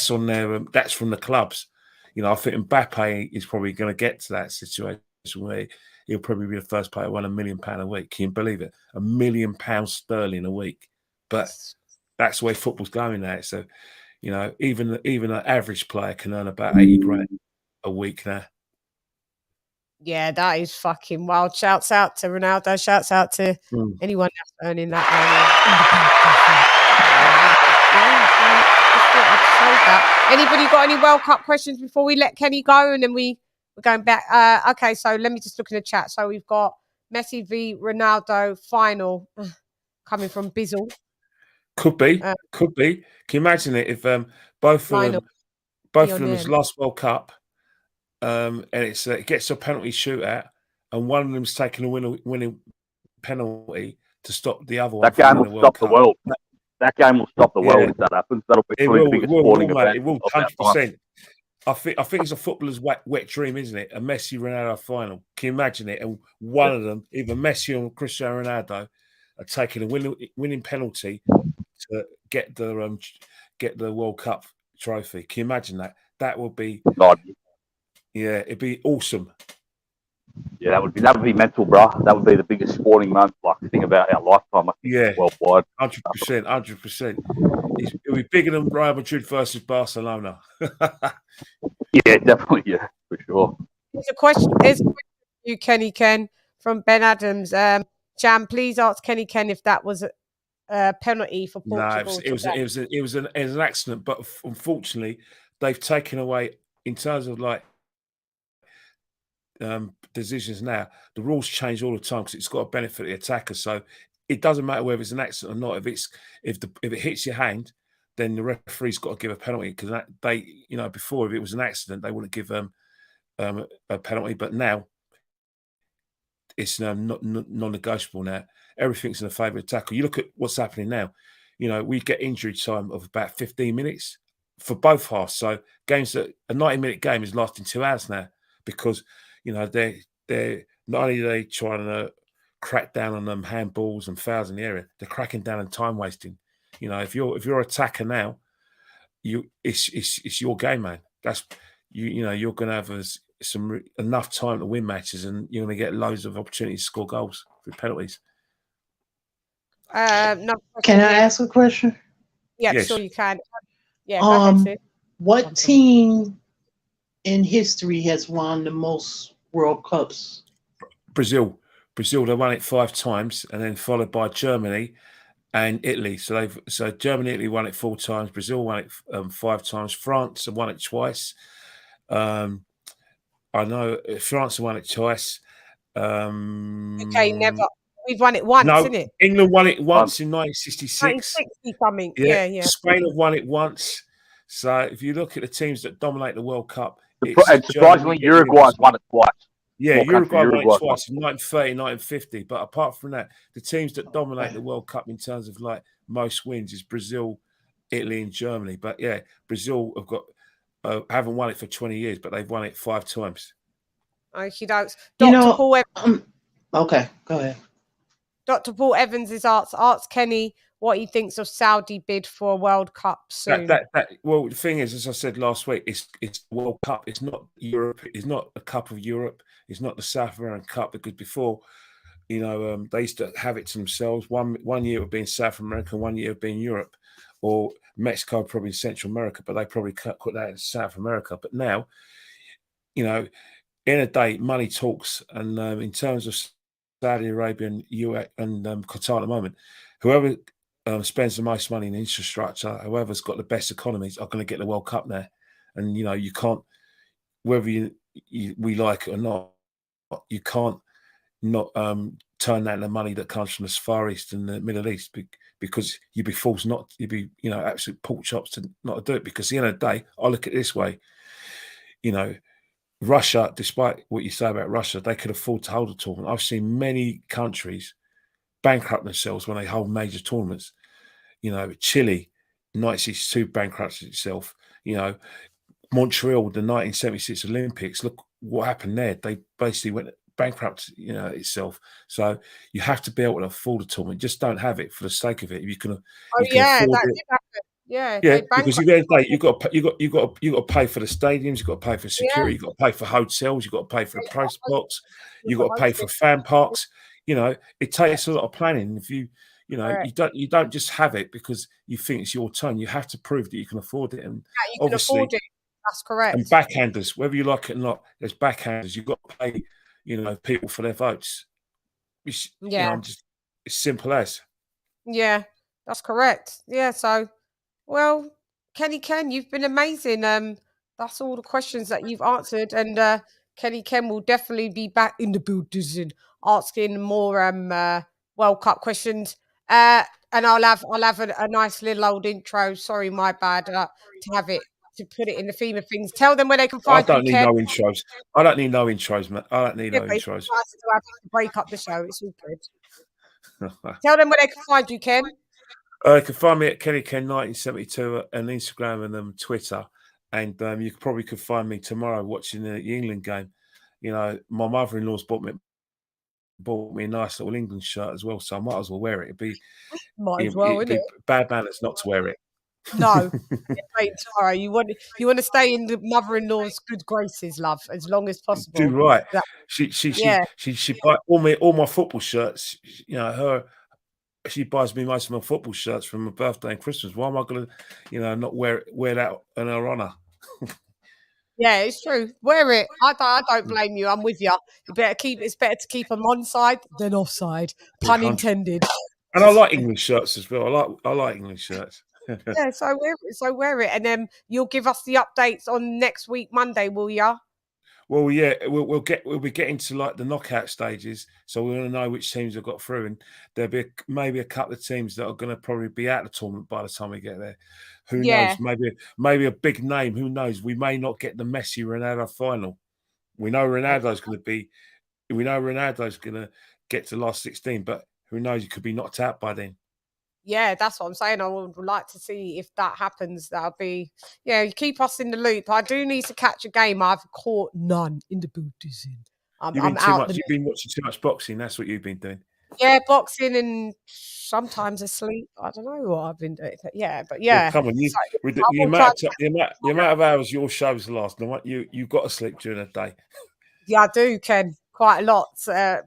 That's from the clubs. You know, I think Mbappe is probably going to get to that situation where he'll probably be the first player to win £1 million a week. Can you believe it? £1 million sterling a week. But that's the way football's going now. So, you know, even an average player can earn about 80 grand a week now. Yeah, that is fucking wild. Shouts out to Ronaldo. Shouts out to anyone that's earning that money. Anybody got any World Cup questions before we let Kenny go? And then we're going back. Okay, so let me just look in the chat. So we've got Messi v Ronaldo final coming from Bizzle. Could be. Can you imagine it if both of them has lost World Cup, and it gets a penalty shootout, and one of them's taking a winning penalty to stop the other one. That game will stop the world. That game will stop the world if that happens. That'll be the biggest sporting event. It will, 100%. I think it's a footballer's wet dream, isn't it? A Messi Ronaldo final. Can you imagine it? And one of them, either Messi or Cristiano Ronaldo, are taking a winning penalty to get the World Cup trophy. Can you imagine that? That would be it'd be awesome. Yeah, that would be mental, bro. That would be the biggest sporting moment, like thing about our lifetime. I think, worldwide. 100%. It'll be bigger than Real Madrid versus Barcelona. Yeah, definitely. Yeah, for sure. There's a question for you, Kenny Ken, from Ben Adams. Chan, please ask Kenny Ken if that was a penalty for Portugal. No, it was an accident, but unfortunately, they've taken away in terms of like decisions now. The rules change all the time because it's got to benefit the attacker. So it doesn't matter whether it's an accident or not. If it hits your hand, then the referee's got to give a penalty because before if it was an accident they wouldn't give a penalty, but now it's non-negotiable. Now everything's in the favour of the tackle. You look at what's happening now. You know, we get injury time of about 15 minutes for both halves. So games that a 90-minute game is lasting 2 hours now because you know they're not only are they trying to crack down on them handballs and fouls in the area, they're cracking down on time wasting. You know, if you're an attacker now, it's your game, man. That's you're going to have enough time to win matches, and you're going to get loads of opportunities to score goals with penalties. No, can I ask a question? Yeah, yes. Sure you can. Yeah. Go ahead, what team in history has won the most World Cups? Brazil. They won it 5 times, and then followed by Germany and Italy. So Germany, Italy won it 4 times. Brazil won it 5 times. France have won it twice. I know France have won it twice. Okay, never. We've won it once, isn't it? England won it once in 1966. 1960 something. Yeah. Spain have won it once. So if you look at the teams that dominate the World Cup, and surprisingly, Uruguay's won it twice. Yeah, Uruguay won it twice in 1930, 1950. But apart from that, the teams that dominate the World Cup in terms of like most wins is Brazil, Italy, and Germany. But yeah, Brazil have got haven't won it for 20 years, but they've won it 5 times. Dr. Paul Evans. Okay, go ahead. Dr. Paul Evans is asked Kenny what he thinks of Saudi bid for a World Cup soon. Well, the thing is, as I said last week, it's World Cup. It's not Europe. It's not a Cup of Europe. It's not the South American Cup, because before, they used to have it to themselves. One year it would be in South America, 1 year it would be in Europe, or Mexico, probably in Central America, but they probably put that in South America. But now, in a day, money talks, and in terms of Saudi Arabia and UAE and Qatar at the moment, whoever spends the most money in infrastructure, whoever's got the best economies, are going to get the World Cup now. And you can't, whether we like it or not, you can't not turn down the money that comes from the Far East and the Middle East, because you'd be forced not, you'd be absolute pork chops to not do it. Because at the end of the day, I look at it this way, Russia, despite what you say about Russia, they could afford to hold a tournament. I've seen many countries bankrupt themselves when they hold major tournaments. Chile, 1962 bankrupted itself. Montreal, the 1976 Olympics, look what happened there. They basically went bankrupt, itself. So you have to be able to afford a tournament. Just don't have it for the sake of it. If you can, that did happen. Yeah, Yeah, they because bankrupt. you got to pay for the stadiums, you got to pay for security, you got to pay for hotels, you got to pay for the press box, you got to pay for fan parks. You know, it takes a lot of planning. If you you don't just have it because you think it's your turn. You have to prove that you can afford it, and You can obviously, afford it. That's correct. and backhanders, whether you like it or not, there's backhanders. You've got to pay, people for their votes. It's, just as simple as. Yeah, that's correct. Yeah, so well, Kenny Ken, you've been amazing. That's all the questions that you've answered, and Kenny Ken will definitely be back in the building asking more World Cup questions. And I'll have a nice little old intro. Sorry, my bad. To have it to put it in the theme of things. Tell them where they can I find you, don't need Ken. no intros. I don't need no intros, man. I don't need no But it's intros. nice to have to break up the show. It's all good. Tell them where they can find you, Ken. You can find me at KennyKen1972 on Instagram and Twitter, and you probably could find me tomorrow watching the England game. You know, my mother-in-law's bought me a nice little England shirt as well, so I might as well wear it. It'd be bad manners not to wear it. No, tomorrow you want to stay in the mother-in-law's good graces, love, as long as possible. Do right. She buy all my football shirts. You know, she buys me most of my football shirts from my birthday and Christmas. Why am I going to, not wear that in her honour? Yeah, it's true. Wear it. I don't blame you. I'm with you. It's better to keep them on side than offside. Pun intended. And I like English shirts as well. I like English shirts. Yeah, so wear it, and then you'll give us the updates on next week Monday, will ya? Well, yeah, we'll be getting to like the knockout stages, so we want to know which teams have got through, and there'll be maybe a couple of teams that are going to probably be out of the tournament by the time we get there. Who knows? Maybe a big name. Who knows? We may not get the Messi Ronaldo final. We know Ronaldo's going to get to last 16, but who knows? He could be knocked out by then. Yeah, that's what I'm saying. I would like to see if that happens. That'll be, you keep us in the loop. I do need to catch a game. I've caught none in the Buddhism. You've been watching too much boxing. That's what you've been doing. Yeah, boxing and sometimes asleep. I don't know what I've been doing. But yeah. Well, come on, the amount of hours your shows last, you've got to sleep during the day. Yeah, I do, Ken. Quite a lot.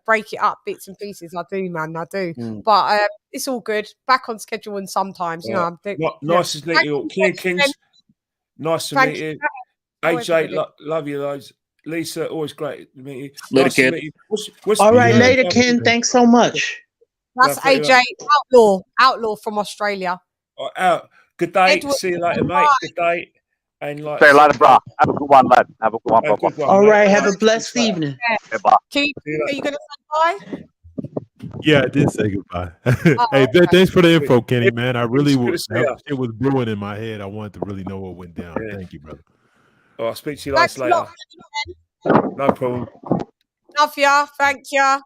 Break it up, bits and pieces. I do, man. I do. But it's all good. Back on schedule, and sometimes, I'm nice to meet you, King Kings. Nice to meet you. AJ, love you loads. Lisa, always great to meet you. Later, Ken. All right, later, Ken. Thanks so much. That's AJ Outlaw from Australia. Out. Good day. Edward. See you later, mate. Good day. And see you later, bro. Have a good one, lad. Have a good one, bro. All right, have a blessed evening. Yeah, bye. Keith, are you going to say bye? Yeah, I did say goodbye. Hey, thanks for the info, Kenny, man. I really it was brewing in my head. I wanted to really know what went down. Yeah. Thank you, brother. I'll speak to you later. No problem. Love ya. Thank ya.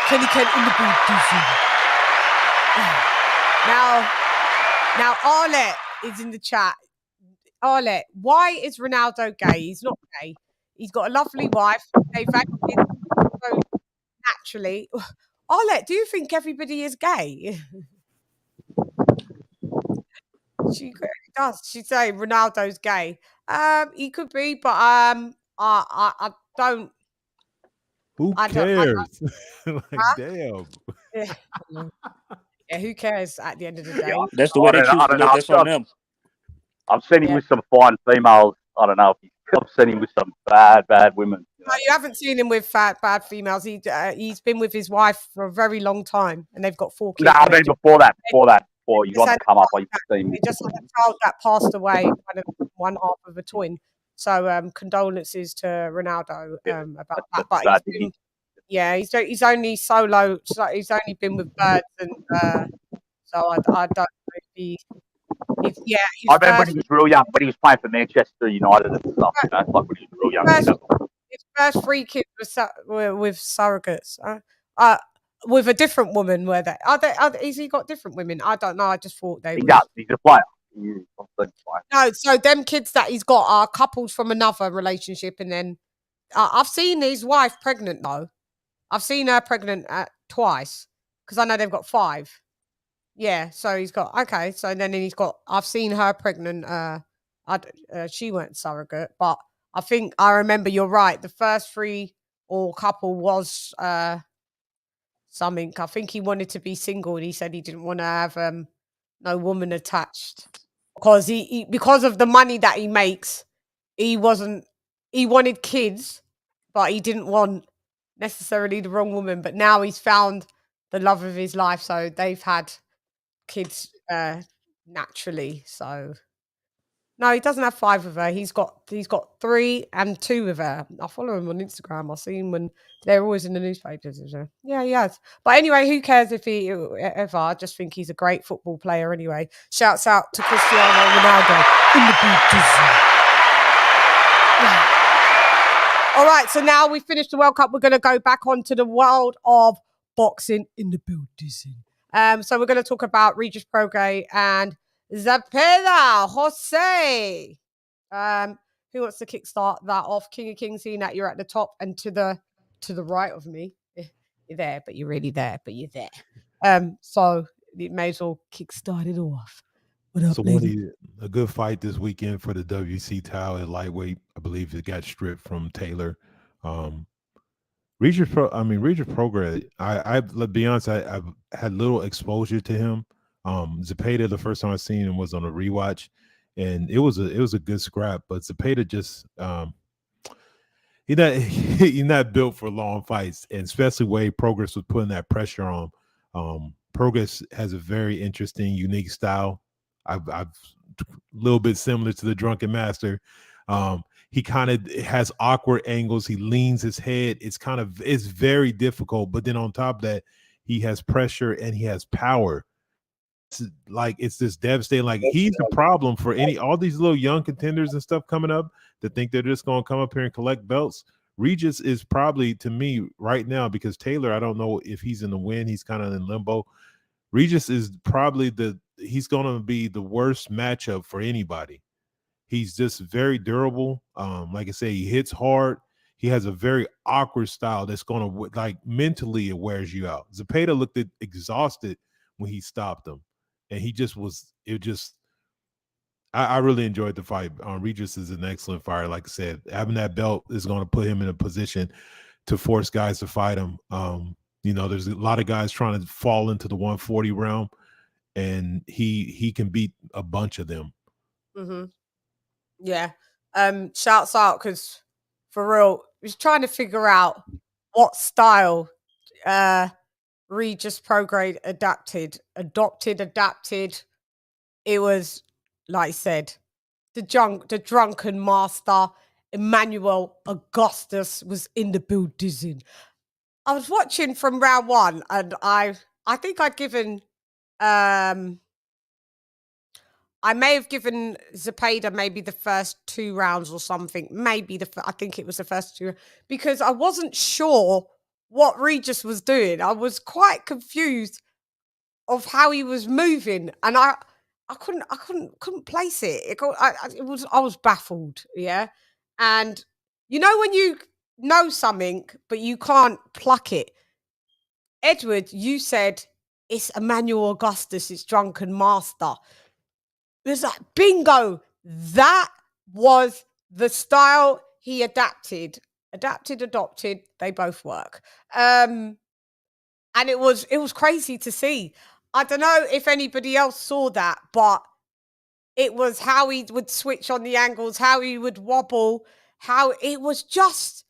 Kenny Ken in the booth. Now Arlette is in the chat. Arlette, why is Ronaldo gay? He's not gay. He's got a lovely wife. They've had kids so naturally. Arlette, do you think everybody is gay? She does. She'd say Ronaldo's gay. He could be, but I don't. Who cares? Damn. Yeah, who cares at the end of the day? That's the way they choose to live. That's on them. I've seen him with some fine females. I don't know. I've seen him with some bad women. No, you haven't seen him with bad females. He's been with his wife for a very long time, and they've got 4 kids. No, I mean before that. Before you want to come up, they just had a child that passed away, kind of one half of a twin. So condolences to Ronaldo about that. But he's only solo. He's only been with birds, and so I don't know if he. I remember when he was real young, when he was playing for Manchester United and stuff. Like when he was real young. His first 3 kids were with surrogates. With a different woman, were they? Has he got different women? I don't know. I just thought they. He does. He's a player. No, so them kids that he's got are couples from another relationship, and then I've seen his wife pregnant though. I've seen her pregnant twice because I know they've got 5. Yeah, so he's got okay. So then he's got. I've seen her pregnant. She went surrogate, but I think I remember. You're right. The first three or couple was something. I think he wanted to be single, and he said he didn't want to have no woman attached because because of the money that he makes, he wanted kids, but he didn't want necessarily the wrong woman. But now he's found the love of his life, so they've had kids naturally. So no, he doesn't have 5 of her. He's got 3 and 2 of her. I follow him on Instagram. I see him when they're always in the newspapers. Yeah, he has. But anyway, who cares if he ever? I just think he's a great football player anyway. Shouts out to Cristiano Ronaldo in the building. All right, so now we finished the World Cup. We're going to go back onto the world of boxing in the building. So we're going to talk about Regis Prograis and Zepeda. Jose. Who wants to kickstart that off? King of Kings, seeing that you're at the top and to the right of me. You're there, but you're really there, but you're there. So it may as well kickstart it off. What up, So lady? a good fight this weekend for the WC title at lightweight. I believe it got stripped from Taylor. Regis Prograis. Let's be honest, I've had little exposure to him. Zepeda, the first time I seen him was on a rewatch, and it was a good scrap. But Zepeda just he's not built for long fights, and especially way Prograis was putting that pressure on. Prograis has a very interesting, unique style. I've a little bit similar to the Drunken Master. He kind of has awkward angles. He leans his head. It's very difficult. But then on top of that, he has pressure and he has power. It's just devastating. Like, he's a problem for all these little young contenders and stuff coming up that think they're just going to come up here and collect belts. Regis is probably, to me right now, because Taylor, I don't know if he's in the win. He's kind of in limbo. Regis is probably he's going to be the worst matchup for anybody. He's just very durable. Like I say, he hits hard. He has a very awkward style that's going to, like, mentally it wears you out. Zepeda looked exhausted when he stopped him, and I really enjoyed the fight. Regis is an excellent fighter. Like I said, having that belt is going to put him in a position to force guys to fight him. There's a lot of guys trying to fall into the 140 realm, and he can beat a bunch of them. Mm-hmm. Yeah. Shouts out, because for real, I was trying to figure out what style Regis Prograis adapted. It was, like I said, the drunken master, Emmanuel Augustus, was in the building. I was watching from round 1, and I think I'd given I may have given Zepeda maybe the first 2 rounds or something. Maybe I think it was the first 2, because I wasn't sure what Regis was doing. I was quite confused of how he was moving, and I couldn't place it. I was baffled. Yeah, and when you know something but you can't pluck it. Edward, you said it's Emmanuel Augustus, it's Drunken Master. There's like, bingo, that was the style he adopted, they both work. And it was crazy to see. I don't know if anybody else saw that, but it was how he would switch on the angles, how he would wobble, how it was just,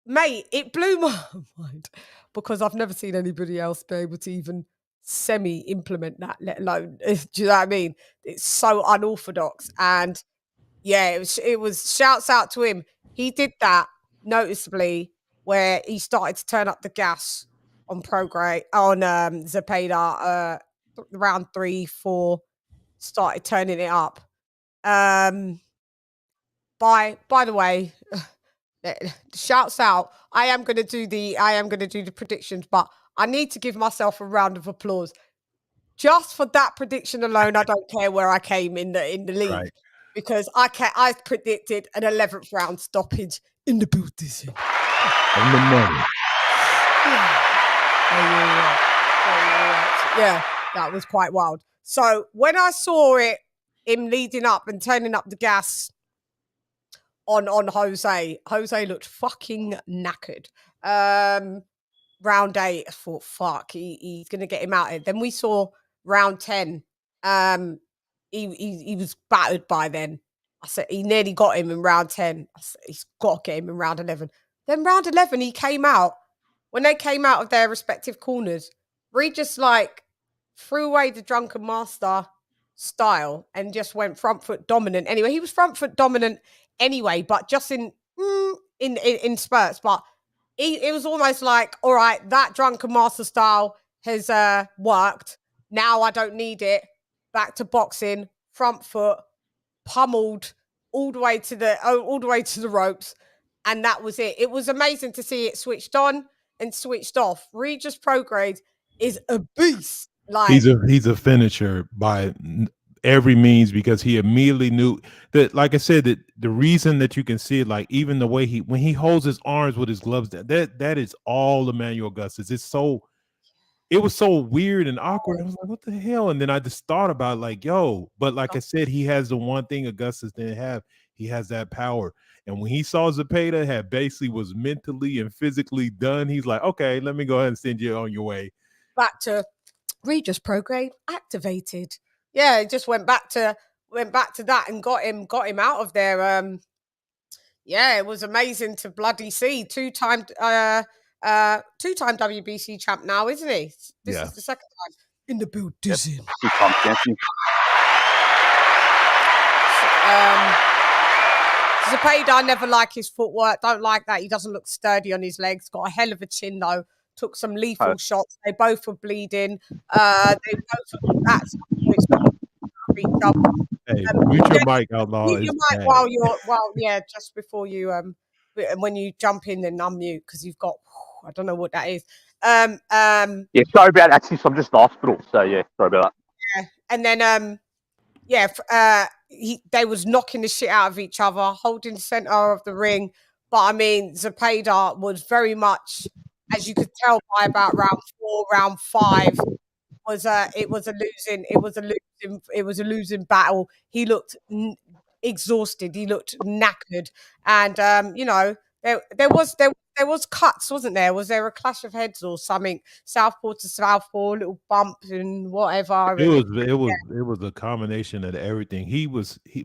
mate, it blew my mind, because I've never seen anybody else be able to even semi-implement that, let alone, do you know what I mean? It's so unorthodox. And yeah, it was shouts out to him. He did that noticeably, where he started to turn up the gas on Prograis, on Zepeda, round 3, 4, started turning it up. By the way, shouts out. I am going to do the predictions, but I need to give myself a round of applause just for that prediction alone. I don't care where I came in the league, right, because I predicted an 11th round stoppage in the building. On the money. Yeah. That was quite wild. So when I saw him leading up and turning up the gas on Jose looked fucking knackered. Round 8, I thought, fuck, he's gonna get him out here. Then we saw round 10. He was battered by then. I said he nearly got him in round 10. I said he's got to get him in round 11. Then round 11, he came out. When they came out of their respective corners, Regis like threw away the drunken master style and just went front foot dominant. Anyway, he was front foot dominant anyway, but just in spurts. But it was almost like, all right, that drunken master style has worked. Now I don't need it. Back to boxing, front foot, pummeled all the way to the ropes, and that was it. It was amazing to see it switched on and switched off. Regis Prograis is a beast. Like he's a finisher by every means, because he immediately knew that, like I said, that the reason that you can see it, like even the way when he holds his arms with his gloves, that is all Emmanuel Augustus. It was so weird and awkward. I was like, what the hell? And then I just thought about like, yo, but like I said, he has the one thing Augustus didn't have. He has that power. And when he saw Zepeda had basically was mentally and physically done, he's like, okay, let me go ahead and send you on your way. Back to Regis Prograis activated. Yeah, it just went back to that and got him out of there. Yeah, it was amazing to bloody see. Two-time WBC champ now, isn't he? This is the second time in the build. Zepeda, I never like his footwork. Don't like that. He doesn't look sturdy on his legs. Got a hell of a chin though. Took some lethal shots. They both were bleeding. They both were Hey, mute your mic, Outlaw. Mute your mic just before you when you jump in, then unmute because you've got I don't know what that is. Yeah, sorry about that. Since I'm just in the hospital, so yeah, sorry about that. Yeah, and then they was knocking the shit out of each other, holding the center of the ring. But I mean, Zepeda was very much, as you could tell by about round 4, round 5, it was a losing battle. He looked exhausted. He looked knackered, and there was cuts, wasn't there? Was there a clash of heads or something? Southpaw to southpaw, little bump and whatever. It was a combination of everything.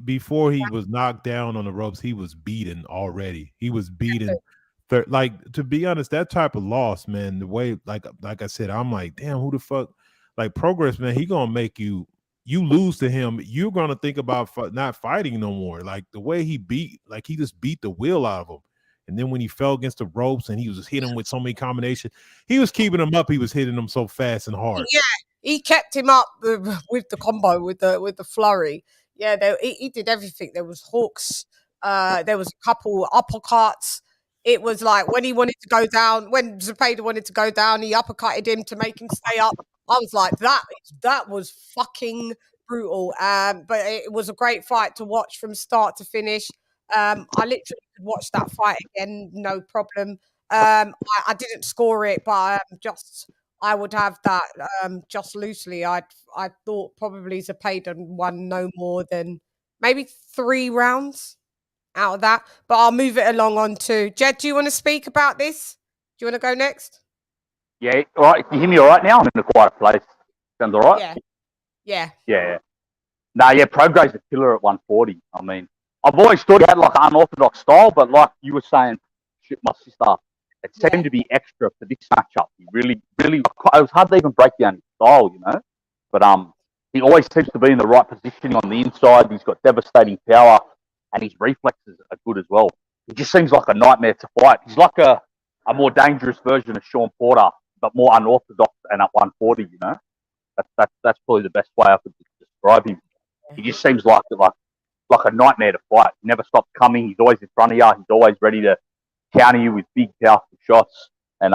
Before he was knocked down on the ropes, he was beaten already. He was beaten. Like, to be honest, that type of loss, man, the way, like I said, I'm like, damn, who the fuck? Like, Progress, man, he gonna make you lose to him. You're gonna think about not fighting no more. Like, the way he just beat the wheel out of him. And then when he fell against the ropes and he was just hitting him with so many combinations, he was keeping him up. He was hitting him so fast and hard. Yeah, he kept him up with the combo, with the flurry. Yeah, he did everything. There was hooks. There was a couple uppercuts. It was like when he wanted to go down, when Zepeda wanted to go down, he uppercutted him to make him stay up. I was like, that was fucking brutal. But it was a great fight to watch from start to finish. I literally could watch that fight again, no problem. I didn't score it, but I would have that just loosely. I thought probably Zepeda won no more than maybe 3 rounds out of that. But I'll move it along on to Jed. Do you want to speak about this? Do you want to go next? Yeah, all right. Can you hear me all right now? I'm in a quiet place. Sounds all right? Yeah. Prograis is a killer at 140. I mean, I've always thought he had like an unorthodox style, but like you were saying, shit, my sister, it seemed to be extra for this matchup. He really, it was hard to even break down his style, you know. But he always seems to be in the right positioning on the inside. He's got devastating power, and his reflexes are good as well. He just seems like a nightmare to fight. He's like a more dangerous version of Sean Porter, but more unorthodox and at 140, you know. That's probably the best way I could describe him. He just seems like a nightmare to fight. He never stops coming. He's always in front of you. He's always ready to counter you with big, powerful shots. And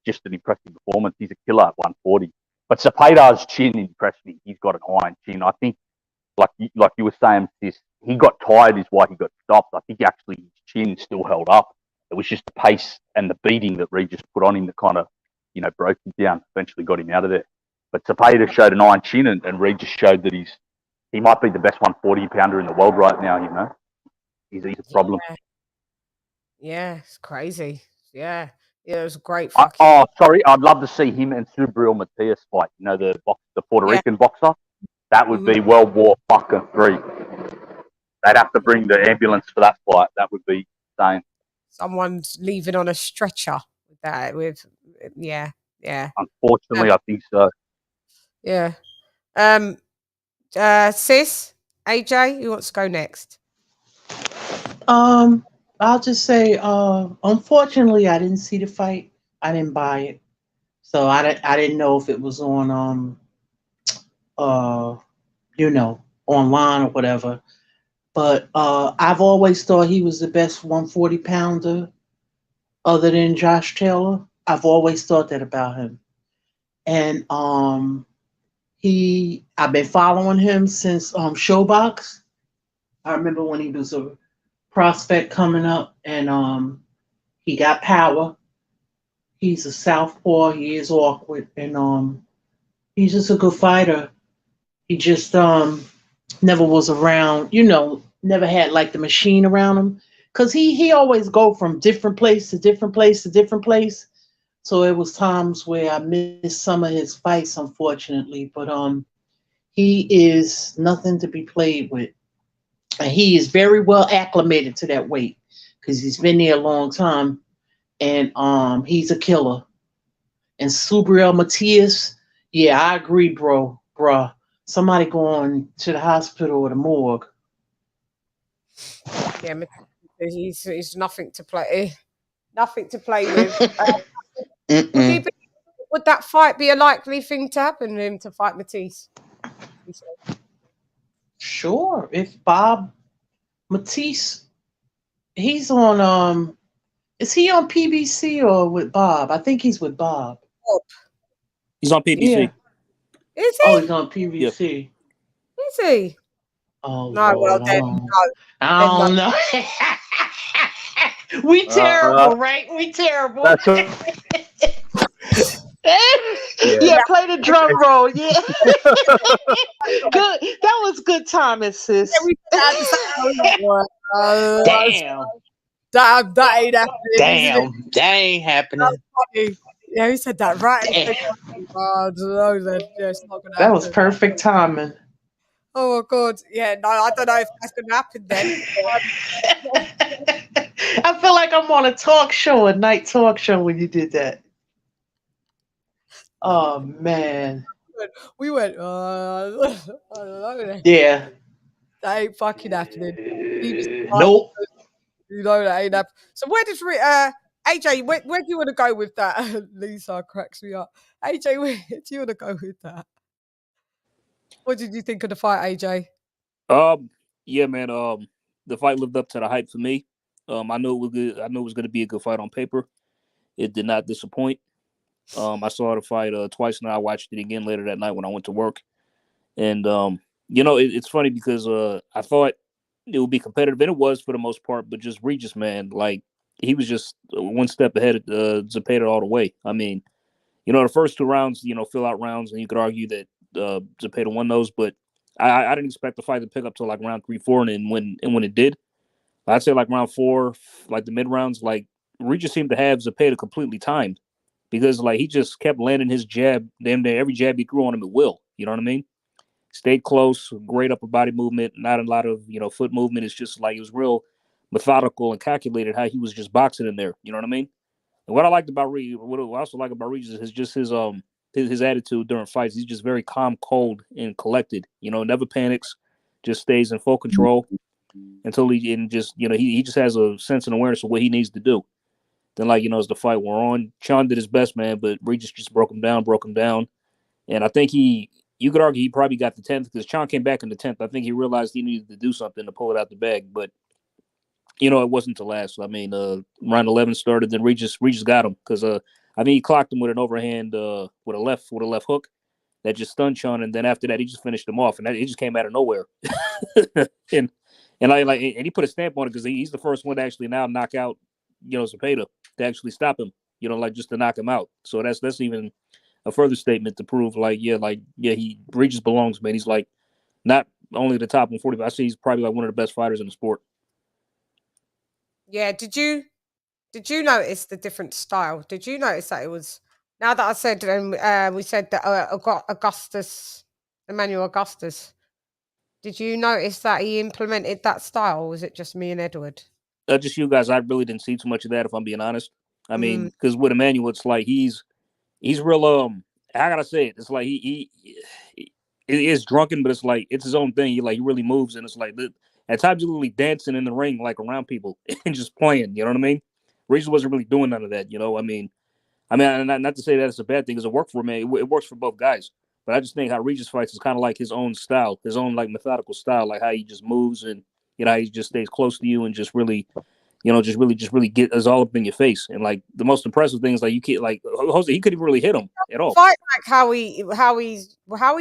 just an impressive performance. He's a killer at 140. But Zepeda's chin impressed me. He's got an iron chin. I think, like you were saying, he got tired is why he got stopped. I think actually his chin still held up. It was just the pace and the beating that Regis put on him that kind of, broke him down, eventually got him out of there. But Zepeda showed an iron chin, and Regis showed that he might be the best 140 pounder in the world right now. You know, he's a problem. Yeah, it's crazy. Yeah, it was a great Oh, fucking. sorry, I'd love to see him and Subriel Matias fight. You know, the Puerto Rican boxer. That would be World War fucking 3. They'd have to bring the ambulance for that fight. That would be insane. Someone's leaving on a stretcher with that. Yeah. Unfortunately, I think so. Yeah. Sis, AJ, who wants to go next? I'll just say, unfortunately, I didn't see the fight. I didn't buy it, so I didn't know if it was on online or whatever. But I've always thought he was the best 140 pounder, other than Josh Taylor. I've always thought that about him, and I've been following him since Showbox. I remember when he was a prospect coming up, and he got power. He's a southpaw. He is awkward, and he's just a good fighter. He just never was around. Never had like the machine around him, because he always go from different place to different place to different place. So it was times where I missed some of his fights, unfortunately. But he is nothing to be played with. And he is very well acclimated to that weight, because he's been there a long time, and he's a killer. And Subriel Matias, yeah, I agree, bruh. Somebody going to the hospital or the morgue. Yeah, he's nothing to play. Nothing to play with. Would that fight be a likely thing to happen to him, to fight Matisse? Sure. If Bob Matisse, he's on is he on PBC or with Bob? I think he's with Bob. He's on PBC. Yeah. Is he? Oh, he's on PBC. Yeah. Is he? Oh, no, Lord, well then no. I don't know. We terrible, right? We terrible. That's yeah, play the drum roll. Yeah. Good. That was good timing, sis. Damn. That ain't happening. Damn, that ain't happening. Yeah, he said that right. Oh, no, it's not gonna happen. That was perfect timing. Oh my God. Yeah, no, I don't know if that's gonna happen then. I feel like I'm on a night talk show when you did that. Oh man. We went, I don't know. Yeah. That ain't fucking happening. Nope. You know that ain't happening. So where does AJ, where do you want to go with that? Lisa cracks me up. AJ, where do you want to go with that? What did you think of the fight, AJ? Yeah, man. The fight lived up to the hype for me. I knew it was good. I knew it was going to be a good fight on paper. It did not disappoint. I saw the fight twice, and I watched it again later that night when I went to work. And it's funny because I thought it would be competitive, and it was for the most part. But just Regis, man, like he was just one step ahead of Zepeda all the way. I mean, the first 2 rounds, fill out rounds, and you could argue that Zepeda won those, but I didn't expect the fight to pick up till like round 3, 4, and when it did, I'd say like round 4, like the mid rounds, like Regis seemed to have Zepeda completely timed, because like he just kept landing his jab, damn near every jab he threw on him at will. You know what I mean? Stayed close, great upper body movement, not a lot of foot movement. It's just like it was real methodical and calculated how he was just boxing in there. You know what I mean? And what I liked about what I also like about Regis is just his attitude during fights. He's just very calm, cold, and collected. Never panics, just stays in full control until he just has a sense and awareness of what he needs to do. Then, as the fight wore on, CHANN did his best, man, but Regis just broke him down. And I think you could argue he probably got the 10th, because CHANN came back in the 10th. I think he realized he needed to do something to pull it out the bag, but it wasn't to last. I mean, round 11 started, then Regis got him, because I think he clocked him with an overhand with a left hook that just stunned CHANN, and then after that he just finished him off, and it just came out of nowhere. and he put a stamp on it, because he's the first one to actually now knock out Zepeda, to actually stop him, just to knock him out. So that's even a further statement to prove Regis belongs, man. He's like not only the top 140, but I see he's probably like one of the best fighters in the sport. Yeah. Did you notice the different style? Did you notice that it was, now that I said, we said that Emmanuel Augustus, did you notice that he implemented that style, or was it just me and Edward? Just you guys, I really didn't see too much of that, if I'm being honest. I mean, because with Emmanuel, it's like he's real, how can I say it? It's like he is drunken, but it's like it's his own thing. He really moves, and it's like at times he's literally dancing in the ring, like around people and just playing, you know what I mean? Regis wasn't really doing none of that, you know. I mean, not to say that it's a bad thing, because it worked for me. It works for both guys. But I just think how Regis fights is kind of like his own style, his own like methodical style, like how he just moves, and you know how he just stays close to you and just really, you know, just really get us all up in your face. And like the most impressive thing is like you can't, like Jose, he couldn't really hit him at all. Fight like how he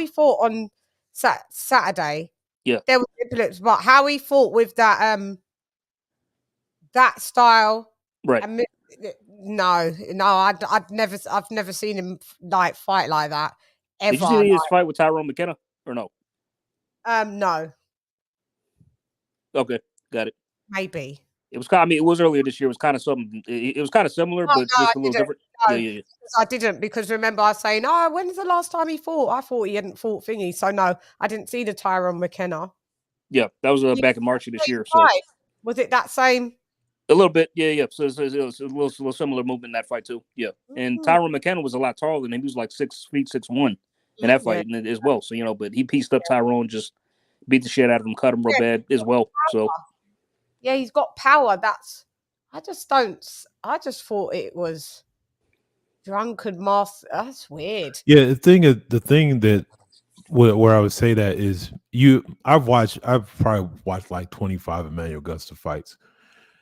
fought on Saturday. Yeah, there was influence, but how he fought with that style, right? I've never seen him like fight like that ever. Did you see his fight with Tyrone McKenna or no? No. Okay, got it. Maybe it was kind. I mean, it was earlier this year. It was kind of something. It was kind of similar, but just a little different. No, yeah. I didn't, because remember I was saying, when's the last time he fought? I thought he hadn't fought thingy. So no, I didn't see the Tyrone McKenna. Yeah, that was back in March of this year. So was it that same? A little bit, yeah. So it was a little similar movement in that fight too. Yeah, and Tyrone McKenna was a lot taller than him. He was like 6 feet 6'1" in that fight as well. So you know, but he pieced up Tyrone, just beat the shit out of him, cut him real bad as well. So yeah, he's got power. I just thought it was drunken master. That's weird. Yeah, the thing that where I would say that is I've probably watched like 25 Emmanuel Augusta fights.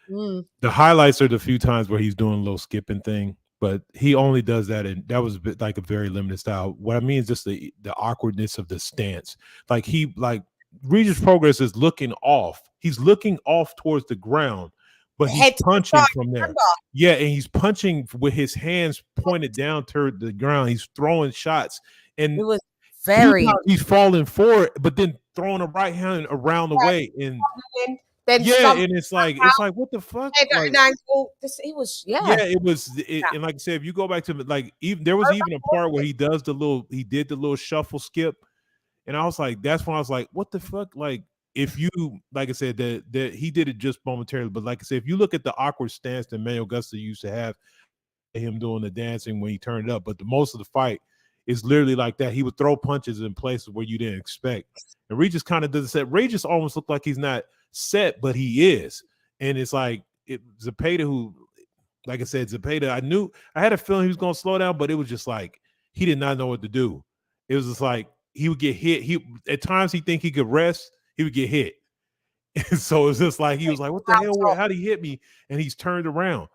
The highlights are the few times where he's doing a little skipping thing, but he only does that, and that was like a very limited style. What I mean is just the awkwardness of the stance. Like Regis Prograis is looking off. He's looking off towards the ground, but he's punching from there. Yeah, and he's punching with his hands pointed down toward the ground. He's throwing shots, and it was he's falling forward, but then throwing a right hand around the way, and and it's like what the fuck? Like, it was and like I said, if you go back to there was even a part where he did the little shuffle skip, and I was like, that's when I was like, what the fuck? Like, if you, like I said, that he did it just momentarily, but like I said, if you look at the awkward stance that Emmanuel Augusta used to have, him doing the dancing when he turned it up, but most of the fight is literally like that. He would throw punches in places where you didn't expect, and Regis kind of does set. Regis almost looked like he's not set, but he is, and it's like Zepeda, who, like I said, Zepeda, I had a feeling he was going to slow down, but it was just like he did not know what to do. It was just like he would get hit. At times he think he could rest, he would get hit. And so it's just like he was like, what the hell? How did he hit me? And he's turned around.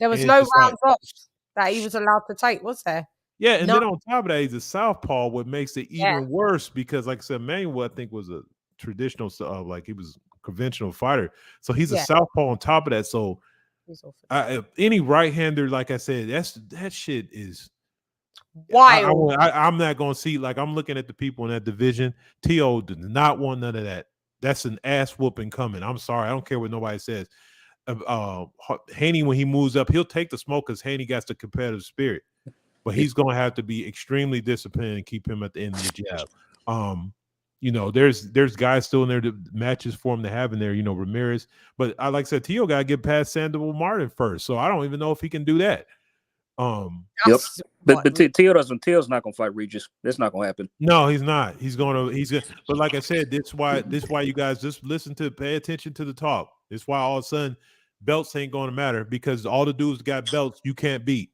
There was no round drops that he was allowed to take, was there? Yeah, and then on top of that, he's a southpaw, what makes it even worse, because like I said, Emmanuel, I think, was a traditional, he was a conventional fighter. So he's a southpaw on top of that. So any right-hander, like I said, that shit is wild. I'm not going to see, like, I'm looking at the people in that division. T.O. did not want none of that. That's an ass whooping coming. I'm sorry. I don't care what nobody says. Haney, when he moves up, he'll take the smoke because Haney got the competitive spirit. But he's going to have to be extremely disciplined and keep him at the end of the jab. You know, there's guys still in there, matches for him to have in there, you know, Ramirez. But like I said, T.O. got to get past Sandoval Martin first. So I don't even know if he can do that. Yep. But T.O.'s not gonna fight Regis. That's not gonna happen. No, he's not. He's gonna. But like I said, this why you guys just pay attention to the talk. It's why all of a sudden belts ain't gonna matter, because all the dudes got belts you can't beat.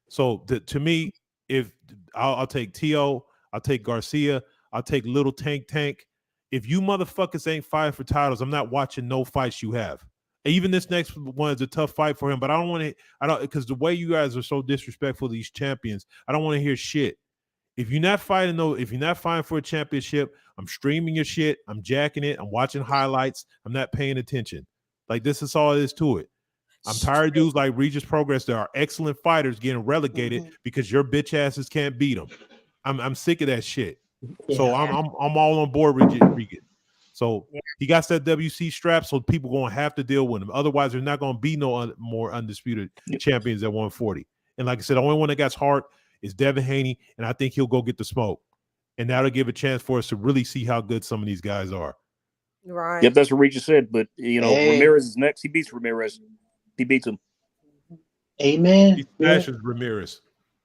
So to me, if I'll take T.O., I'll take Garcia, I'll take Little Tank. If you motherfuckers ain't fighting for titles, I'm not watching no fights you have. Even this next one is a tough fight for him, but I don't because the way you guys are so disrespectful to these champions, I don't want to hear shit. If you're not fighting for a championship, I'm streaming your shit, I'm jacking it, I'm watching highlights, I'm not paying attention. Like, this is all it is to it. I'm tired of dudes like Regis Progress that are excellent fighters getting relegated because your bitch asses can't beat them. I'm sick of that shit. So I'm all on board with Regis. So he got that WC strap, so people gonna have to deal with him. Otherwise, there's not gonna be no more undisputed champions at 140. And like I said, the only one that got heart is Devin Haney, and I think he'll go get the smoke. And that'll give a chance for us to really see how good some of these guys are. Right. Yep, that's what Regis said. But Ramirez is next. He beats Ramirez. He beats him. Amen. He smashes Ramirez.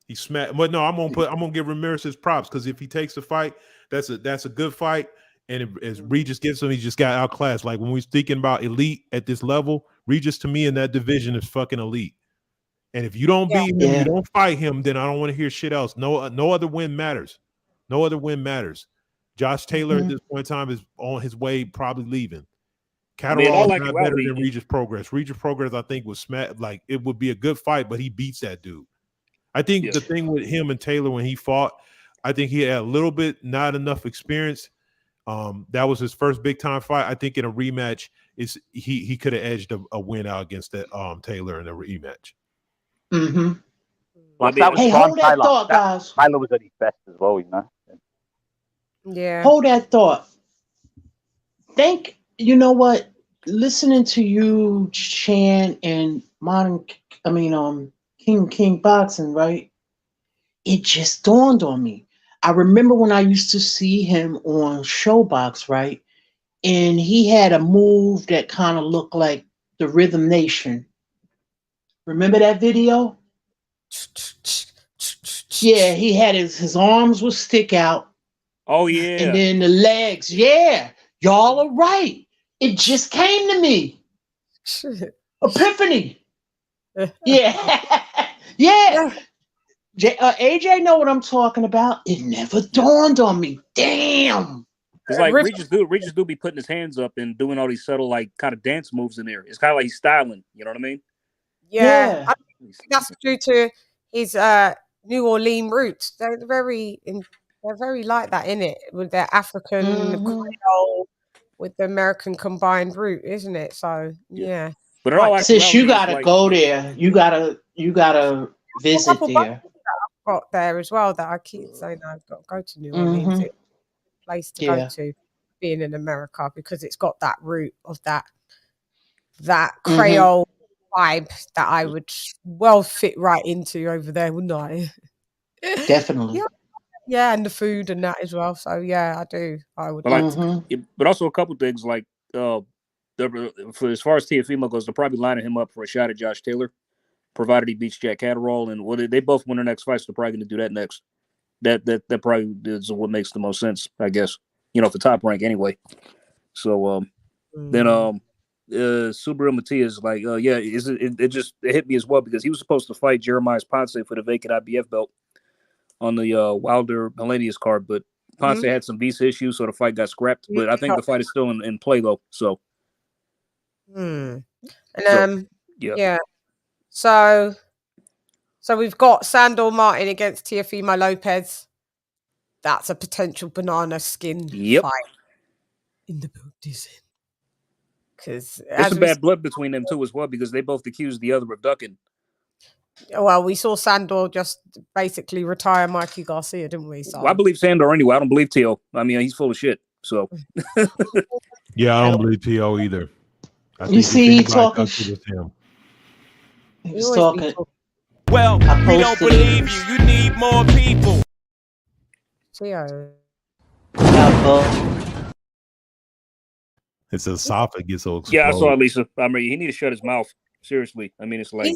He smashed. But no, I'm gonna give Ramirez his props because if he takes the fight, that's a good fight. And as Regis gets him, he just got outclassed. Like when we're thinking about elite at this level, Regis to me in that division is fucking elite. And if you don't beat him, you don't fight him, then I don't want to hear shit else. No other win matters. No other win matters. Josh Taylor at this point in time is on his way, probably leaving. Catterall is not better than Regis Progress. Regis Progress, I think, was smack. Like it would be a good fight, but he beats that dude. I think the thing with him and Taylor when he fought, I think he had a little bit not enough experience. That was his first big time fight. I think in a rematch, he could have edged a win out against that Taylor in a rematch. Mm-hmm. Like that was hold that thought, guys. Taylor was at his best as well, you know. Yeah. Hold that thought. You know what? Listening to you, Chan, and King Boxing, right? It just dawned on me. I remember when I used to see him on Showbox, right? And he had a move that kind of looked like the Rhythm Nation. Remember that video? Yeah, he had his arms would stick out. Oh, yeah. And then the legs. Yeah, y'all are right. It just came to me. Epiphany. Yeah. Yeah. AJ know what I'm talking about. It never dawned on me. Damn. It's like Regis do be putting his hands up and doing all these subtle, like, kind of dance moves in there. It's kind of like he's styling. You know what I mean? Yeah. I think that's due to his New Orleans roots. They're very like that, innit? With their African Creole with the American combined root, isn't it? So yeah. But all sis, you gotta go there. You gotta visit there. I've got there as well that I keep saying I've got to go to New Orleans. It's a place to go to, being in America, because it's got that root of that Creole vibe that I would well fit right into over there, wouldn't I? Definitely. Yeah, and the food and that as well. So yeah, I do. I would. But also a couple things like for as far as Teofimo goes, they're probably lining him up for a shot at Josh Taylor, provided he beats Jack Catterall. And they both win their next fight, so they're probably going to do that next. That probably is what makes the most sense, I guess. For top rank anyway. So then Subaru Matias like it hit me as well because he was supposed to fight Jeremiah Ponce for the vacant IBF belt on the Wilder Hellenius card, but Ponce had some visa issues, so the fight got scrapped. But I think the fight is still in play though. So, yeah. So we've got Sandor Martin against Teofimo Lopez. That's a potential banana skin fight in the book, because there's some bad blood between them too as well because they both accused the other of ducking. Well, we saw Sandor just basically retire Mikey Garcia, didn't we? So I believe Sandor anyway. I don't believe Teo. I mean, he's full of shit. So yeah, I don't believe Teo either. You see, he's talking. He's talking. Well, we don't believe you. You need more people. Teo. His esophagus will explode. Yeah, I saw it, Lisa. I mean, he need to shut his mouth. Seriously. I mean, it's like...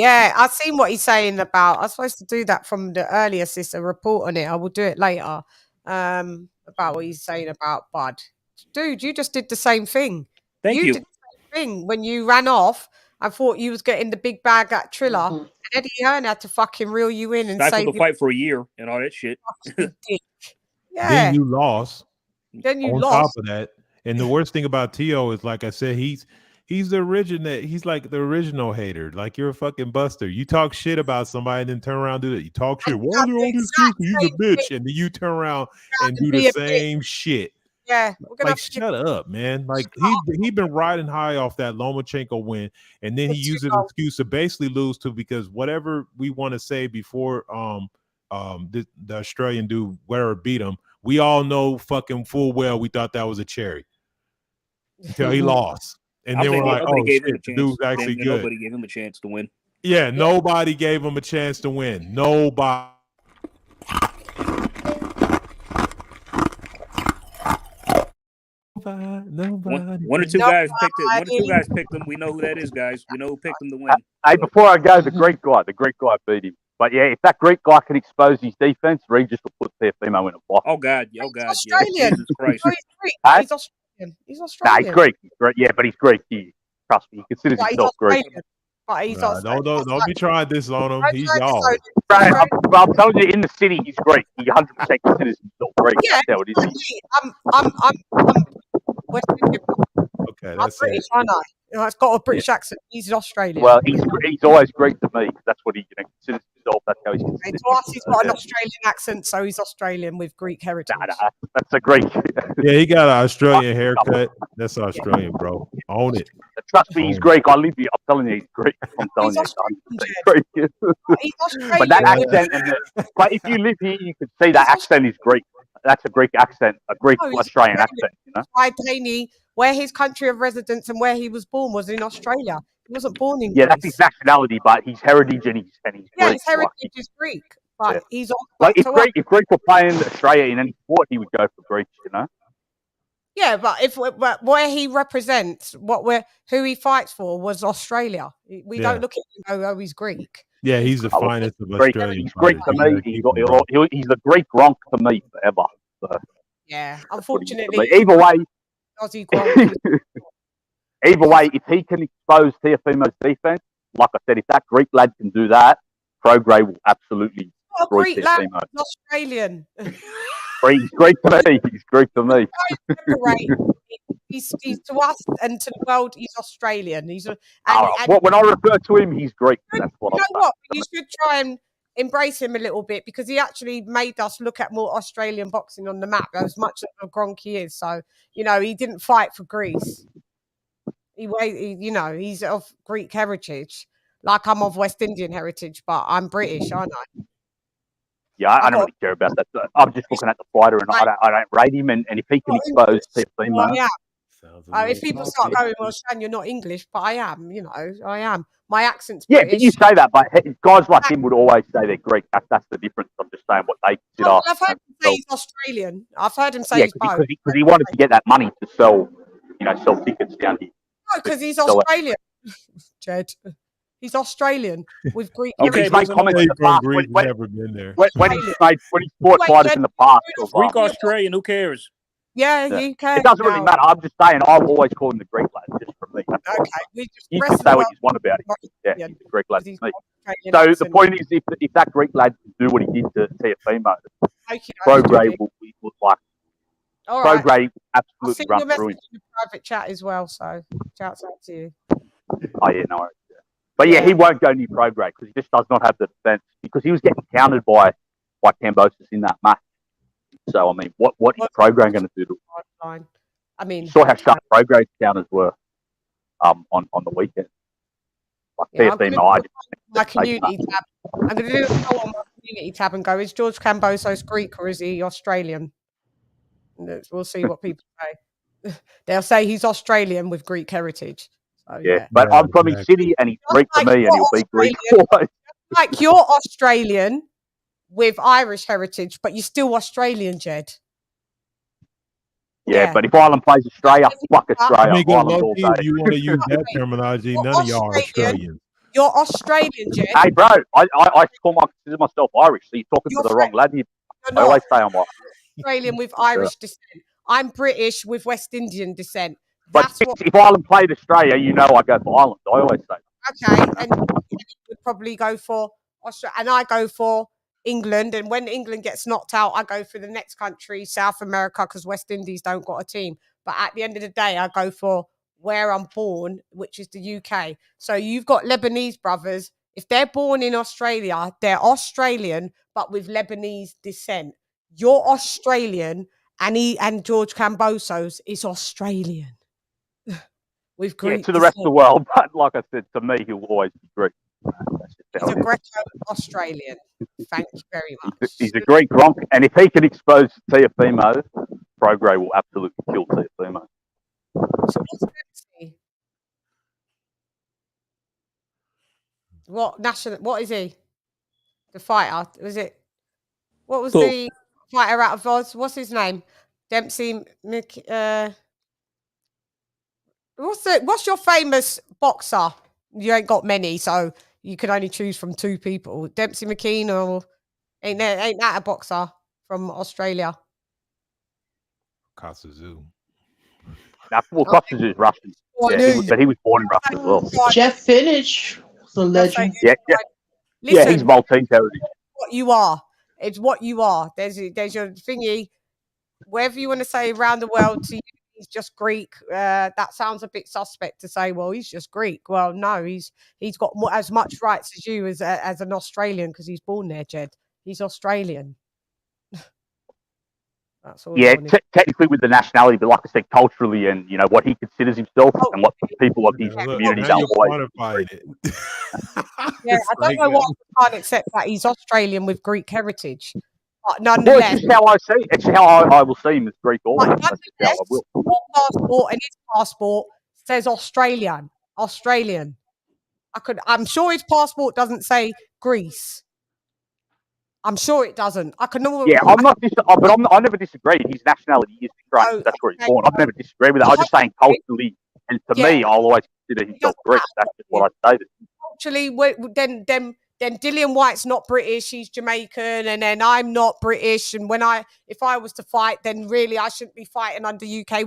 I've seen what he's saying about... I'm supposed to do that from the earlier sister report on it. I will do it later. About what he's saying about Bud. Dude, you just did the same thing. Thank you. You did the same thing when you ran off. I thought you was getting the big bag at Triller. And Eddie Hearn had to fucking reel you in and say... the fight for a year and all that shit. Yeah. Then you lost. Then you on lost. On top of that. And the worst thing about Teo is, like I said, he's the original. He's like the original hater. Like, you're a fucking buster. You talk shit about somebody and then turn around and do that. You talk shit. Why are you all this shit? He's a bitch. And then you turn around and do the same shit. Yeah, we're gonna Like, shut up, man. Like he been riding high off that Lomachenko win, and then he used an excuse to basically lose to, because whatever we want to say before the Australian dude whatever beat him, we all know fucking full well we thought that was a cherry until he lost. And then we're like, oh shit, the dude's actually good. Nobody gave him a chance to win. Yeah, nobody gave him a chance to win. Nobody. Nobody. One or two guys picked it. One or two guys picked him. We know who that is, guys. We know who picked him to win. Hey, before I go, the Greek guy beat him. But yeah, if that Greek guy can expose his defense, Regis will put Teofimo in a box. Oh God, He's Australian. Jesus Christ. No, he's Greek. He's Australian. He's Australian. Nah, he's Greek. He's Greek. Yeah, but he's Greek. Trust me, he considers himself Greek. But he's don't be trying this on him. He's y'all. I'm telling you, in the city, he's Greek. He 100% considers himself Greek. Yeah, that's how it is. I'm West Indian. Okay, I'm British, aren't I? You know, I've got a British accent. He's Australian. Well, he's always Greek to me. That's what he considers himself. That's how he's considered. To us, he's got an Australian accent, so he's Australian with Greek heritage. Nah, that's a Greek. Yeah, he got an Australian haircut. That's Australian, bro. Own it. Trust me, he's Greek. I live here. I'm telling you, he's Greek. I'm telling you, he's Greek. He's Australian. But that accent, but if you live here, you can see that accent is Greek. That's a Greek accent, a Greek Australian accent. You know, why Blaney, where his country of residence and where he was born was in Australia. He wasn't born in Greece. That's his nationality, but his heritage and he's Greek. His heritage is Greek, but he's like if Greek were playing Australia in any sport, he would go for Greece. You know. Yeah, but where he represents, who he fights for was Australia. We don't look at him and go, oh, he's Greek. Yeah, he's the finest of Australian. He's Greek to me. He's the Greek Gronk to me forever. So. Yeah, unfortunately. Either way, Aussie Gronk. Either way, if he can expose Teofimo's defense, like I said, if that Greek lad can do that, Prograis will absolutely destroy Greek lad, Teofimo. he's Australian. He's Greek to me. He's Greek to me. He's to us and to the world, he's Australian. When I refer to him, he's Greek. That's what I'm saying. What? You should try and embrace him a little bit, because he actually made us look at more Australian boxing on the map, as much as a Gronk he is. So, he didn't fight for Greece. He's of Greek heritage. Like I'm of West Indian heritage, but I'm British, aren't I? Yeah, I don't really care about that. I'm just looking at the fighter, and I don't rate him. And if he can expose Teofimo, if people start going, well, Shan, you're not English, but I am. I am. My accent's British. British. But you say that, but guys like him would always say they're Greek. That's the difference. I'm just saying what they consider. I've heard him say he's Australian. I've heard him say he's both. Because he wanted to get that money to sell tickets down here. No, because he's Australian, Jed. He's Australian with Greek. He's made comments in the past. Never been there. When he's fought fighters in the past. Greek Australian, who cares? Yeah, you can. It doesn't really matter. I'm just saying, I'll always call him the Greek lad, just for me. Okay. You can say what you want about him. Yeah, he's a Greek lad to me. So the point is, if that Greek lad can do what he did to Teofimo, Prograis will like. Prograis absolutely run through him. In the private chat as well, so shouts out to you. Oh yeah, no worries. But yeah, he won't go near Prograis because he just does not have the defense, because he was getting countered by Kambosos in that match. So I mean, what is Prograis going to do to him? I mean, saw how sharp Prograis counters were on the weekend. I'm going to do my community tab. I'm going to do a poll on my community tab and go, is George Kambosos Greek or is he Australian? And we'll see what people say. They'll say he's Australian with Greek heritage. So, but I'm from his city and he's Greek to me, and he'll be Greek. Like you're Australian with Irish heritage, but you're still Australian, Jed. Yeah, but if Ireland plays Australia, fuck Australia. I mean, you want to use that terminology, none of y'all are Australians. You're Australian, Jed. Hey, bro, I consider myself Irish, so you're talking to the wrong lad here. I always say I'm Australian with Irish descent. I'm British with West Indian descent. But if Ireland played Australia, I go for Ireland. I always say. Okay, and you would probably go for Australia, and I go for England. And when England gets knocked out, I go for the next country, South America, because West Indies don't got a team. But at the end of the day, I go for where I'm born, which is the UK. So you've got Lebanese brothers. If they're born in Australia, they're Australian, but with Lebanese descent. You're Australian, and George Cambosos is Australian. With Greek to the rest of the descent. world, but like I said, to me, he'll always be Greek. He's a Greco-Australian. Thank you very much. He's a Greek Gronk, and if he can expose Teofimo, Prograis will absolutely kill Teofimo. So what's Dempsey? What is he? The fighter? Was it? What was the fighter out of Oz? What's his name? Dempsey. What's your famous boxer? You ain't got many, so you can only choose from two people. Dempsey McKean, or ain't that a boxer from Australia? Kasazu. Well, Kostazu's Russian. Yeah, but he was born in Russia as well. Jeff Finch was a legend. Yeah. Listen, he's Maltese heritage. What you are. It's what you are. There's your thingy. Wherever you want to say around the world, to you, he's just Greek. That sounds a bit suspect to say. Well, he's just Greek. Well, no, he's got as much rights as you as an Australian because he's born there, Jed. He's Australian. That's all. Yeah, technically with the nationality, but like I said, culturally and what he considers himself and what the people of his community don't like. Yeah, I don't know why I can't accept that he's Australian with Greek heritage. But nonetheless, it's just how I see. It's how I will see him as Greek. Always. That's just how I will. Your passport and his passport says Australian. I'm sure his passport doesn't say Greece. I'm sure it doesn't. I never disagreed. His nationality is Ukraine. That's where he's born. I've never disagreed with that. I'm just saying culturally, and to me, I'll always consider himself Greek. That's just what I stated. Culturally, then Dillian White's not British. He's Jamaican, and then I'm not British. And if I was to fight, then really I shouldn't be fighting under UK.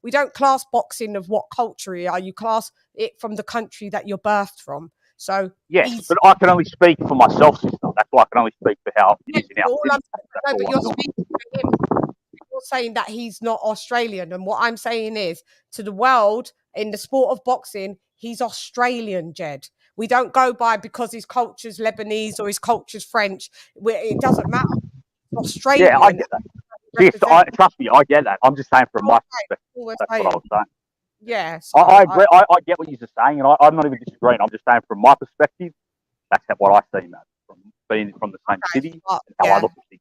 We don't class boxing of what culture you are. You class it from the country that you're birthed from. So yes, but I can only speak for myself, sister. That's why I can only speak for how it is in our city. But you're speaking for him. You're saying that he's not Australian, and what I'm saying is, to the world in the sport of boxing, he's Australian, Jed. We don't go by because his culture's Lebanese or his culture's French. It doesn't matter. Australian. Yeah, I get that. Yes, trust me, I get that. I'm just saying from my perspective. That's what I was saying. Yes, I agree. I get what you're saying, and I'm not even disagreeing. I'm just saying from my perspective, that's what I see, man. From being from the same city, and how I look at things.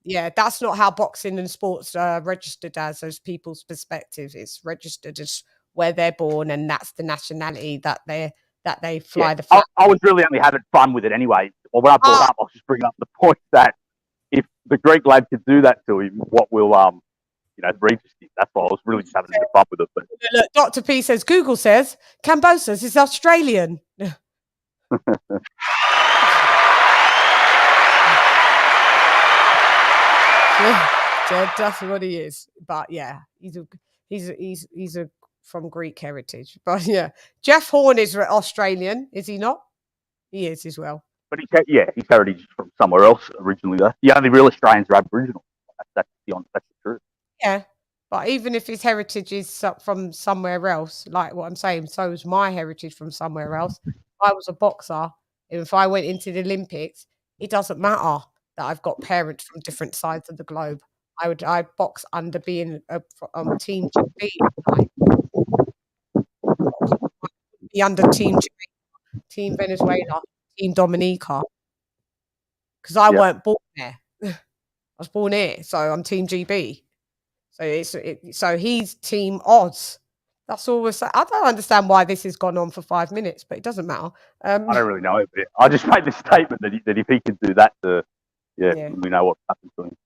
Yeah, that's not how boxing and sports are registered as people's perspective. It's registered as where they're born, and that's the nationality that they fly the flag. I was really only having fun with it anyway. Well, when I brought it up, I was just bringing up the point that if the Greek lad could do that to him, what will Regis did. That's why I was really just having a bit of fun with it. But look, Dr. P says, Google says Cambosos is Australian. Jed, that's what he is. But yeah, he's from Greek heritage. But yeah, Jeff Horn is Australian, is he not? He is as well. But his heritage is from somewhere else originally. Though the only real Australians are Aboriginal. That's the truth. Yeah, but even if his heritage is from somewhere else, like what I'm saying, so is my heritage from somewhere else. If I was a boxer, if I went into the Olympics, it doesn't matter that I've got parents from different sides of the globe. I'd box under being on Team GB. Be under Team Jamaica, Team Venezuela, Team Dominica, because I weren't born there. I was born here, so I'm Team GB. So he's Team Oz. That's all we're saying. I don't understand why this has gone on for 5 minutes, but it doesn't matter. I don't really know it, but I just made the statement that if he could do that, we know what happened to him.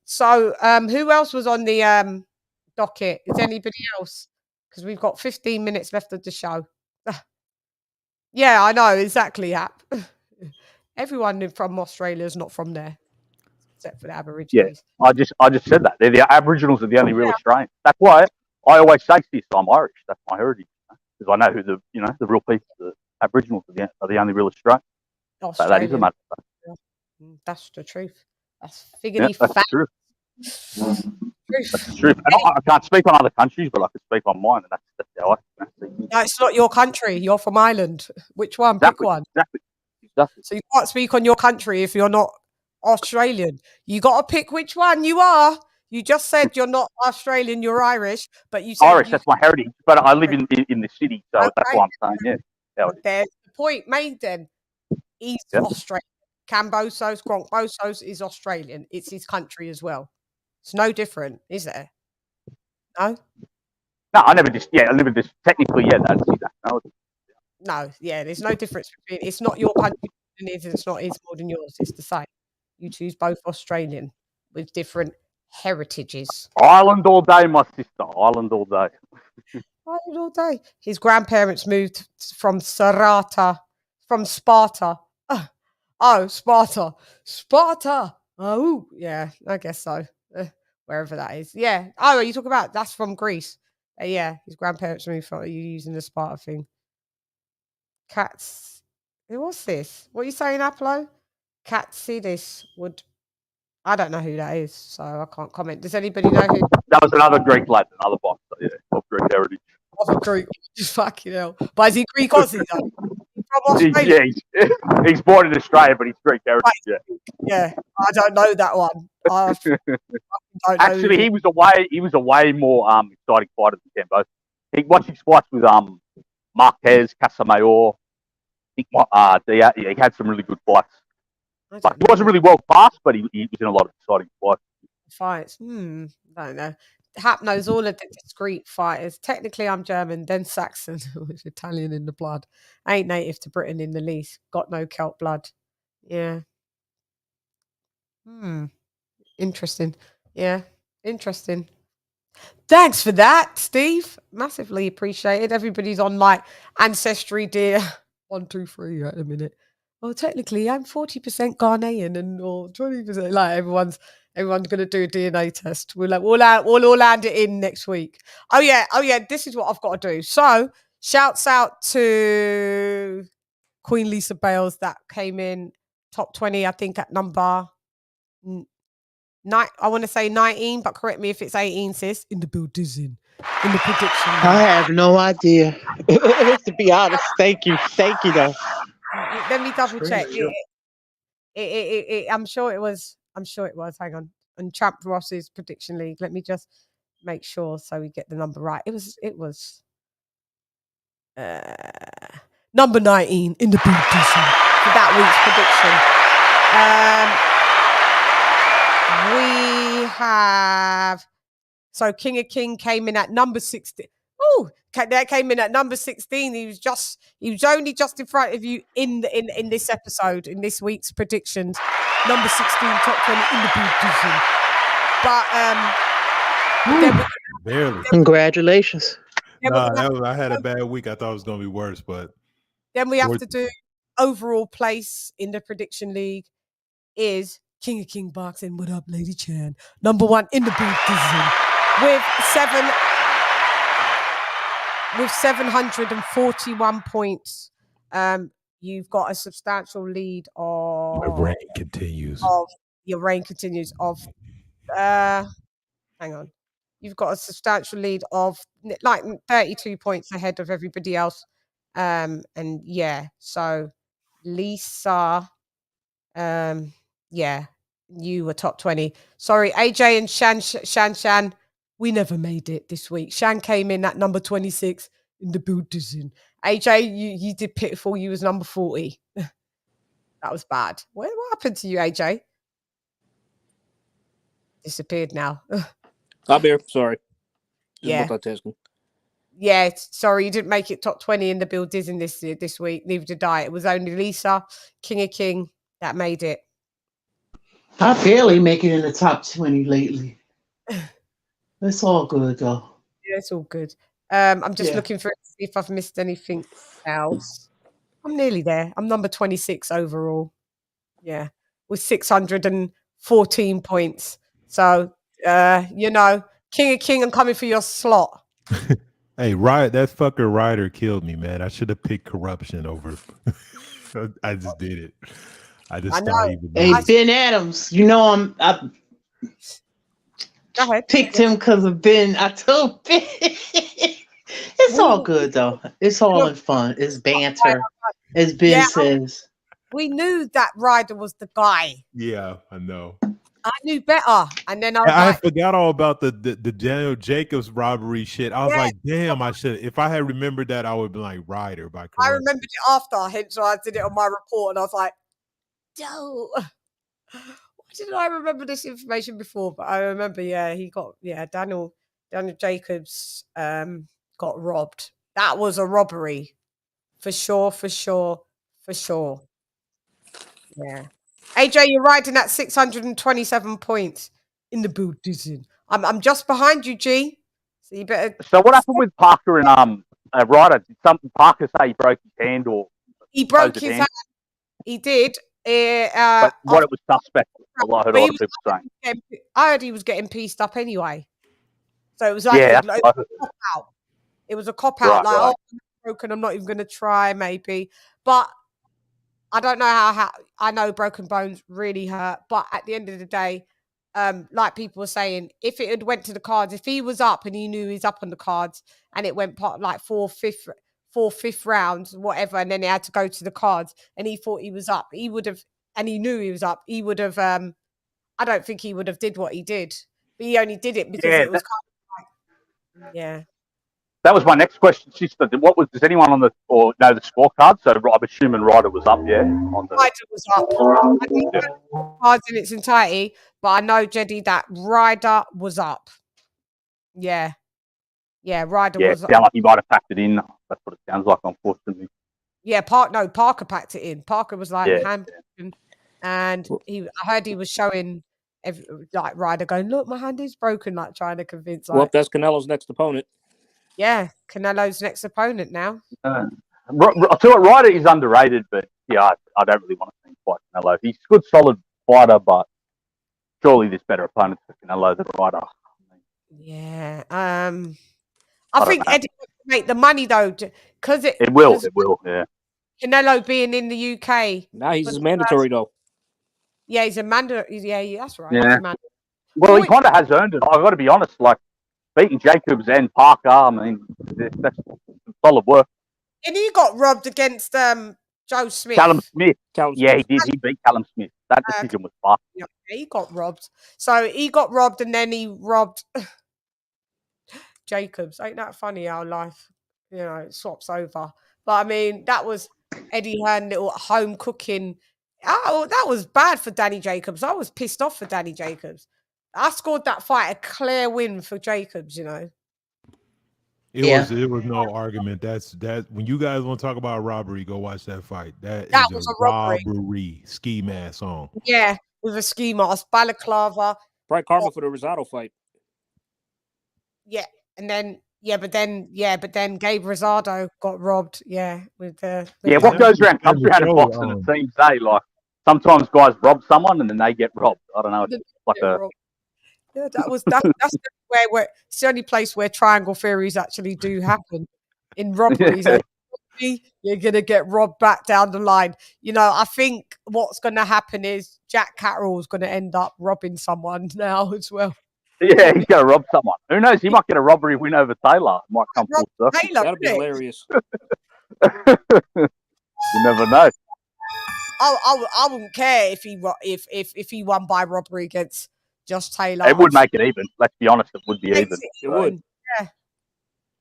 So who else was on the docket? Is anybody else? Because we've got 15 minutes left of the show. Yeah, I know exactly. Hap. Everyone from Australia is not from there, except for the Aborigines. Yeah, I just said that. They're the Aboriginals are the only real Australians. That's why I always say this. I'm Irish. That's my heritage, because I know who the real people, the Aboriginals are the only real Australians. So that is a matter. That's the truth. That's figurative fact. That's true. That's the truth. And I can't speak on other countries, but I can speak on mine, and that's how I see it. No, it's not your country. You're from Ireland. Which one? Exactly, Pick one. Exactly. So you can't speak on your country if you're not Australian. You got to pick which one you are. You just said you're not Australian, you're Irish, but you said Irish, that's my heritage, but I live in the city, so that's Okay. why I'm saying, yeah. There's the point made then. He's Yep. Australian. Cambosos, Gronkbosos is Australian. It's his country as well. It's no different, is there? No? No, I never just, I live in this, technically, that's that. No, No, yeah, there's no difference between it's not your country more than his, it's not his more than yours. It's the same. You choose both Australian with different heritages. Ireland all day, my sister. Ireland all day. Ireland all day. His grandparents moved from Sparta. Oh, Sparta. Sparta. Oh, yeah, I guess so. Wherever that is. Yeah. Oh, you talk about that's from Greece. Yeah, his grandparents moved from you using the Sparta thing. Cats. What's this? What are you saying, Apollo? Katsidis would. I don't know who that is, so I can't comment. Does anybody know who? That was another Greek lad, another boxer, of Greek heritage. Of a Greek. Just fucking hell. But is he Greek Aussie though? From Australia? He's born in Australia, but he's Greek heritage. Right. Yeah, I don't know that one. Actually, he was a way more exciting fighter than Cambo. He watched his fights with Marquez, Casamayor. He had some really good fights. Like, he wasn't really world class, but he was in a lot of exciting fights. I don't know. Hap knows all of the discrete fighters. Technically, I'm German, then Saxon, with Italian in the blood. I ain't native to Britain in the least. Got no Celt blood. Yeah. Interesting. Yeah. Interesting. Thanks for that, Steve. Massively appreciated. Everybody's on my ancestry, dear. 1, 2, 3 at the minute. Well, technically, I'm 40% Ghanaian or 20%. Like everyone's gonna do a DNA test. We'll all land it in next week. Oh yeah. This is what I've got to do. So, shouts out to Queen Lisa Bales that came in top 20. I think at number 9. I want to say 19, but correct me if it's 18, sis. In the building, in the prediction. I have no idea. To be honest, thank you though. Let me double check. I'm sure it was. Hang on. And Champ Ross's prediction league. Let me just make sure so we get the number right. It was number 19 in the building for that week's prediction. We have King of King came in at number 16. Oh, that came in at number 16. He was only just in front of you in this episode, in this week's predictions. Number 16, top 20 in the building. But barely. Congratulations. I had a bad week. I thought it was going to be worse, but then we have to do overall place in the prediction league is King of King Boxing. What up, LadyChann? Number 1 in the building with 741 points. You've got a substantial lead of. My reign continues. Your reign continues of. Hang on. You've got a substantial lead of like 32 points ahead of everybody else. And yeah, so Lisa, you were top 20. Sorry, AJ and Shan, we never made it this week. Shan came in at number 26 in the building. AJ, you did pitiful. You was number 40. That was bad. What happened to you, AJ? Disappeared now. I'm here. Sorry. Just Yeah. multitasking. Yeah, sorry, you didn't make it top 20 in the Bill Disney this week. Neither did I. It was only Lisa, King of King, that made it. I barely make it in the top 20 lately. It's all good though. Yeah, it's all good. I'm just looking for it to see if I've missed anything else. I'm nearly there. I'm number 26 overall. Yeah, with 614 points. So, King of King, I'm coming for your slot. Hey, that fucker Ryder killed me, man. I should have picked corruption over. I just did it. I thought he would. Hey, Ben Adams, I Go ahead. picked him because of Ben. I told Ben. It's all good though. It's all in fun. It's banter, as Ben says. We knew that Ryder was the guy. Yeah, I know. I knew better, and then I was And I like, forgot all about the Daniel Jacobs robbery shit. I was Yeah. like, damn, I should. If I had remembered that, I would have been like Ryder by I correct. remembered it after, hence why I did it on my report, and I was like, no. Why didn't I remember this information before? But I remember, Daniel Jacobs got robbed. That was a robbery. For sure. Yeah. AJ, you're riding at 627 points in the boot, Dizzy. I'm just behind you, G. So you better. So what happened with Parker and Ryder? Did Parker say he broke his hand or he broke his hand? He did. But what it was suspect. I heard a lot of people saying. I heard he was getting pieced up anyway. So it was like a cop out. It was a cop out, I'm broken. I'm not even going to try, maybe. But I don't know how. I know broken bones really hurt. But at the end of the day, like people were saying, if it had went to the cards, if he was up and he knew he's up on the cards, and it went like four fifth rounds, whatever, and then he had to go to the cards, and he thought he was up, he would have, and he knew he was up, he would have. I don't think he would have did what he did, but he only did it because it was kind of like, yeah. That was my next question, sister. Does anyone on the know the scorecard? So I'm assuming Ryder was up, yeah. Ryder was up. I think cards in its entirety, but I know, Jeddy, that Ryder was up. Yeah. Yeah, Ryder was up. Yeah, like he might have packed it in. That's what it sounds like, unfortunately. Yeah, Parker packed it in. Parker was like handbroken, and I heard he was showing like Ryder going, look, my hand is broken, like trying to convince. Like, well, that's Canelo's next opponent. Yeah, Canelo's next opponent now. I'll tell you what, Ryder is underrated, but yeah, I don't really want to think quite Canelo. He's a good, solid fighter, but surely there's better opponents for Canelo than Ryder. Yeah, I think Eddie will make the money though, because it will, yeah. Canelo being in the UK. Now he's mandatory though. Yeah, he's a mandatory. Yeah, that's right. Yeah. Well, he kind of has earned it. I've got to be honest. Like beating Jacobs and Parker, I mean, that's solid work. And he got robbed against Joe Smith. Callum Smith. Yeah, he did. He beat Callum Smith. That decision was fast. Yeah, he got robbed. So he got robbed, and then he robbed Jacobs. Ain't that funny how life, it swaps over? But I mean, that was Eddie Hearn little home cooking. Oh, that was bad for Danny Jacobs. I was pissed off for Danny Jacobs. I scored that fight a clear win for Jacobs, It was no argument. That's when you guys want to talk about robbery, go watch that fight. That was a robbery ski mask on. Yeah, with a ski mask, balaclava. Bright karma for the Rosado fight. Yeah, and then but then Gabe Rosado got robbed. Yeah, with what goes around comes around in boxing. It seems like sometimes guys rob someone and then they get robbed. I don't know. It's like that's where it's the only place where triangle theories actually do happen in robberies. You're gonna get robbed back down the line. I think what's gonna happen is Jack Catterall's gonna end up robbing someone now as well. Yeah, he's gonna rob someone. Who knows? He might get a robbery win over Taylor. Might come full circle. Taylor, that'd be hilarious. You never know. I wouldn't care if he won by robbery against Josh Taylor. It would make it even. Let's be honest, it would be even. It would.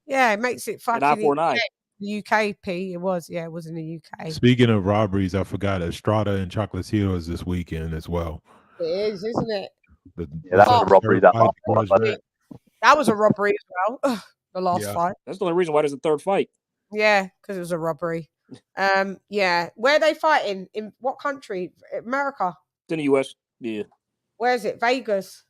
Yeah, it makes it fucking. An eye for an eye. The UK, it was. Yeah, it was in the UK. Speaking of robberies, I forgot Estrada and Chocolatitos is this weekend as well. It is, isn't it? That was a robbery. That was a robbery as well. The last fight. That's the only reason why there's a third fight. Yeah, because it was a robbery. Where are they fighting? In what country? America? It's in the US. Yeah. Where is it? Vegas?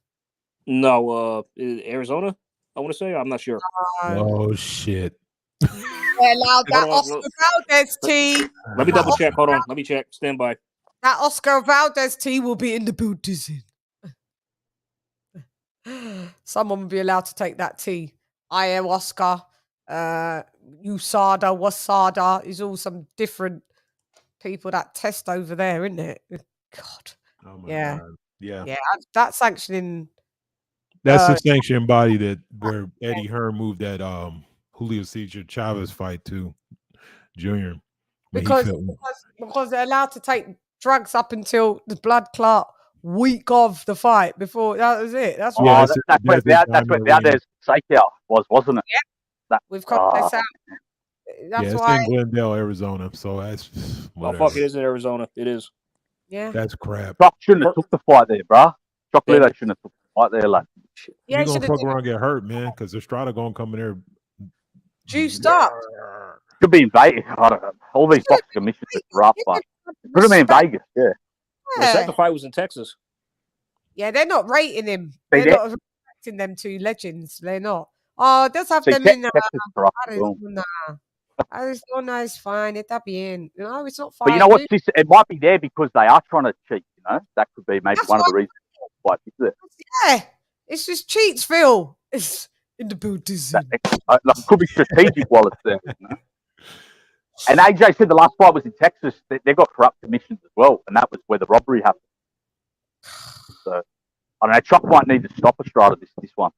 No, Arizona, I want to say. I'm not sure. Oh, shit. They allowed that Oscar Valdez tea. Let me double check. Hold on. Let me check. Stand by. That Oscar Valdez tea will be in the boot. Someone will be allowed to take that tea. Ayahuasca, USADA, WASADA is all some different people that test over there, isn't it? God. Oh my God. Yeah. That's sanctioning. That's the sanctioning body where Eddie Hearn moved that Julio Cesar Chavez fight to Junior. Because they're allowed to take drugs up until the blood clot week of the fight before that was it. That's Yeah, right. that's where Valdez Shakeout was, wasn't it? Yeah. That, We've got this out. That's yeah, it's why. in Glendale, Arizona. So that's Oh whatever. fuck, it is in Arizona. It is. Yeah. That's crap. Chuck shouldn't have took the fight there, bruh. Chuck Yeah. Liddell shouldn't have took the fight there, like. Yeah, You're he gonna should have fuck around and get hurt, man, because Estrada gonna come in there. juiced up. Could be in Vegas. I don't know. All these boxing commissions are rough, but it could have been in Vegas, yeah. The second fight was in Texas. Yeah, they're not rating him. They They're did. not respecting them two legends. They're not. Oh, let's have See, them in Texas is rough as well. Arizona. Arizona is fine. Está bien. No, it's not fine. But you know what? It might be there because they are trying to cheat, you know? That could be maybe one of the reasons why it's there. Yeah, it's just Cheatsville. It's in the Buddhism. Like, it could be strategic while it's there, you know? And AJ said the last fight was in Texas. They got corrupt commissions as well, and that was where the robbery happened. So, I don't know. Chuck might need to stop Estrada this one.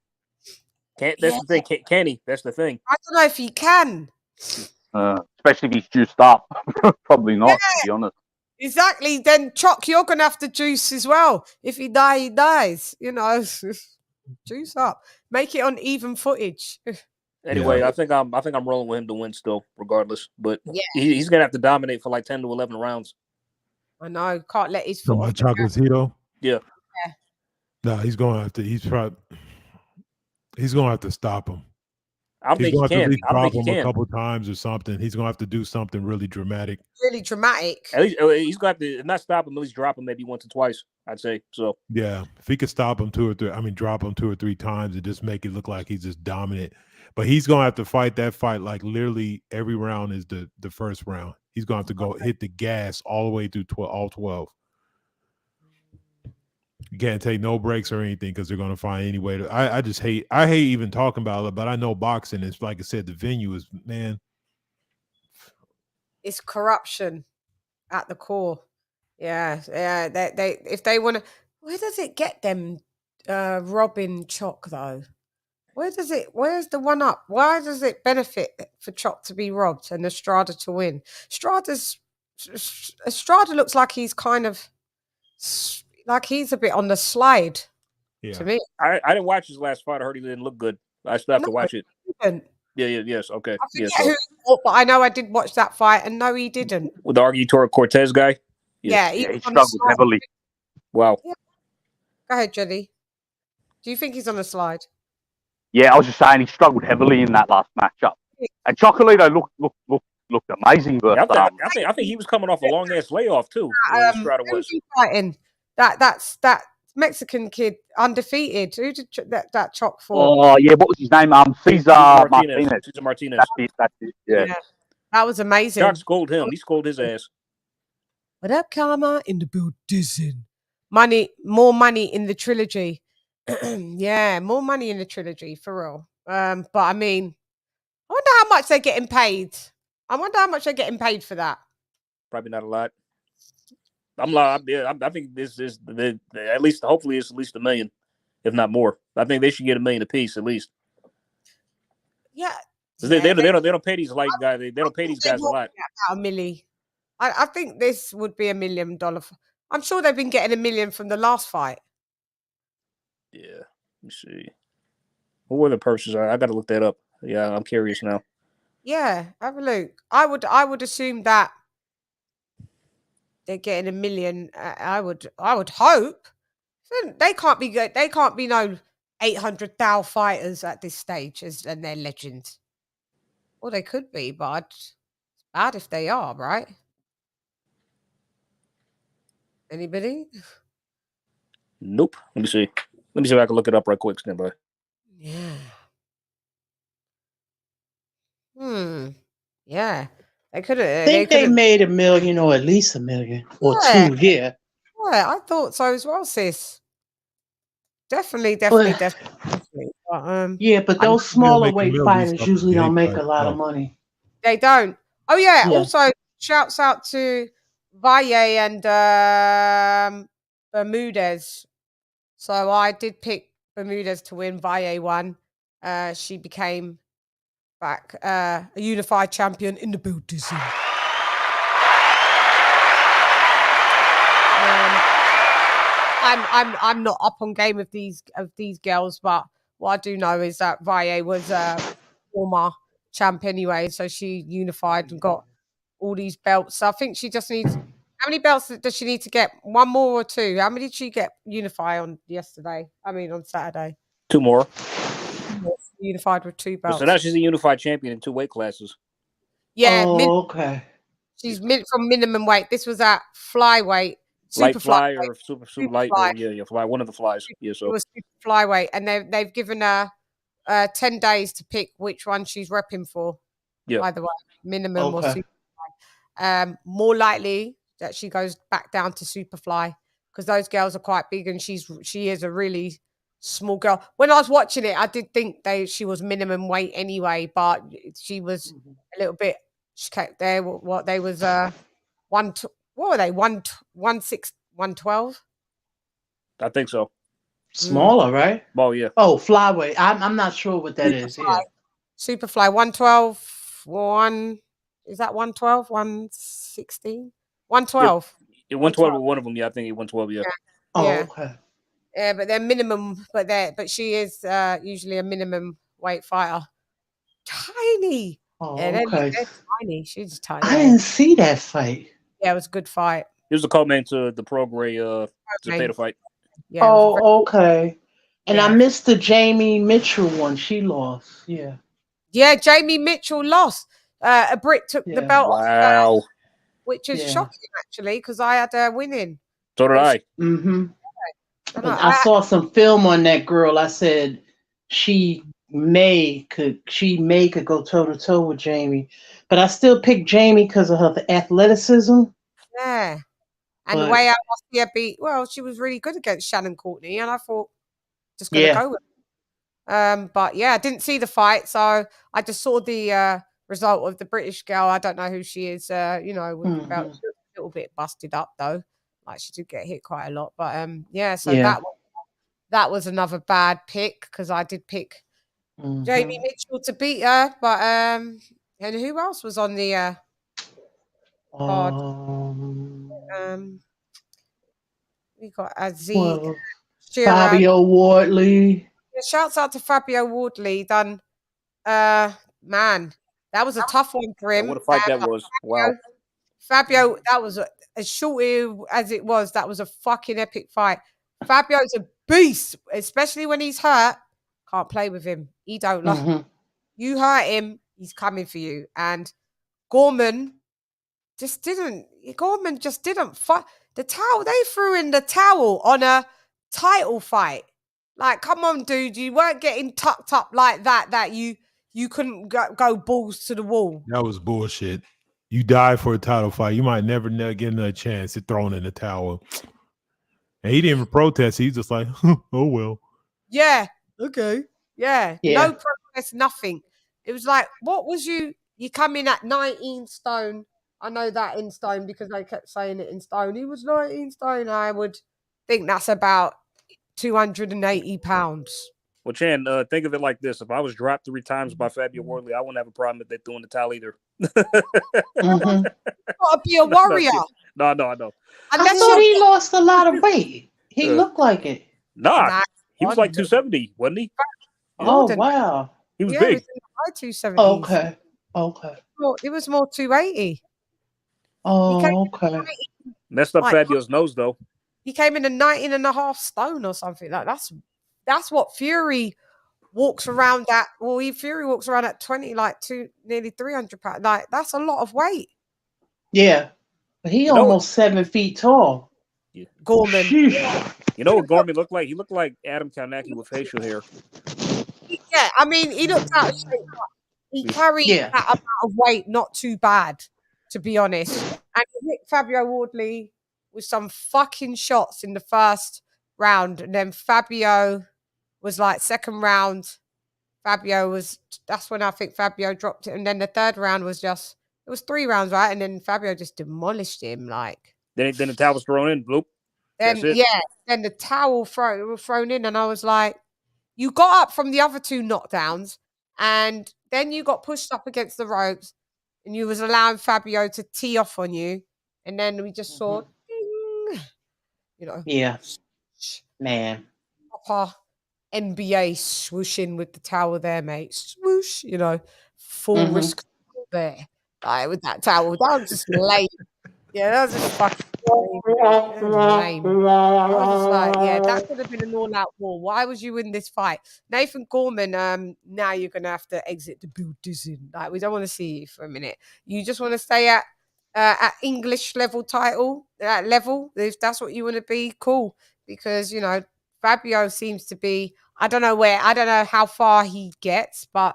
That's the thing. Can he? That's the thing. I don't know if he can. Especially if he's juiced up. Probably not, to be honest. Exactly. Then Chuck, you're gonna have to juice as well. If he dies. You know, juice up. Make it on even footage. Anyway, I think I'm rolling with him to win still, regardless. But he's gonna have to dominate for like 10 to 11 rounds. I know. Can't let his So foot my off the Chocolatito. Yeah. No, he's gonna have to. He's gonna have to stop him. I don't think he can. At least I don't drop think he him a can. couple times or something. He's gonna have to do something really dramatic. Really dramatic. At least he's gonna have to not stop him, at least drop him maybe once or twice. I'd say so. Yeah, if he could stop him drop him 2 or 3 times and just make it look like he's just dominant. But he's gonna have to fight that fight like literally every round is the first round. He's gonna have to go hit the gas all the way through all 12. You can't take no breaks or anything because they're gonna find any way to. I hate even talking about it, but I know boxing is, like I said, the venue is, man. It's corruption at the core. Yeah. They if they want to, where does it get them robbing Chock though? Where's the one up? Why does it benefit for Chock to be robbed and Estrada to win? Estrada looks like he's kind of like he's a bit on the slide to me. I didn't watch his last fight. I heard he didn't look good. I still have to watch it. Yes. Okay. I forget who he fought, but I know I did watch that fight, and no, he didn't. With the Argutor Cortez guy. Yeah, he struggled heavily. Wow. Yeah. Go ahead, Jenny. Do you think he's on the slide? Yeah, I was just saying he struggled heavily in that last matchup. And Chocolatito looked amazing. But I think he was coming off a long ass layoff too. Estrada was fighting that Mexican kid undefeated. Who did that Chock for? Oh yeah, what was his name? Cesar Martinez. Cesar Martinez. That's it. Yeah. That was amazing. Chock scolded him. He scolded his ass. What up, karma in the Buddhism? More money in the trilogy. Yeah, more money in the trilogy for real. But I mean, I wonder how much they're getting paid. I wonder how much they're getting paid for that. Probably not a lot. I think this is at least. Hopefully, it's at least $1 million, if not more. I think they should get $1 million apiece at least. Yeah, they don't pay these guys. They don't pay these guys a lot. About $1 million. I think this would be $1 million. I'm sure they've been getting $1 million from the last fight. Yeah, let me see. What were the purses? I got to look that up. Yeah, I'm curious now. Yeah, have a look. I would assume that they're getting $1 million. I would hope. They can't be good. They can't be no 800,000 fighters at this stage, and they're legends. Well, they could be, but it's bad if they are, right? Anybody? Nope. Let me see if I can look it up right quick. Stand by. Yeah. Yeah. They could have. I think they made $1 million or at least $1 million or $2. Yeah. Yeah, I thought so as well, sis. Definitely. But, yeah, but those smaller weight fighters usually don't make a lot of money. They don't. Oh yeah. Also, shouts out to Valle and Bermudez. So I did pick Bermudez to win. Valle won. She became back a unified champion in the Buddhism. I'm not up on game of these girls, but what I do know is that Valle was a former champ anyway, so she unified and got all these belts. So I think she just needs. How many belts does she need to get? One more or two? How many did she get unify on on Saturday? 2 more. Unified with 2 belts. So now she's a unified champion in 2 weight classes. Yeah. Okay. She's from minimum weight. This was at flyweight. Light fly or super light. fly. Yeah, fly. One of the flies. Yeah, so it was super flyweight, and they've given her 10 days to pick which one she's repping for. Yeah. By the way, minimum or super fly. More likely that she goes back down to super fly because those girls are quite big, and she is a really small girl. When I was watching it, I did think she was minimum weight anyway, but she was a little bit. She kept there. What they was what were they 112? I think so. Smaller, right? Oh yeah. Oh, flyweight. I'm not sure what that is. Yeah. Superfly 112. Is that 112? 116? 112. Yeah, 112 with one of them. Yeah, I think 112. Yeah. Okay. Yeah, but they're minimum. But she is usually a minimum weight fighter. Tiny. Okay. They're tiny. She's tiny. I didn't see that fight. Yeah, it was a good fight. It was the co-main to the ProGray ZEPEDA fight. Yeah. Okay. And I missed the Jamie Mitchell one. She lost. Yeah. Yeah, Jamie Mitchell lost. A Brit took the belt off her, which is shocking actually, because I had her winning. So did I. Mm-hmm. I saw some film on that girl. I said she may could go toe to toe with Jamie, but I still picked Jamie because of her athleticism. Yeah, and the way I watched her beat, she was really good against Shannon Courtney, and I thought just gonna go with her. But yeah, I didn't see the fight, so I just saw the result of the British girl. I don't know who she is. With the belt, she was a little bit busted up though. Like she did get hit quite a lot, but that was another bad pick because I did pick Jamie Mitchell to beat her, but and who else was on the card? We got Aziz, Fabio Wardley. Yeah, shouts out to Fabio Wardley. Done, man, that was a tough one for him. What a fight that was! Wow, Fabio, that was as short as it was. That was a fucking epic fight. Fabio's a beast, especially when he's hurt. Can't play with him. He don't like you hurt him, he's coming for you. And Gorman just didn't fight the towel. They threw in the towel on a title fight. Like, come on, dude, you weren't getting tucked up like that you couldn't go balls to the wall. That was bullshit. You die for a title fight. You might never get another chance to throw in the towel. And he didn't even protest. He's just like, oh, well. Yeah. Okay. Yeah. No protest, nothing. It was like, what was you come in at 19 stone. I know that in stone because they kept saying it in stone. He was 19 stone. I would think that's about 280 pounds. Well, Chan, think of it like this. If I was dropped 3 times by Fabio Wardley, I wouldn't have a problem if they threw in the towel either. Gotta be a warrior. No, I know. I thought he lost a lot of weight. He looked like it. Nah, he was like 270, wasn't he? Oh, wow. He was big. He was 270. Okay. Well, it was more 280. Oh, okay. Messed up Fabio's nose, though. He came in at 19.5 stone or something. Like that's what Fury walks around at. Well, Fury walks around at 20, like nearly 300 pounds. Like, that's a lot of weight. Yeah. But he almost 7 feet tall. Yeah. Gorman. You know what Gorman looked like? He looked like Adam Kalnacki with facial hair. Yeah, I mean, he looked out of shape. He carried that amount of weight not too bad, to be honest. And he hit Fabio Wardley with some fucking shots in the first round. And then Fabio was like second round. That's when I think Fabio dropped it. And then the third round was it was 3 rounds, right? And then Fabio just demolished him. Like, Then the towel was thrown in, bloop. Then the towel was thrown in, and I was like, you got up from the other 2 knockdowns, and then you got pushed up against the ropes, and you was allowing Fabio to tee off on you, and then we just saw, ding, Man. Proper NBA swooshing with the towel there, mate. Swoosh, you know, full risk there. Like, with that towel. That was just lame. Yeah, that was just fucking lame. That was lame. I was just like, yeah, that could have been an all-out war. Why was you in this fight? Nathan Gorman, now you're going to have to exit the building. Like, we don't want to see you for a minute. You just want to stay at English level title, level. If that's what you want to be, cool. Because, you know, Fabio seems to be, I don't know how far he gets, but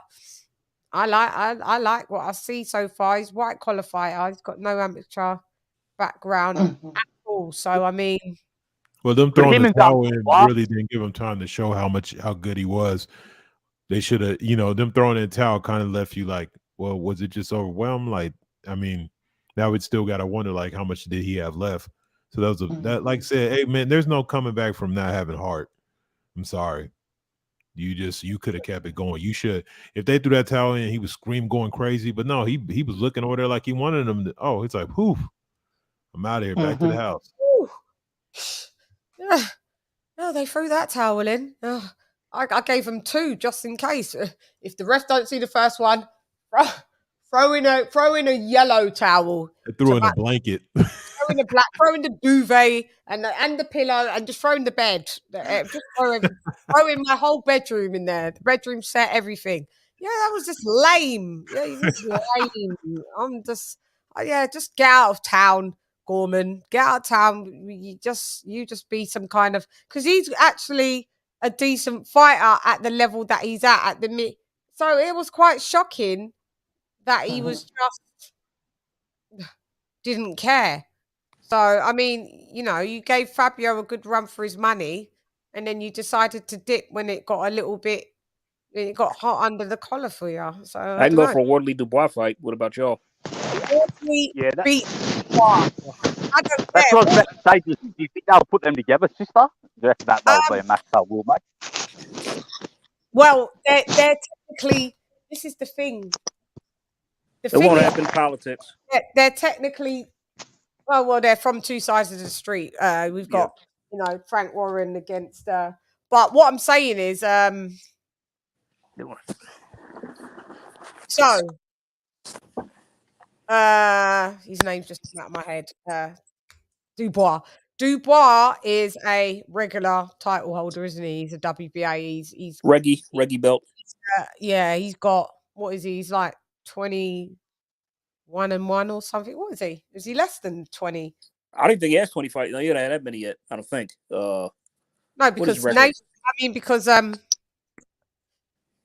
I like what I see so far. He's white collar fighter. He's got no amateur background at all. So I mean, well, them throwing the towel in really didn't give him time to show how good he was. They should have, you know, them throwing in the towel kind of left you like, well, was it just overwhelmed? Like, I mean, now we still got to wonder like how much did he have left. So that was that, like I said, hey man, there's no coming back from not having heart. I'm sorry. You could have kept it going. You should. If they threw that towel in, he was screaming, going crazy. But no, he was looking over there like he wanted them to. Oh, it's like, whew, I'm out of here, back to the house. Yeah. No, they threw that towel in. Oh, I gave them 2 just in case. If the ref don't see the first one, throw in a yellow towel. They threw in a blanket. Throw in the duvet and the pillow and just throw in the bed. Just throw in my whole bedroom in there. The bedroom set, everything. Yeah, that was just lame. Yeah, just lame. I'm just just get out of town, Gorman. Get out of town. You just be some kind of, because he's actually a decent fighter at the level that he's at the mid. So it was quite shocking that he was just didn't care. So, I mean, you know, you gave Fabio a good run for his money, and then you decided to dip when it got it got hot under the collar for you. So I can go for a Wardley Dubois fight. What about y'all? Wardley beat Dubois. I don't That's what I was about to say. Do you think they'll put them together, sister? Do you reckon that'll be a match that will make? Well, they're technically, this is the thing. It won't happen in politics. They're technically... Well, they're from 2 sides of the street. We've got, you know, Frank Warren against. But what I'm saying is, so his name's just out of my head. Dubois. Dubois is a regular title holder, isn't he? He's a WBA. He's Reggie belt. Yeah, he's got, what is he? He's like 21-1 or something. What is he? Is he less than 20? I don't think he has 20 fights. No, he hasn't had that many yet. I don't think. No, because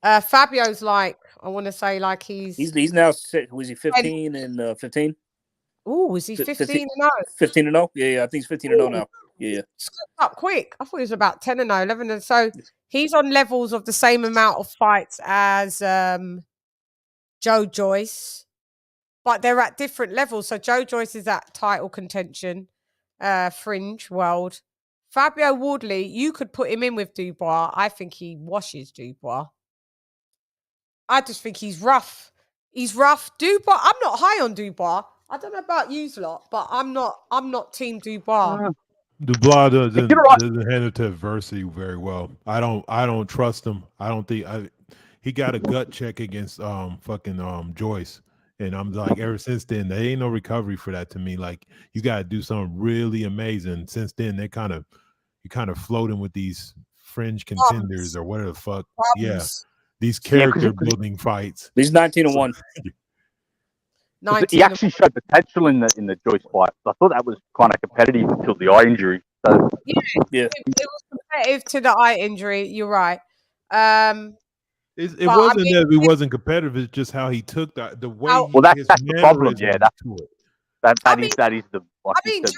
Fabio's like, I want to say like he's now, was he 15 and 15? Oh, is he 15 and 0? 15 and 0? Yeah, I think he's 15 and 0 now. Yeah. Slipped up quick. I thought he was about 10 and 0, 11 and so he's on levels of the same amount of fights as Joe Joyce. But they're at different levels. So Joe Joyce is at title contention, fringe world. Fabio Wardley, you could put him in with Dubois. I think he washes Dubois. I just think he's rough. He's rough. Dubois, I'm not high on Dubois. I don't know about you lot, but I'm not team Dubois. Dubois doesn't handle to adversity very well. I don't trust him. I don't think he got a gut check against Joyce. And I'm like, ever since then, there ain't no recovery for that to me. Like, you got to do something really amazing. Since then, you kind of floating with these fringe contenders or whatever the fuck. Yeah, these character building fights. He's 19 and 1. He actually showed potential in the Joyce fight. I thought that was kind of competitive until the eye injury. So yeah, it was competitive to the eye injury. You're right. It wasn't that he wasn't competitive. It's just how he took the way. Well, that's the problem. Yeah, that is the.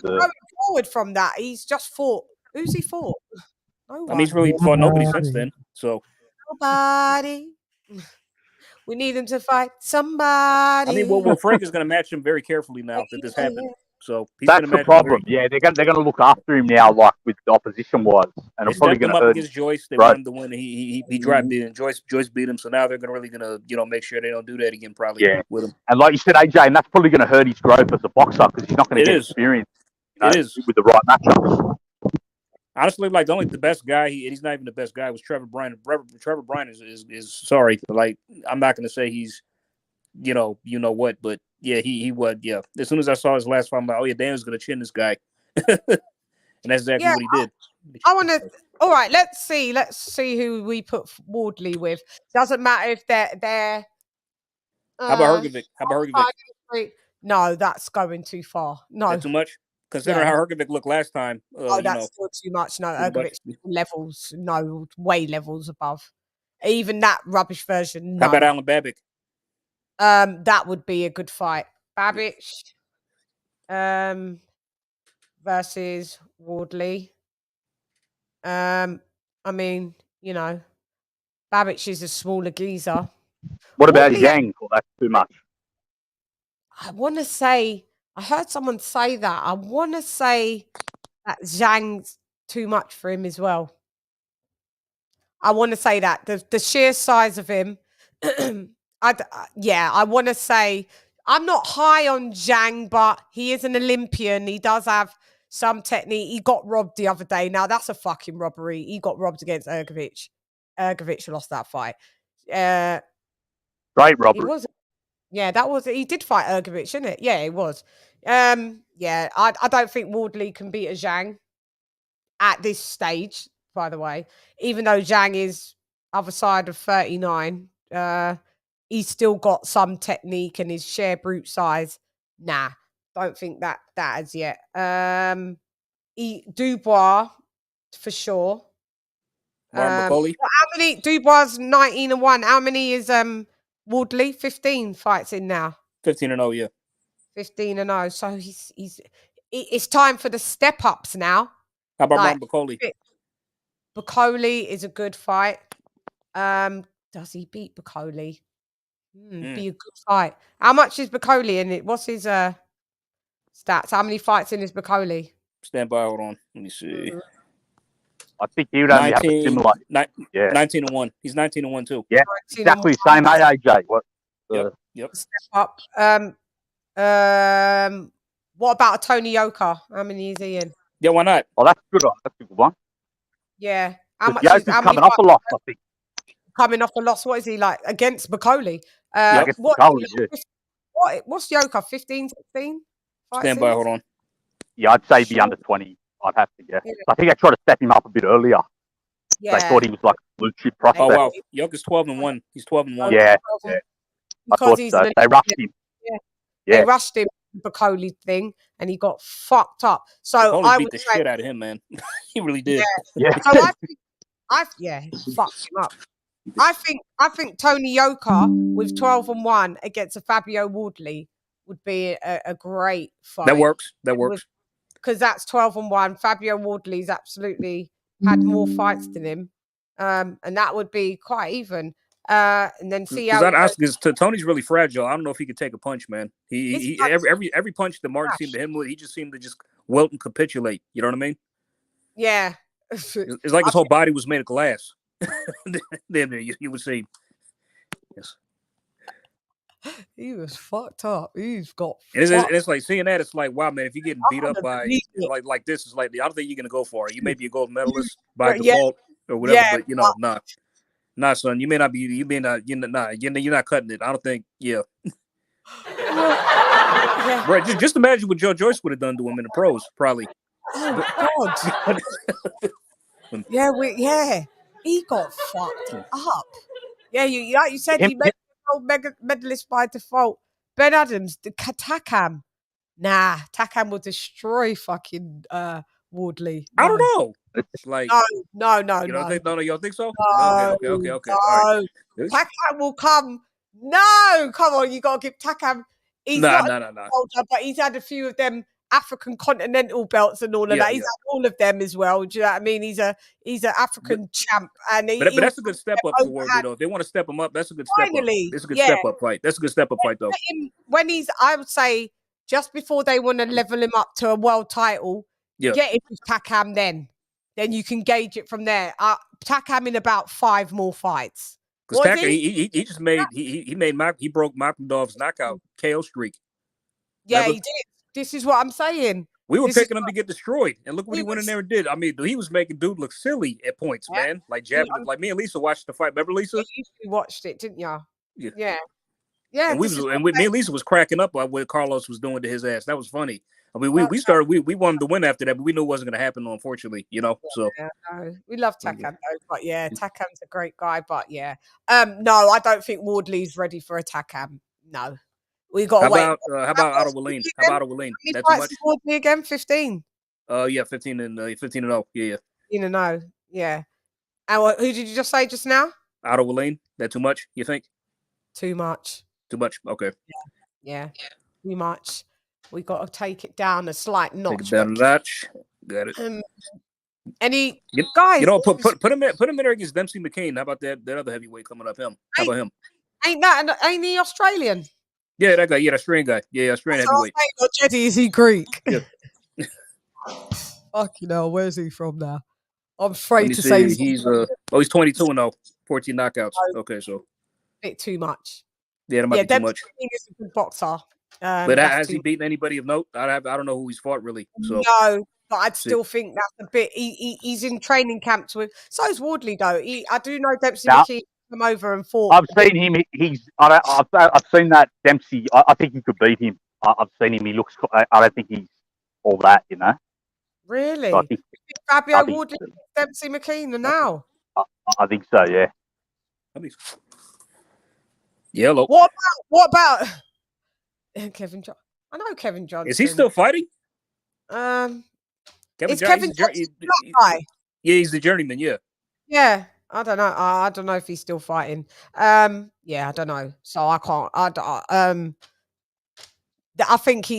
Going forward from that, he's just fought. Who's he fought? No one. I mean, he's really fought nobody since then. So nobody. We need him to fight somebody. I mean, well, Frank is going to match him very carefully now that this happened. So that's the problem. Yeah, they're going to look after him now, like with the opposition was, and I'm probably going to up against Joyce. They wanted to win. He dropped it, and Joyce beat him. So now they're going to make sure they don't do that again. Probably with him. And like you said, AJ, and that's probably going to hurt his growth as a boxer because he's not going to get experience. It is with the right matchups. Honestly, like the best guy, he's not even the best guy. Was Trevor Bryan. Trevor Bryan is sorry, like I'm not going to say he's you know what, but yeah, he was yeah. As soon as I saw his last fight, I'm like, oh yeah, Dan's going to chin this guy, and that's exactly what he did. I want to. All right, let's see who we put Wardley with. Doesn't matter if they're. How about Hrgovic? How about Hrgovic? No, that's going too far. No, is that too much. Considering how Hrgovic looked last time. That's still too much. No, Hrgovic levels, no, way levels above. Even that rubbish version. No. How about Alan Babic? That would be a good fight. Babic, versus Wardley. I mean, you know, Babic is a smaller geezer. What about Zhang? Well, that's too much. I want to say, I heard someone say that. I want to say that Zhang's too much for him as well. I want to say that the sheer size of him. I want to say I'm not high on Zhang, but he is an Olympian. He does have some technique. He got robbed the other day. Now that's a fucking robbery. He got robbed against Hrgovic. Hrgovic lost that fight. Great robbery. He did fight Hrgovic, didn't it? Yeah, it was. I don't think Wardley can beat a Zhang at this stage, by the way. Even though Zhang is other side of 39, he's still got some technique and his sheer brute size. Nah, don't think that as yet. Dubois for sure. Martin McCauley. How many? Dubois 19-1. How many is Wardley? 15 fights in now. 15-0, yeah. 15-0. So it's time for the step ups now. How about Martin McCauley? McCauley is a good fight. Does he beat McCauley? Be a good fight. How much is McCauley in it? What's his stats? How many fights in is McCauley? Stand by, hold on. Let me see. I think he would only have a similar. 19-1. He's 19-1 too. Yeah, exactly same AJ. What? Yep. Step up. What about a Tony Yoka? How many is he in? Yeah, why not? Oh, that's good. That's a good one. Yeah. How much Yoka's coming off a loss, I think. Coming off a loss. What is he like against McCauley? What's Yoka? 15, 16? Stand by, hold on. Yeah, I'd say be under 20. I'd have to guess. Yeah. I think I tried to step him up a bit earlier. Yeah. They thought he was like a blue chip prospect. Oh wow, Yoka's 12-1. He's 12-1. Yeah. I thought he's so. They rushed him. Yeah. They rushed him. McCauley thing, and he got fucked up. So I beat the shit out of him, man. He really did. Yeah. So he fucked him up. I think Tony Yoka with 12-1 against a Fabio Wardley would be a great fight. That works. Because that's 12-1. Fabio Wardley's absolutely had more fights than him, and that would be quite even. And then see how. Because Tony's really fragile. I don't know if he could take a punch, man. He every punch that Martin seemed to hit him with, he just seemed to just wilt and capitulate. You know what I mean? Yeah. It's like his whole body was made of glass. Then you would see. Yes. He was fucked up. He's got. And it's like seeing that. It's like, wow, man. If you're getting beat up by like this, it's like I don't think you're gonna go for it. You may be a gold medalist by default or whatever, but nah, son. You may not be. You're not cutting it. I don't think. Yeah. Right. Just imagine what Joe Joyce would have done to him in the pros, probably. Oh God. He got fucked up. Yeah, you said he made gold medalist by default. Ben Adams, the Takam. Nah, Takam will destroy fucking Wardley. No. I don't know. It's like no. You don't think so? No, okay. No. All right. Takam will come. No, come on, you gotta give Takam. He's not older, but he's had a few of them African continental belts and all of that. He's had all of them as well. Do you know what I mean? He's an African champ, and but that's a good step up for Wardley, though. If they want to step him up, that's a good step up. It's a good step up fight. That's a good step up fight, though. When I would say, just before they want to level him up to a world title, get him with Takam. Then you can gauge it from there. Takam in about 5 more fights. Because Takam, he just made he broke Makmadov's knockout KO streak. Yeah, he did. This is what I'm saying. We were This is picking him to get destroyed, and look what he went in there and did. I mean, he was making dude look silly at points, man. Like jabbing, like me and Lisa watched the fight. Remember, Lisa? You watched it, didn't you? Yeah. Yeah. And me and Lisa was cracking up at what Carlos was doing to his ass. That was funny. I mean, we wanted to win after that, but we knew it wasn't going to happen, unfortunately. So no. We love Takam though, but Takam's a great guy, but no, I don't think Wardley's ready for a Takam. No, we got to wait. How about Otto Wallin? How about Otto Wallin? That's too much. Wardley again, 15. 15 and 0. Yeah. You know, yeah. And who did you just say just now? Otto Wallin. That too much? You think? Too much. Too much. Okay. Yeah. Too much. We got to take it down a slight notch. Take it down a notch. Got it. Any guys? Put him in there against Dempsey McCain. How about that other heavyweight coming up? How about him? Ain't he Australian? Yeah, that guy. Yeah, the Australian guy. Yeah, Australian heavyweight. Jeddy, is he Greek? Yeah. Fucking hell, where's he from now? I'm afraid to say he's 22 and 0, 14 knockouts. Okay, so a bit too much. Yeah, that might be too much. He's a good boxer. But has he beaten anybody of note? I don't know who he's fought really. So no, but I'd still think that's a bit. He's in training camps with. So is Wardley though. I do know Dempsey McKee come over and fought. I've seen him. I've seen that Dempsey. I think he could beat him. I've seen him. He looks. I don't think he's all that. Really? So I think Fabio Wardley, Dempsey McKean now. I think so. Yeah. Yeah. Look. What about Kevin John? I know Kevin Johnson. Is he still fighting? Kevin Johnson that guy? Yeah, he's the journeyman. Yeah. Yeah. I don't know. I don't know if he's still fighting. Yeah, I don't know. So I can't. I think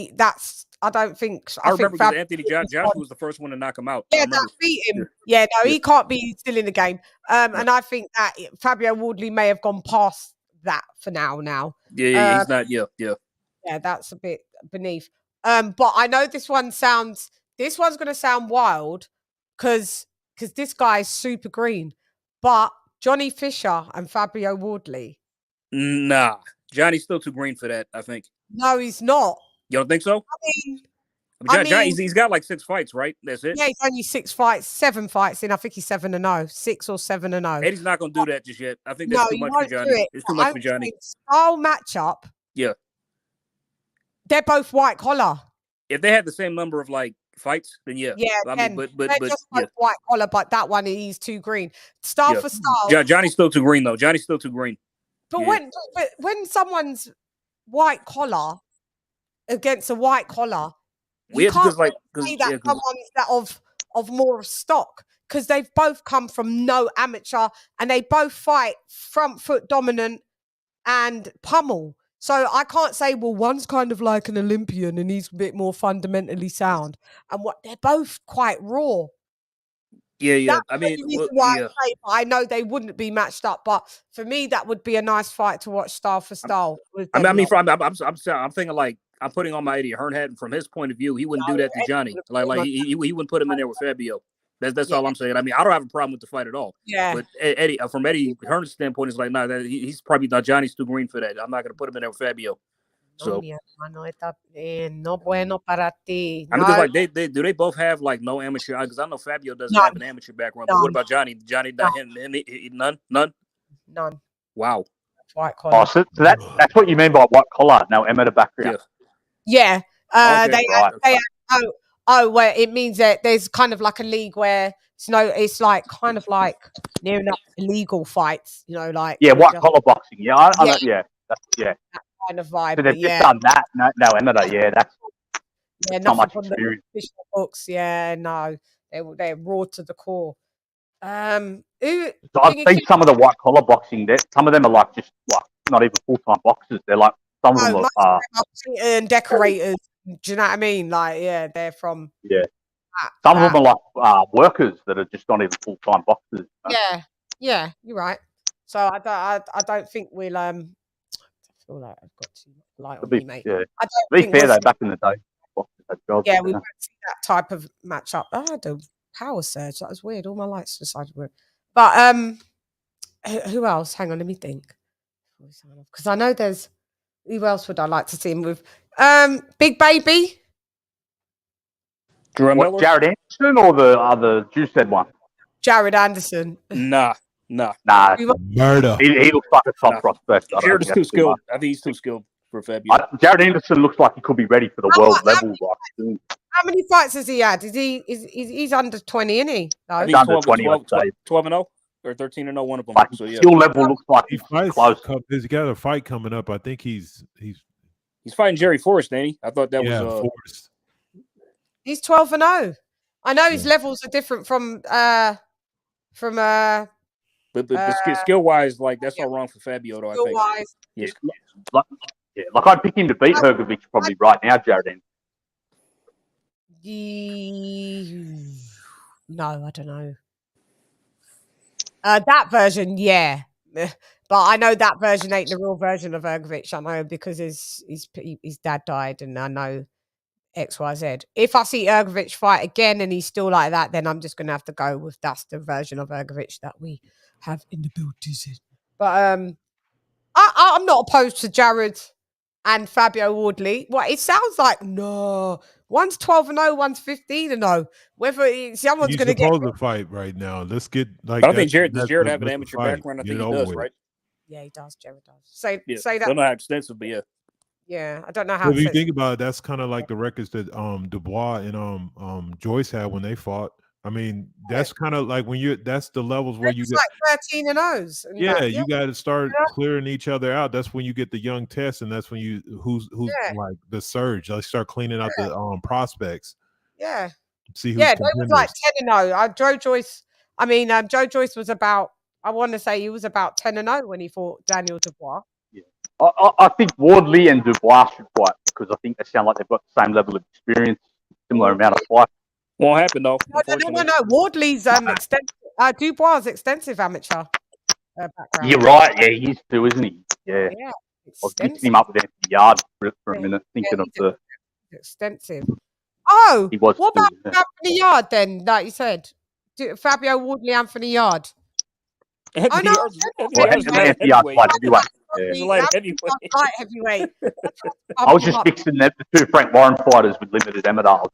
I don't think. I remember because Anthony Joshua was the first one to knock him out. Yeah, that beat him. Yeah, no, he can't be still in the game. And I think that Fabio Wardley may have gone past that for now. Yeah, he's not. Yeah. Yeah, that's a bit beneath. But I know this one's going to sound wild because this guy is super green. But Johnny Fisher and Fabio Wardley. Nah, Johnny's still too green for that, I think. No, he's not. You don't think so? He's got like 6 fights, right? That's it. Yeah, he's only 7 fights in. I think he's 7-0, 6 or 7-0. Eddie's not going to do that just yet. I think that's too much for Johnny. It's too much for Johnny. Style matchup. Yeah. They're both white collar. If they had the same number of like fights, then yeah. Yeah, I mean, but just both white collar, but that one he's too green. Style for style. Johnny's still too green though. Johnny's still too green. But when someone's white collar against a white collar, you can't say that someone's that of more stock because they've both come from no amateur and they both fight front foot dominant and pummel. So I can't say, well, one's kind of like an Olympian and he's a bit more fundamentally sound. And they're both quite raw. Yeah. I know they wouldn't be matched up, but for me, that would be a nice fight to watch style for style. I'm thinking like I'm putting on my Eddie Hearn hat, and from his point of view, he wouldn't do that to Johnny. Like he wouldn't put him in there with Fabio. That's all I'm saying. I mean, I don't have a problem with the fight at all. Yeah. But Eddie, from Eddie Hearn's standpoint, is like, no, he's probably not. Johnny's too green for that. I'm not going to put him in there with Fabio. So. No bueno para ti. I mean, like they both have like no amateur? Because I know Fabio doesn't have an amateur background. But what about Johnny? Johnny, none. None. Wow. White collar. Oh, so that's what you mean by white collar. No amateur background. Yeah. Where it means that there's kind of like a league where it's like kind of like near enough illegal fights, like white collar boxing. Yeah, that kind of vibe. So they've just done that. No amateur. Yeah, that's not much experience. Official books. Yeah, no, they're raw to the core. So I've seen some of the white collar boxing. Some of them are like just like not even full time boxers. They're like some of them are and decorators. Do you know what I mean? Like, yeah, they're from. Yeah. Some of them are like workers that are just not even full time boxers. Yeah, you're right. So I don't think we'll. I feel like I've got too much light on me, mate. Yeah. To be fair though, back in the day, boxers had jobs. Yeah, we won't see that type of matchup. The power surge. That was weird. All my lights decided weird. But who else? Hang on, let me think. Because I know there's. Who else would I like to see him with? Big Baby. Jerome What, Miller? Jared Anderson or the other Juice said one? Jared Anderson. Nah. Nah, Murder. he looks like a top prospect. I don't Jared think is too that's too skilled. much. I think he's too skilled for Fabio. Jared Anderson looks like he could be ready for the world level. Like, How many fights has he had? He's under 20, isn't he? No. I think he's under 20, I'd say. 12 and 0 or 13 and 0, one of them. Like, So yeah, skill level looks like He he's fights. close. He's got a fight coming up. I think he's fighting Jerry Forrest, ain't he? I thought that was Forrest. He's 12 and 0. I know his levels are different from But skill wise, like that's all wrong for Fabio though. I think. Skill-wise. Yes. Like I'd pick him to beat Hergovich probably right now, Jared Anderson. No, I don't know. That version, yeah. But I know that version ain't the real version of Hergovich. I know because his dad died, and I know XYZ. If I see Hergovich fight again and he's still like that, then I'm just gonna have to go with that's the version of Hergovich that we have in the building. But I'm not opposed to Jared and Fabio Wardley. Well, it sounds like no. One's 12 and 0, one's 15 and 0. Whether someone's going to get supposed to fight right now. Let's get like. I don't think does Jared have an amateur fight. background? I think he does, right? Yeah, he does. Jared does. Say that. I don't know how extensive, but yeah. Yeah, I don't know how. If you think about it, that's kind of like the records that Dubois and Joyce had when they fought. I mean, that's kind of like when that's the levels where you get like 13 and 0s. You got to start clearing each other out. That's when you get the young test, and that's when you who's like the surge. Like start cleaning out the prospects. Yeah. See who's they was like 10 and 0. Joe Joyce. I mean, Joe Joyce was about. I want to say he was about 10 and 0 when he fought Daniel Dubois. Yeah. I think Wardley and Dubois should fight because I think they sound like they've got the same level of experience, similar amount of fight. Won't happen though. No. Wardley's extensive. Dubois' extensive amateur background. You're right. Yeah, he is too, isn't he? Yeah. Yeah. I was mixing him up with Anthony Yard for a minute, thinking of the extensive. Oh, he was what about too, Anthony Yard then? Like you said, Fabio Wardley, Anthony Yard. Anthony Yard's light heavyweight. Light heavyweight. I was just mixing the two Frank Warren fighters with limited Emmental.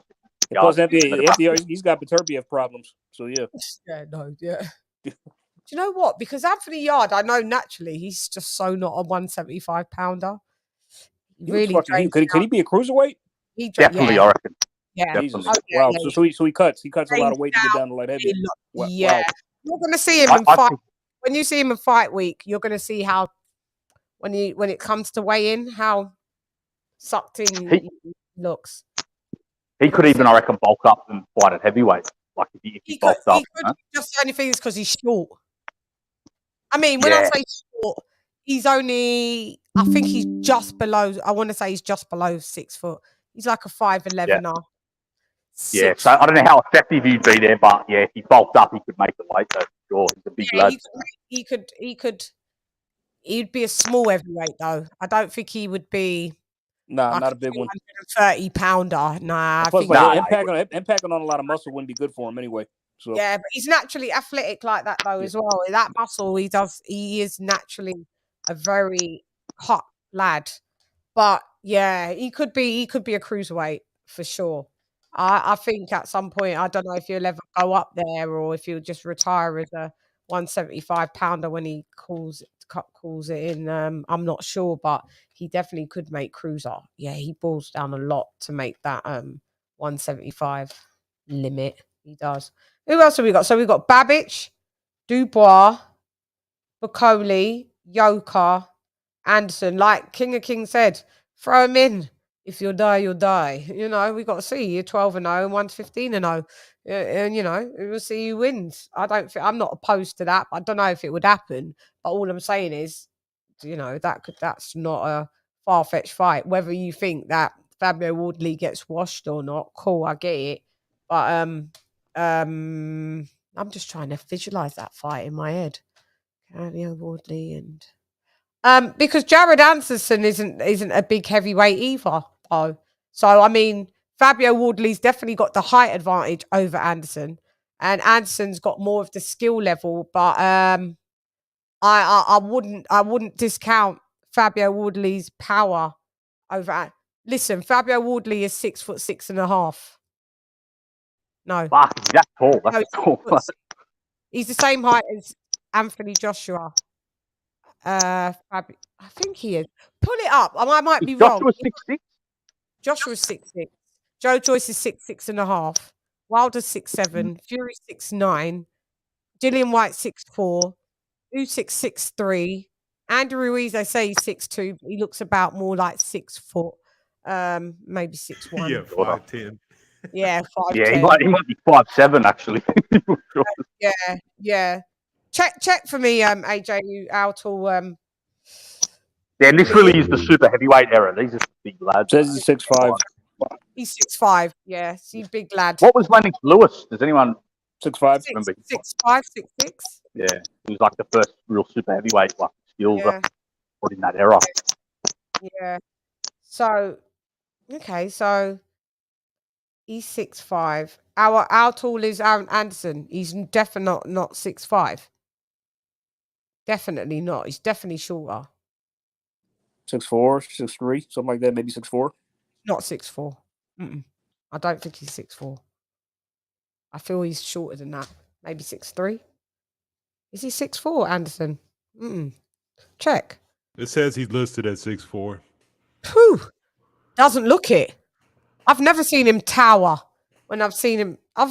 Plus, he's got Beterbiev problems. So yeah. Yeah. Do you know what? Because Anthony Yard, I know naturally he's just so not a 175 pounder. Really, could he be a cruiserweight? Definitely, I reckon. Yeah. Wow. So he cuts. He cuts a lot of weight to get down to light heavy. Yeah. Wow. You're going to see him in fight. When you see him in fight week, you're going to see how when it comes to weigh in, how sucked in he looks. He could even, I reckon, bulk up and fight at heavyweight. Like if he bulked up. Just the only thing is because he's short. I mean, when I say short, he's only. I think he's just below. I want to say he's just below 6 foot. He's like a 5'11". Yeah, so I don't know how effective he'd be there, but yeah, if he bulked up, he could make the weight. So sure, he's a big lad. He'd be a small heavyweight though. I don't think he would be. Nah, not a big one. 30 pounder. Nah. Plus, impacting on a lot of muscle wouldn't be good for him anyway. So yeah, but he's naturally athletic like that though as well. That muscle he is naturally a very hot lad. But yeah, he could be a cruiserweight for sure. I think at some point, I don't know if he'll ever go up there or if he'll just retire as a 175 pounder when he calls it in. I'm not sure, but he definitely could make cruiser. Yeah, he balls down a lot to make that 175 limit. He does. Who else have we got? So we've got Babbage, Dubois, Bacoli, Yoka, Anderson. Like King of Kings said, throw him in. If you'll die, you'll die. You know, we got to see. You're 12 and 0 and one's 15 and 0. And you know, we'll see who wins. I'm not opposed to that. I don't know if it would happen. But all I'm saying is, you know, that's not a far-fetched fight. Whether you think that Fabio Wardley gets washed or not, cool, I get it. But I'm just trying to visualize that fight in my head. Fabio Wardley and because Jared Anderson isn't a big heavyweight either. Oh, so I mean, Fabio Wardley's definitely got the height advantage over Anderson, and Anderson's got more of the skill level. But I wouldn't discount Fabio Wardley's power over. Listen, Fabio Wardley is 6'6.5". No. Fuck, he's that tall. No, That's he's tall. 6 foot. He's the same height as Anthony Joshua. I think he is. Pull it up. I might be wrong. Joshua's 6'6". Joshua's 6'6". Joe Joyce is 6'6.5". Wilder's 6'7". Fury 6'9". Dillian White 6'4". Usyk 6'3". Andy Ruiz, they say he's 6'2", but he looks about more like 6 foot. Maybe 6'1". Yeah, 5'10". Yeah, 5'10". Yeah, he might be 5'7" actually. Yeah. Check for me, AJ, how tall. Yeah, this really is the super heavyweight era. These are big lads. Says he's 6'5". He's 6'5". Yeah, he's a big lad. What was Lennox Lewis? Does anyone 6'5"? remember? 6'5", 6'6". Yeah, he was like the first real super heavyweight like skills in that era. Yeah. So, okay, so he's 6'5". How tall is Aaron Anderson? He's definitely not 6'5". Definitely not. He's definitely shorter. 6'4", 6'3", something like that. Maybe 6'4". Not 6'4". I don't think he's 6'4". I feel he's shorter than that. Maybe 6'3". Is he 6'4", Anderson? Check. It says he's listed at 6'4". Whew. Doesn't look it. I've never seen him tower. When I've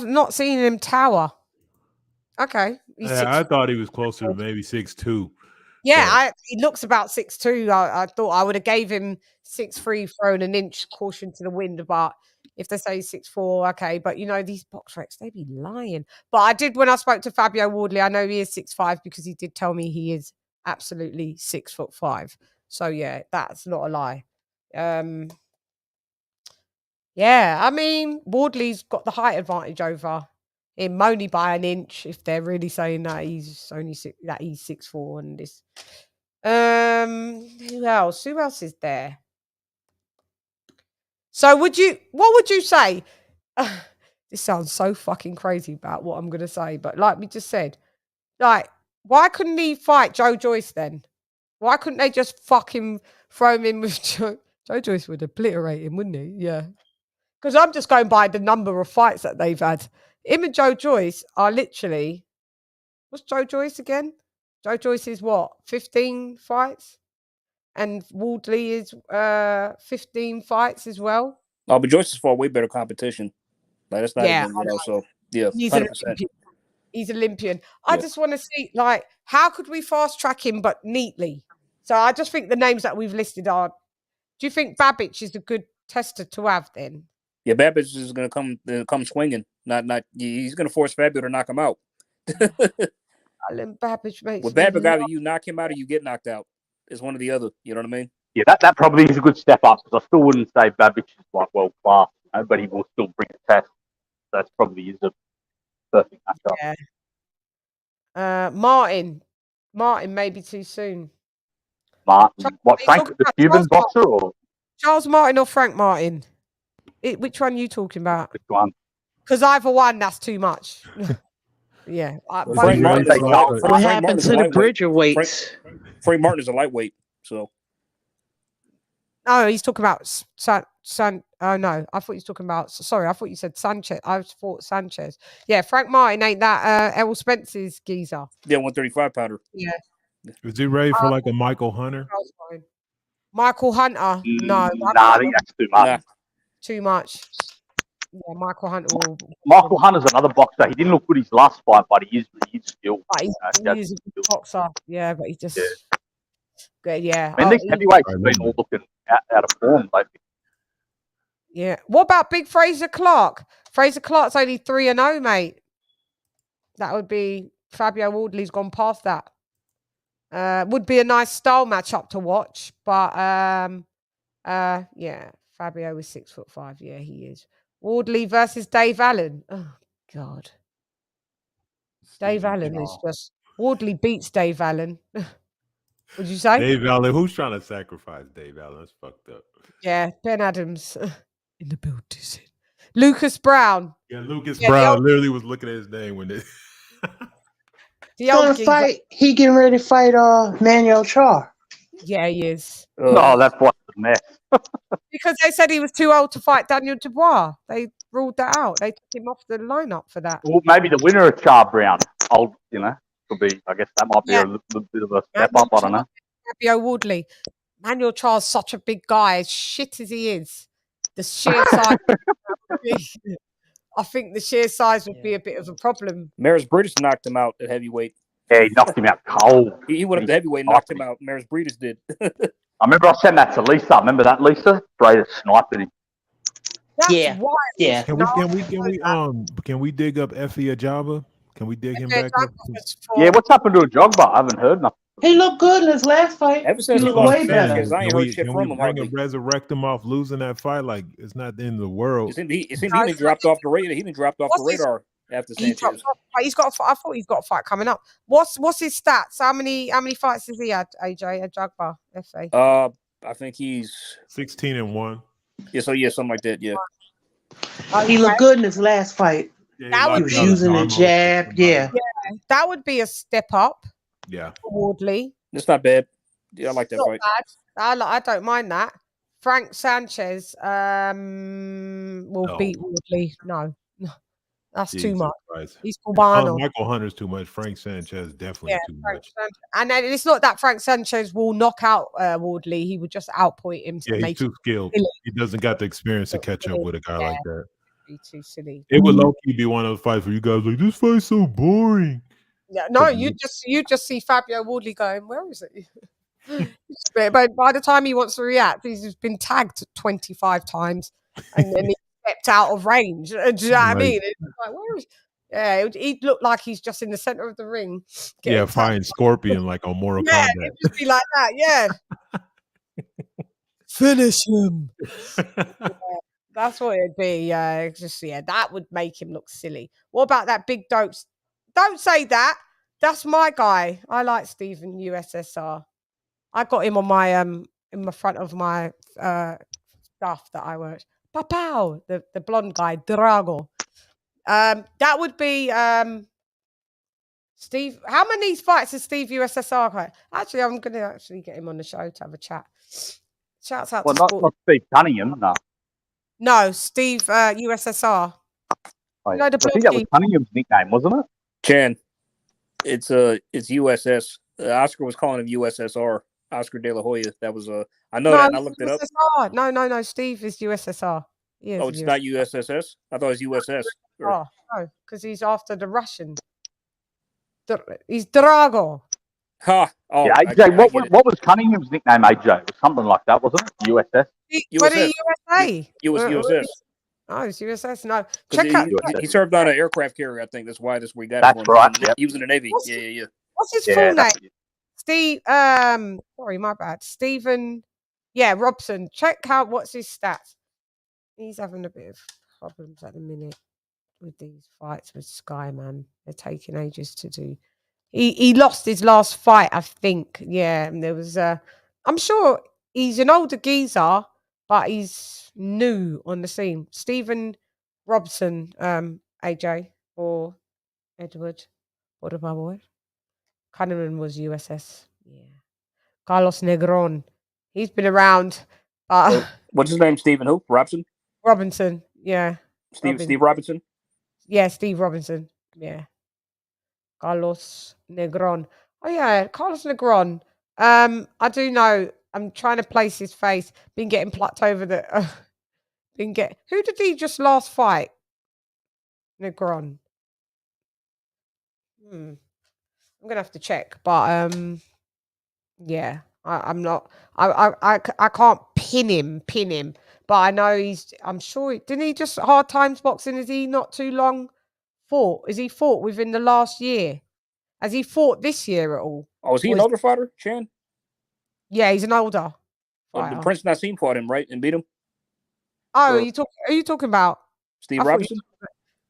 not seen him tower. Okay. I thought he was closer to maybe 6'2". Yeah, he looks about 6'2". I thought I would have gave him 6'3", thrown an inch, caution to the wind. But if they say 6'4", okay. But you know, these box recs, they be lying. But I did, when I spoke to Fabio Wardley, I know he is 6'5" because he did tell me he is absolutely 6'5". So yeah, that's not a lie. Yeah, I mean, Wardley's got the height advantage over him, only by an inch. If they're really saying that he's only 6'4" and this. Who else? Who else is there? So what would you say? This sounds so fucking crazy about what I'm gonna say, but like we just said, like, why couldn't he fight Joe Joyce then? Why couldn't they just fucking throw him in with Joe? Joe Joyce would obliterate him, wouldn't he? Yeah. Because I'm just going by the number of fights that they've had. Him and Joe Joyce are literally... What's Joe Joyce again? Joe Joyce is what? 15 fights? And Wardley is 15 fights as well. Oh, but Joyce is far way better competition. Like, that's not even, you know, so, yeah, He's 100%. an Olympian. He's Olympian. I just want to see, like, how could we fast track him but neatly? So I just think the names that we've listed are... Do you think Babbage is a good tester to have then? Yeah, Babbage is going to come swinging. He's going to force Fabio to knock him out. Babbage makes With Babbage, either you knock him out or you get knocked out. It's one or the other. You know what I mean? Yeah, that probably is a good step up because I still wouldn't say Babbage is like world class, you know, but he will still bring a test. That's probably is a perfect matchup. Yeah. Martin maybe too soon. Martin, what, Frank the Cuban boxer or Charles Martin or Frank Martin? Which one are you talking about? which one? Because either one, that's too much. Yeah. Frank Martin is What happened to the Bridger weights? Frank Martin is a lightweight, so. No, he's talking about oh no, I thought he was talking about. Sorry, I thought you said Sanchez. I thought Sanchez. Yeah, Frank Martin ain't that Errol Spence's geezer. Yeah, 135 pounder. Yeah. Is he ready for like a Michael Hunter? Michael Hunter? No. Nah, I think that's too much. Nah. Too much. Yeah, Michael Hunter. Michael Hunter's another boxer. He didn't look good his last fight, but he is skilled. He's a good boxer. Yeah, but he just. Good, yeah. I mean, these heavyweights have been all looking out of form lately. Yeah. What about Big Fraser Clark? Fraser Clark's only 3-0, mate. That would be Fabio Wardley's gone past that. Would be a nice style matchup to watch, but yeah, Fabio is 6'5". Yeah, he is. Wardley versus Dave Allen. Oh God, Dave Allen is just Wardley beats Dave Allen. Would you say? Dave Allen, who's trying to sacrifice Dave Allen? That's fucked up. Yeah, Ben Adams in the building. Lucas Brown. Yeah, Lucas Brown literally was looking at his name when they. He getting ready to fight Manuel Char. Yeah, he is. No, that's what's the mess. Because they said he was too old to fight Daniel Dubois. They ruled that out. They took him off the lineup for that. Well, maybe the winner of Char Brown, could be. I guess that might be a little bit of a step up. I don't know. Fabio Woodley. Manuel Charles, such a big guy, as shit as he is. The sheer size. I think the sheer size would be a bit of a problem. Maris Britis knocked him out at heavyweight. Yeah, he knocked him out cold. He went up to heavyweight and knocked him out. Maris Britis did. I remember I sent that to Lisa. Remember that, Lisa? Britis sniped him. That's wild. Yeah. Can we dig up Effie Ajaba? Can we dig him back up? Yeah, what's happened to a Jogba? I haven't heard nothing. He looked good in his last fight. Ever since he he looked lost way to better. Sanchez, I ain't heard shit Can from we him. bring Hardly. resurrect him off losing that fight? Like, it's not the end of the world. It seemed he done dropped off the radar. He done dropped off the radar after Sanchez. He's got. I thought he's got a fight coming up. What's his stats? How many fights has he had? AJ Ajagba, FA. I think he's 16-1. Yeah, so something like that. Yeah. He looked good in his last fight. Yeah, he was using the jab. Yeah, that would be a step up. Yeah, Woodley. It's not bad. Yeah, I like that fight. Bad. I don't mind that. Frank Sanchez will beat Woodley. No, that's too much. Christ. He's Cubano. Michael Hunter's too much. Frank Sanchez definitely too much. And then it's not that Frank Sanchez will knock out Woodley. He would just outpoint him. To he's too skilled. He doesn't got the experience to catch up with a guy like that. Be too silly. It would low key be one of those fights where you guys like, this fight's so boring. Yeah, no, you just see Fabio Woodley going, where is it? But by the time he wants to react, he's just been tagged 25 times, and then he stepped out of range. Do you know what I mean? It's like, where is? Yeah, he'd look like he's just in the center of the ring. Fighting Scorpion like on Mortal Kombat. It'd just be like that. Yeah, finish him. That's what it'd be. That would make him look silly. What about that big dope? Don't say that. That's my guy. I like Stephen USSR. I got him on my in the front of my stuff that I worked. Papow, the blonde guy, Drago. That would be Steve. How many fights has Steve USSR had? Actually, I'm going to get him on the show to have a chat. Shouts out to not Steve Cunningham, no. No, Steve USSR. I think that was Cunningham's nickname, wasn't it? Chan. It's USS. Oscar was calling him USSR. Oscar De La Hoya. That was I know that. And I looked it up. No. Steve is USSR. It's not USSS. I thought it was USS. No, because he's after the Russian. He's Drago. Oh, yeah, AJ. What was Cunningham's nickname? AJ, it was something like that, wasn't it? USS. USA. USS. Oh, it's USS. No, check out. He served on an aircraft carrier. I think that's why we got. That's right. Yep. He was in the Navy. Yeah. What's his full name? Steve. Sorry, my bad. Stephen. Yeah, Robson. Check out what's his stats. He's having a bit of problems at the minute with these fights with Sky, man. They're taking ages to do. He lost his last fight, I think. Yeah, and there was I'm sure he's an older geezer, but he's new on the scene. Stephen Robson, AJ or Edward. What about boy? Cunningham was USS. Yeah. Carlos Negron. He's been around. What's his name? Stephen who? Robinson. Yeah. Steve Robinson? Yeah, Steve Robinson. Yeah. Carlos Negron. Oh yeah, Carlos Negron. I do know. I'm trying to place his face. Been getting plucked over the. Who did he just last fight? Negron. I'm gonna have to check, but yeah, I'm not. I can't pin him, but I know I'm sure. Didn't he just hard times boxing? Is he not too long? Is he fought within the last year? Has he fought this year at all? Oh, is he an older fighter, Chan? Yeah, he's an older fighter. The Prince Nassim fought him, right, and beat him. Oh, are you talking about Steve Robinson?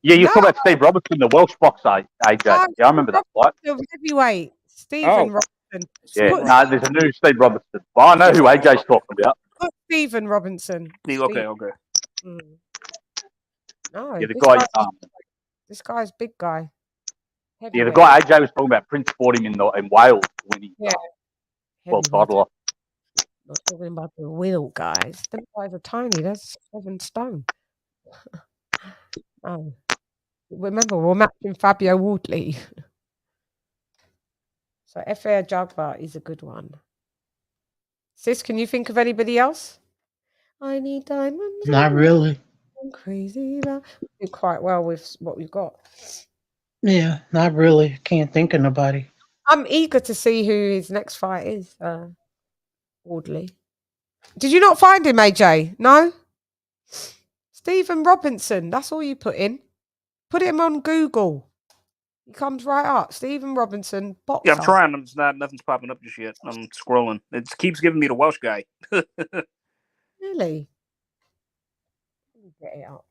Yeah, you're talking about Steve Robinson, the Welsh boxer, AJ. Yeah, I remember that fight. Heavyweight, Stephen Robinson. Yeah, there's a new Steve Robinson. Well, I know who AJ's talking about. Stephen Robinson. Okay. No, yeah, the guy. This guy's big guy. Heavyweight. Yeah, the guy AJ was talking about. Prince fought him in Wales when he world title. Not talking about the real guys. Them guys are tiny. That's 7 stone. Oh, remember we're matching Fabio Wardley. So F.A. Jagba is a good one. Sis, can you think of anybody else? I need diamonds. Not really. I'm crazy. We do quite well with what we've got. Yeah, not really. Can't think of nobody. I'm eager to see who his next fight is. Wardley. Did you not find him, AJ? No? Stephen Robinson. That's all you put in. Put him on Google. He comes right up. Stephen Robinson, boxer. Yeah, I'm trying. I'm just nothing's popping up just yet. I'm scrolling. It keeps giving me the Welsh guy. Really? Let me get it up.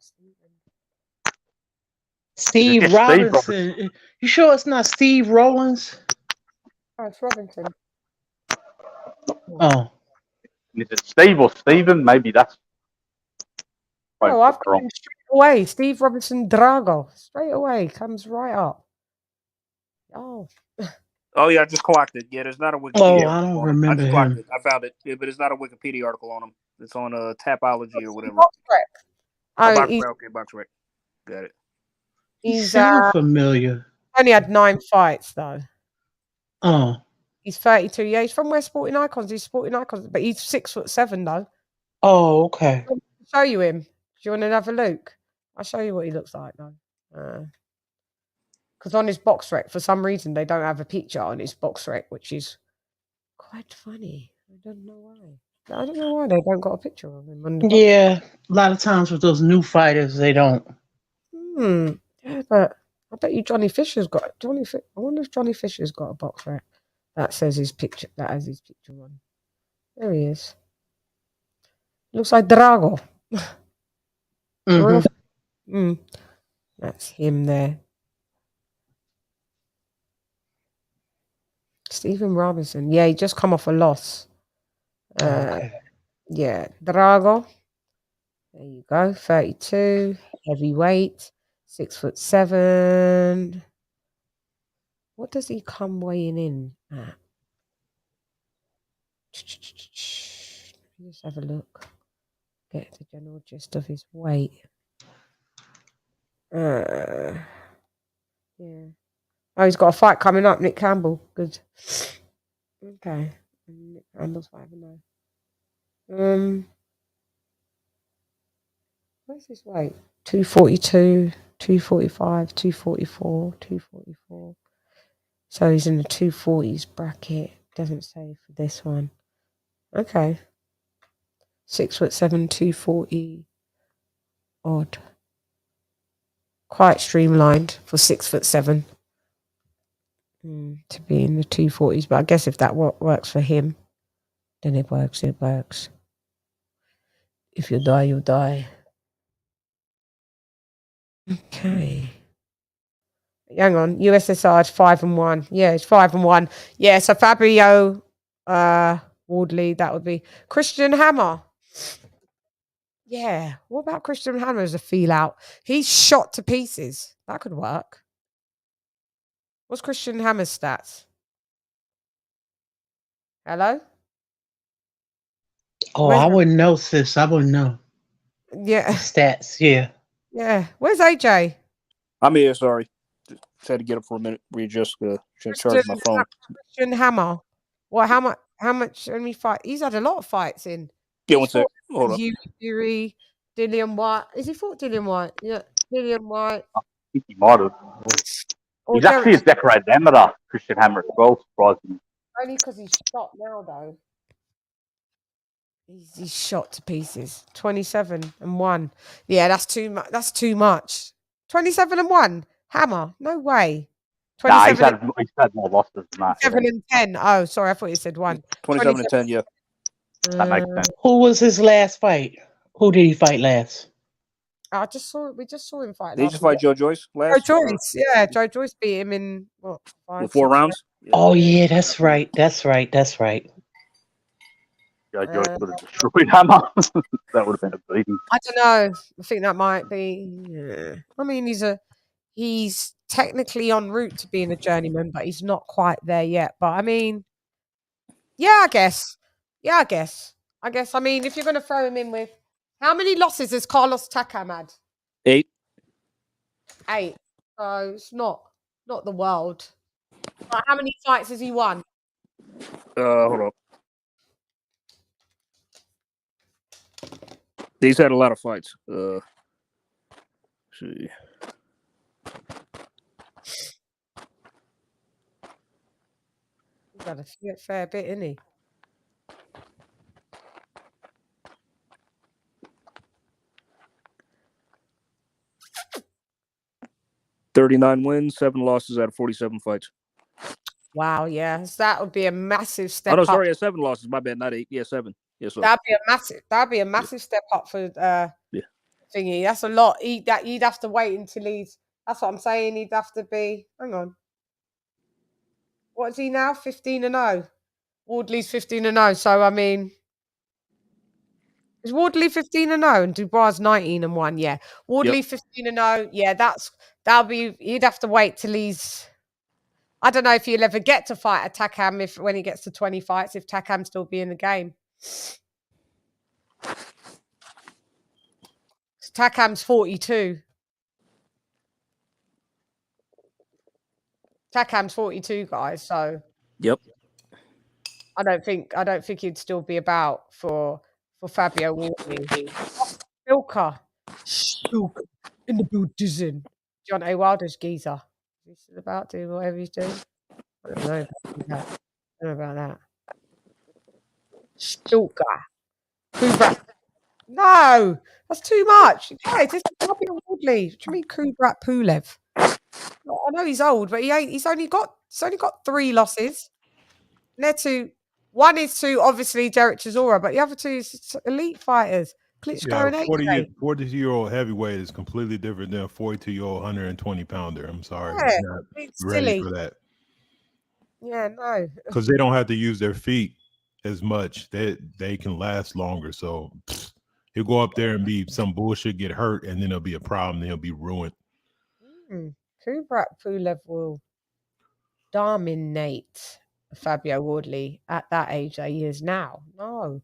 Steve Steve Robinson. You sure it's not Steve Rollins? Oh, it's Robinson. Oh. Is it Steve or Stephen? Maybe that's. Oh, I've got him straight away. Steve Robinson Drago. Straight away. Comes right up. Oh. Oh yeah, I just clocked it. Yeah, there's not a Wikipedia. Oh, article I don't on him. remember I just clocked him. it. I found it, yeah, but it's not a Wikipedia article on him. It's on Tapology or whatever. Box rec. Oh, he's, okay, box rec. Got it. He's sound familiar. Only had 9 fights though. Oh. He's 32. Yeah, he's from West Sporting Icons. He's Sporting Icons, but he's 6'7" though. Oh, okay. I'll show you him. Do you want to have a look? I'll show you what he looks like though. Because on his box rec, for some reason, they don't have a picture on his box rec, which is quite funny. I don't know why. I don't know why they don't got a picture of him. On the box. Yeah, a lot of times with those new fighters, they don't. Yeah, but I bet you Johnny Fisher's got I wonder if Johnny Fisher's got a box rec that says his picture, that has his picture on. There he is. Looks like Drago. That's him there. Stephen Robinson. Yeah, he just come off a loss. Okay. Yeah, Drago. There you go. 32. Heavyweight. 6'7". What does he come weighing in at? Let's have a look. Get the general gist of his weight. Yeah. Oh, he's got a fight coming up. Nick Campbell. Good. Okay. Nick Campbell's 5-0. Where's his weight? 242, 245, 244, 244. So he's in the 240s bracket. Doesn't say for this one. Okay. 6'7", 240 odd. Quite streamlined for 6'7". To be in the 240s, but I guess if that works for him, then it works. It works. If you die, you die. Okay. Hang on. USSR is 5-1. Yeah, it's 5-1. Yeah, so Fabio Wardley, that would be Christian Hammer. Yeah. What about Christian Hammer as a feel out? He's shot to pieces. That could work. What's Christian Hammer's stats? Hello? Oh, Where's I that? wouldn't know, sis. I wouldn't know. Yeah. Stats, yeah. Yeah. Where's AJ? I'm here. Sorry, just had to get up for a minute. Readjust charge my phone. Christian Hammer. Well, how much? How many fight? He's had a lot of fights in. Yeah, one sec. Hold on. Fury, Dillian White. Is he fought Dillian White? Yeah, Dillian White. I think he might have. He's actually a decorated amateur, Christian Hammer, as well, surprisingly. Only because he's shot now, though. He's shot to pieces. 27-1. Yeah, that's too much. That's too much. 27-1. Hammer. No way. Nah, he's had more losses than that. 7-10. Oh, sorry, I thought you said 1. 27-10. Yeah. That makes sense. Who was his last fight? Who did he fight last? We just saw him fight. Did he just fight Joe Joyce last? Joe Joyce, yeah. Joe Joyce beat him in what? 4 rounds. Yeah. Oh yeah, that's right. That's right. Joe Joyce would have destroyed Hammer. That would have been a beating. I don't know. I think that might be. Yeah. I mean, he's technically en route to being a journeyman, but he's not quite there yet. But I mean, yeah, I guess. I mean, if you're going to throw him in with, how many losses has Carlos Takam had? 8. 8. So it's not the world. But how many fights has he won? Hold on. He's had a lot of fights. Let's see. He's had a fair bit, isn't he? $39 wins, 7 losses out of 47 fights. Wow, yes, that would be a massive step Oh no, up. sorry, 7 losses. My bad, not 8. Yeah, 7. Yes, sir. That'd be a massive step up for thingy. That's a lot. You'd have to wait until he's. That's what I'm saying. He'd have to be. Hang on. What is he now? 15-0. Wardley's 15-0. So I mean, is Wardley 15-0 and Dubois 19-1? Yeah, Wardley 15-0. Yeah, that'll be. You'd have to wait till he's. I don't know if he'll ever get to fight a Takam when he gets to 20 fights, if Takam still be in the game. Takam's 42. Takam's 42, guys. So yep. I don't think he'd still be about for Fabio Wardley. Ilka in the Buddhism. John A. Wilder's geezer. He's still about to do whatever he's doing. I don't know about that. Stalker. Kubrat. No, that's too much. Guys, this is Fabio Wardley. What do you mean Kubrat Pulev? I know he's old, but he's only got 3 losses. And they're two. One is to obviously Derek Chisora, but the other 2 is elite fighters. Klitschko and 40-year-old heavyweight is completely different than a 42-year-old 120-pounder. I'm sorry, Yeah, not it's ready silly. for that. Yeah, no. Because they don't have to use their feet as much. They can last longer. So he'll go up there and be some bullshit, get hurt, and then it'll be a problem. Then he'll be ruined. Kubrat Pulev will dominate Fabio Wardley at that age that he is now. No.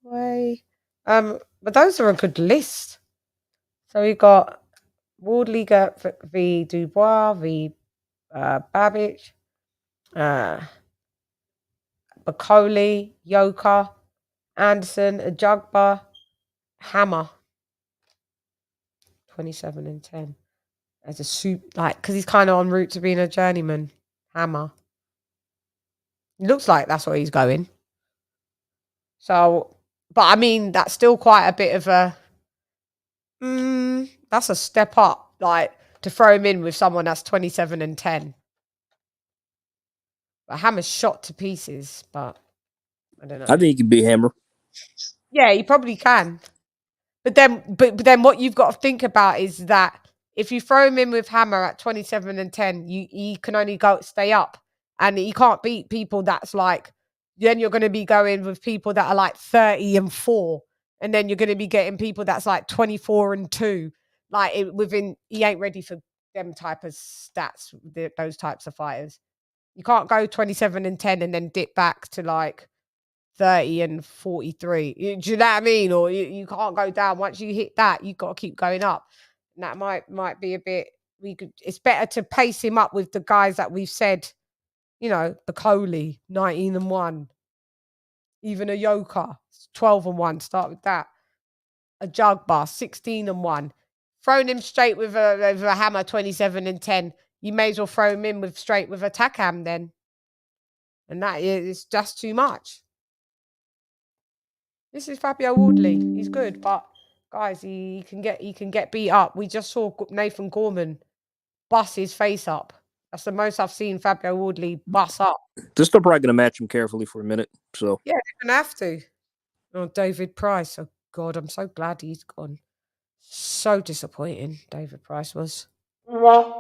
Wait. But those are a good list. So we got Wardley v Dubois v Babbage, Bacoli, Yoka, Anderson, Ajagba, Hammer. 27-10. As a soup, because he's kind of en route to being a journeyman. Hammer. Looks like that's where he's going. So, but I mean, that's still quite a bit of a. That's a step up, to throw him in with someone that's 27-10. But Hammer's shot to pieces, but I don't know. I think he can beat Hammer. Yeah, he probably can. But then what you've got to think about is that if you throw him in with Hammer at 27-10, he can only stay up, and he can't beat people that's then you're going to be going with people that are 30-4, and then you're going to be getting people that's 24-2. He ain't ready for them type of stats, those types of fighters. You can't go 27-10 and then dip back to 30-43. Do you know what I mean? Or you can't go down. Once you hit that, you've got to keep going up. And that might be a bit. It's better to pace him up with the guys that we've said. Bacoli 19-1. Even a Yoka 12-1. Start with that. A Jugbar 16-1. Throwing him straight with a Hammer 27-10. You may as well throw him in straight with a Takam then. And that is just too much. This is Fabio Wardley. He's good, but guys, he can get beat up. We just saw Nathan Gorman bust his face up. That's the most I've seen Fabio Wardley bust up. They're still probably going to match him carefully for a minute. So yeah, they're going to have to. Oh, David Price. Oh God, I'm so glad he's gone. So disappointing. David Price was. Yeah,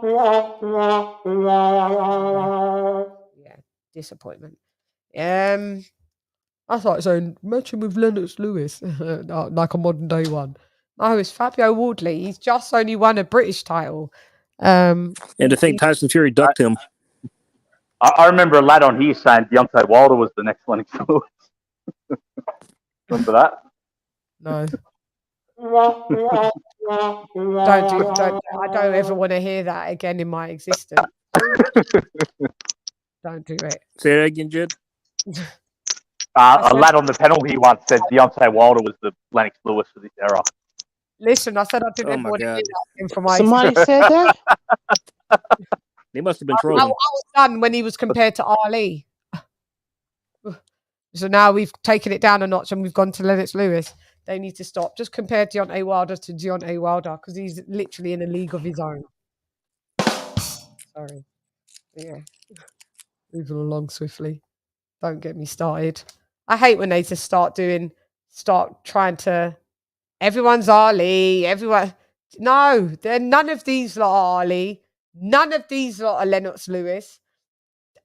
disappointment. I thought saying match him with Lennox Lewis, like a modern day one. No, it's Fabio Wardley. He's just only won a British title. And to think Tyson Fury ducked him. I remember a lad on here saying Deontay Wilder was the next Lennox Lewis. Remember that? No. Don't. I don't ever want to hear that again in my existence. Don't do it. Say that again, Jed. A lad on the panel here once said Deontay Wilder was the Lennox Lewis for this era. Listen, I said I didn't Oh ever my want to hear God. that again from my Somebody said that? They must have been I trolling. was done when he was compared to Ali. So now we've taken it down a notch and we've gone to Lennox Lewis. They need to stop. Just compare Deontay Wilder to Deontay Wilder because he's literally in a league of his own. Sorry. Yeah. Moving along swiftly. Don't get me started. I hate when they just start trying to. Everyone's Ali. Everyone. No, none of these lot are Ali. None of these lot are Lennox Lewis.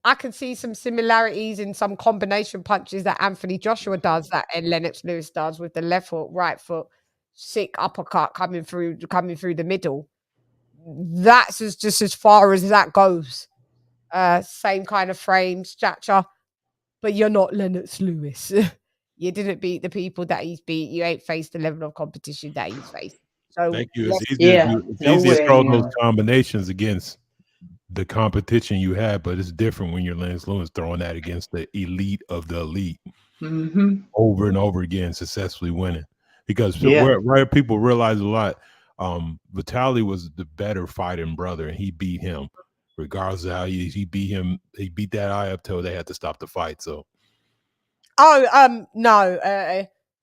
I can see some similarities in some combination punches that Anthony Joshua does that and Lennox Lewis does with the left foot, right foot, sick uppercut coming through the middle. That's just as far as that goes. Same kind of frame, stature, but you're not Lennox Lewis. You didn't beat the people that he's beat. You ain't faced the level of competition that he's faced. So Thank you. let's- It's easy to throw those combinations against the competition you have, but it's different when you're Lennox Lewis throwing that against the elite of the elite over and over again, successfully winning. Because where people realize a lot, Vitaly was the better fighting brother, and he beat him. Regardless of how he beat him, he beat that eye up till they had to stop the fight. So, no,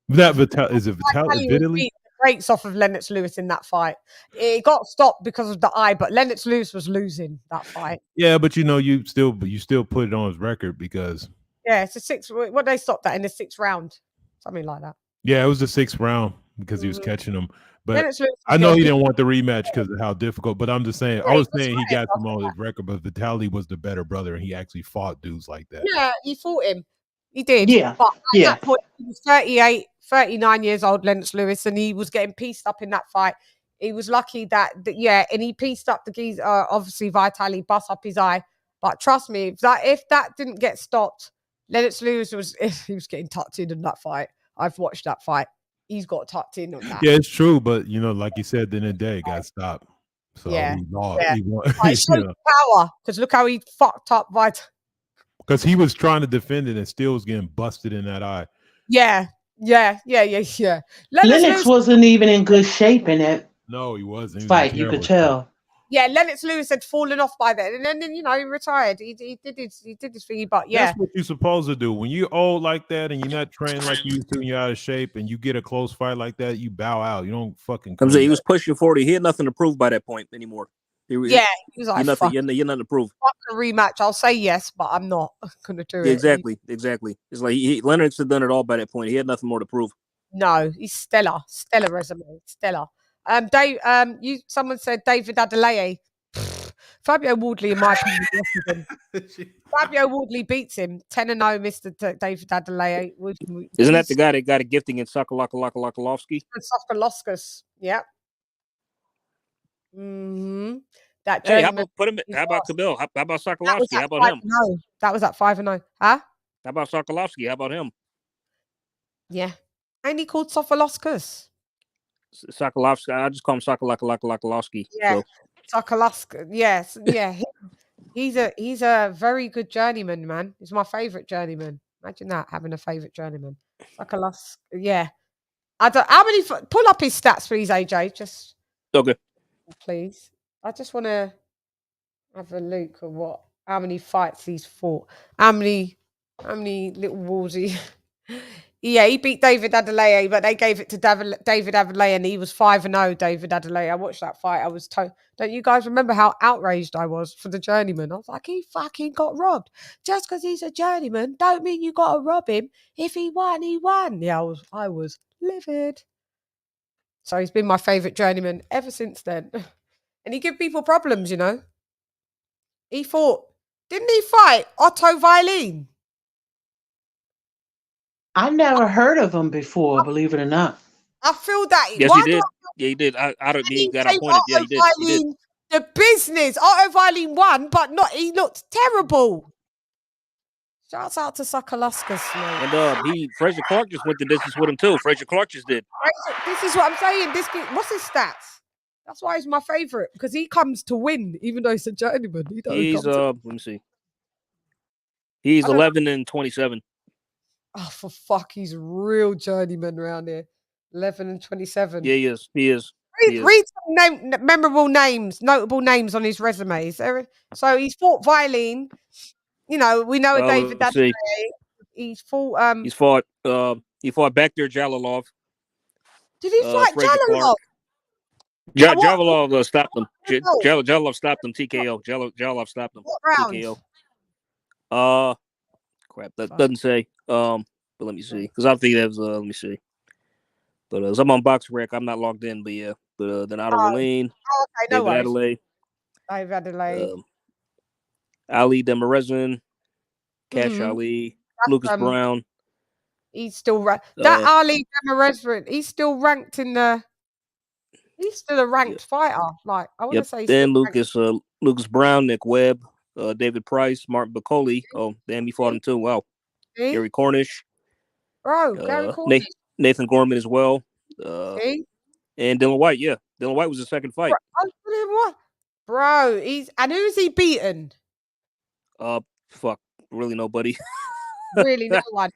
that is it Vitaly? Beat the brakes off of Lennox Lewis in that fight. It got stopped because of the eye, but Lennox Lewis was losing that fight. Yeah, but you still put it on his record because it's a 6. What they stopped that in the 6th round, something like that. Yeah, it was the 6th round because he was catching him. But Lennox Lewis I know he didn't want the rematch because of how difficult. But I'm just saying, I was saying he got fighting, some on his record, but Vitaly was the better brother, and he actually fought dudes like that. Yeah, he fought him. He did. Yeah, But at that point, he was 38, 39 years old, Lennox Lewis, and he was getting pieced up in that fight. He was lucky that and he pieced up the geese. Obviously, Vitaly bust up his eye. But trust me, if that didn't get stopped, Lennox Lewis was getting tucked in that fight. I've watched that fight. He's got tucked in on that. Yeah, it's true, but like you said, in the day, it got stopped. So he lost. Yeah. He won. It showed power because look how he fucked up Vitaly. Because he was trying to defend it and still was getting busted in that eye. Yeah. Lennox wasn't even in good shape in that. No, he wasn't. Fight, you could tell. Yeah, Lennox Lewis had fallen off by then, and then he retired. He did his thingy, but that's what you're supposed to do when you're old like that and you're not trained like you used to, and you're out of shape, and you get a close fight like that, you bow out. You don't fucking. I'm saying he was pushing 40. He had nothing to prove by that point anymore. He was like, you're nothing to prove. Fuck a rematch. I'll say yes, but I'm not gonna do it. Exactly. It's like Lennox had done it all by that point. He had nothing more to prove. No, he's stellar resume, stellar. Dave, someone said David Adeleye. Fabio Wardley, in my opinion, Fabio Wardley beats him 10-0. Mr. David Adeleye. Isn't that the guy that got a gifting in Sokolowski? Sokolowskis, yeah. That hey, how about Kabil? How about Sokolowski? How about him? That was at 5-0. Huh? How about Sokolowski? How about him? Yeah. Ain't he called Sokolowskis? Sokolowski. I just call him Sokolowski. Yeah. Sokolowski. Yes. Yeah. He's a very good journeyman, man. He's my favorite journeyman. Imagine that, having a favorite journeyman. Sokolowski. Yeah. How many? Pull up his stats, please, AJ. Just okay. Please. I just want to have a look at how many fights he's fought. How many little walls he. Yeah, he beat David Adeleye, but they gave it to David Adeleye, and he was 5-0. David Adeleye. I watched that fight. I was don't you guys remember how outraged I was for the journeyman? I was like, he fucking got robbed. Just because he's a journeyman, don't mean you got to rob him. If he won, he won. Yeah, I was livid. So he's been my favorite journeyman ever since then, and he give people problems. He fought. Didn't he fight Otto Violin? I never heard of him before, believe it or not. I feel that. Yes, he did. Yeah, he did. I don't he got appointed. Yeah, he did. The business. Otto Violin won, but he looked terrible. Shouts out to Suckaluskas, mate. And Fraser Clark just went the distance with him too. Fraser Clark just did. This is what I'm saying. This kid, what's his stats? That's why he's my favorite, because he comes to win, even though he's a journeyman. He's let me see. He's 11-27. Oh, for fuck, he's a real journeyman around here. 11-27. Yeah, he is. He is. Read some memorable names, notable names on his resume. So he's fought Violin. You know, we know David Dadley. He's fought. He fought Bakhtir Jalilov. Did he fight Jalilov? Jalilov stopped him. Jalilov stopped him. TKO. Jalilov stopped him. What round? TKO. Crap. That doesn't say. But let me see. Because I think that was. Let me see. But as I'm on BoxRec, I'm not logged in. But yeah. But then Otto Relane. Oh, okay. No worries. David Adelaide. Ali Demirezin. Cash Ali. Lucas Brown. He's still that Ali Demirezin. He's still ranked in the. He's still a ranked fighter. Like I want to say. Then Lucas Brown, Nick Webb, David Price, Martin Bacoli. Oh, damn, he fought him too. Wow. Gary Cornish. Bro, Gary Cornish. Nathan Gorman as well. And Dylan White. Yeah, Dylan White was his second fight. Bro, who's he beaten? Fuck, really nobody. Really no one.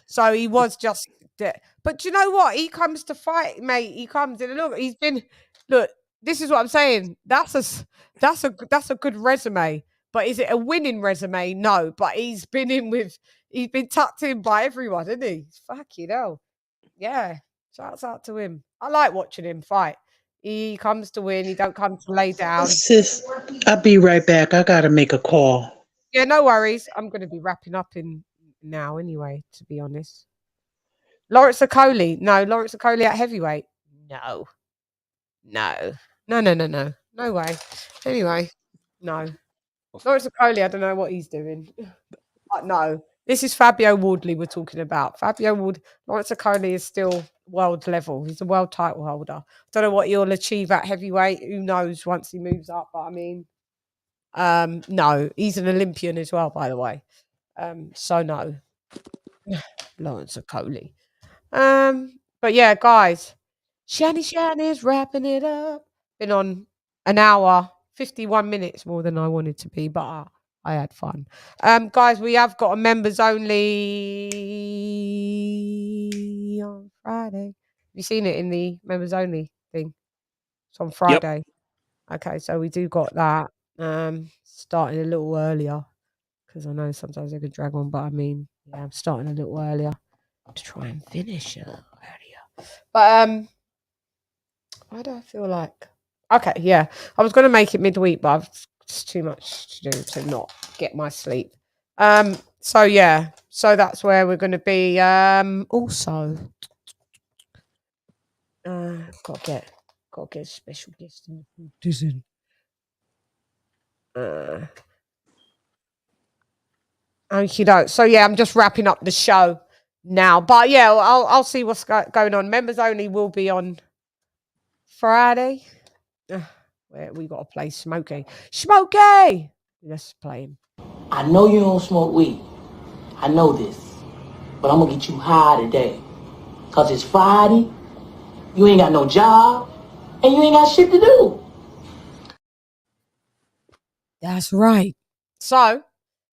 So he was just dead. But do you know what? He comes to fight, mate. He comes in and look. This is what I'm saying. That's a good resume. But is it a winning resume? No. But he's been tucked in by everyone, isn't he? Fucking hell. Yeah. Shouts out to him. I like watching him fight. He comes to win. He don't come to lay down. Sis, I'll be right back. I gotta make a call. Yeah, no worries. I'm gonna be wrapping up in now anyway, to be honest. Lawrence Okoli. No, Lawrence Okoli at heavyweight. No way. Anyway, no. Lawrence Okoli, I don't know what he's doing. But no, this is Fabio Wardley we're talking about. Lawrence Okoli is still world level. He's a world title holder. Don't know what he'll achieve at heavyweight. Who knows once he moves up, but I mean, no, he's an Olympian as well, by the way. So no, Lawrence Okoli. But yeah, guys, Shanny is wrapping it up. Been on an hour, 51 minutes more than I wanted to be, but I had fun. Guys, we have got a members only on Friday. Have you seen it in the members only thing? It's on Friday. Yep. Okay, so we do got that. Starting a little earlier. Because I know sometimes they can drag on, but I mean, yeah, I'm starting a little earlier to try and finish earlier. But why do I feel like? Okay, yeah, I was going to make it midweek, but it's too much to do to not get my sleep. So yeah, so that's where we're going to be. Also, got to get a special guest in the Disney. So yeah, I'm just wrapping up the show now. But yeah, I'll see what's going on. Members only will be on Friday. Where we got to play Smokey. Let's play him. I know you don't smoke weed. I know this. But I'm gonna get you high today. Cause it's Friday. You ain't got no job. And you ain't got shit to do. That's right. So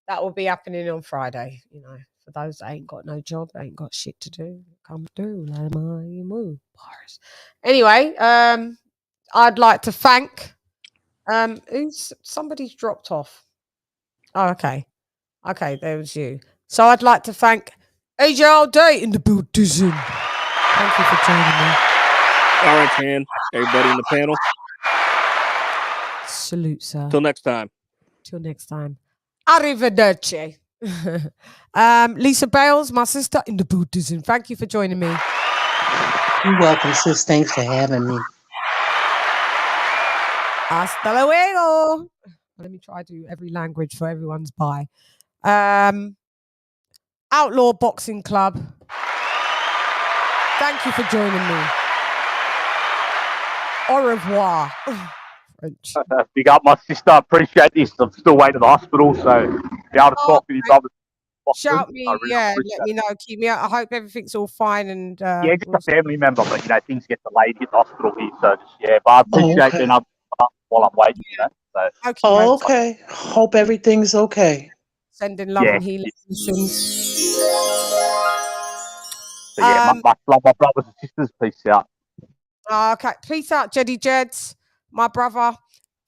that will be happening on Friday. You know, for those that ain't got no job, ain't got shit to do, come through. Let me move. Bars. Anyway, I'd like to thank. Somebody's dropped off. Oh, okay, there was you. So I'd like to thank AJLD in the building. Thank you for joining me. All right, Chan. Everybody in the panel. Salute, sir. Till next time. Arrivederci. Lisa Bales, my sister in the Buddhism. Thank you for joining me. You're welcome, sis. Thanks for having me. Hasta luego. Let me try to do every language for everyone's bye. Outlaw Boxing Club. Thank you for joining me. Au revoir. French. Big up, my sister. Appreciate this. I'm still waiting at the hospital, so be able to talk with you brothers. shout me, I really yeah, appreciate let me know. Keep me out. I hope everything's all fine. And Yeah, just a family member, but things get delayed in the hospital here, so just but I appreciate being able to while I'm waiting, So okay, Oh, okay. Hope everything's okay. Sending love Yeah. and healing blessings. So much love, my brothers and sisters. Peace out. Okay, peace out, Jeddy Jeds, my brother.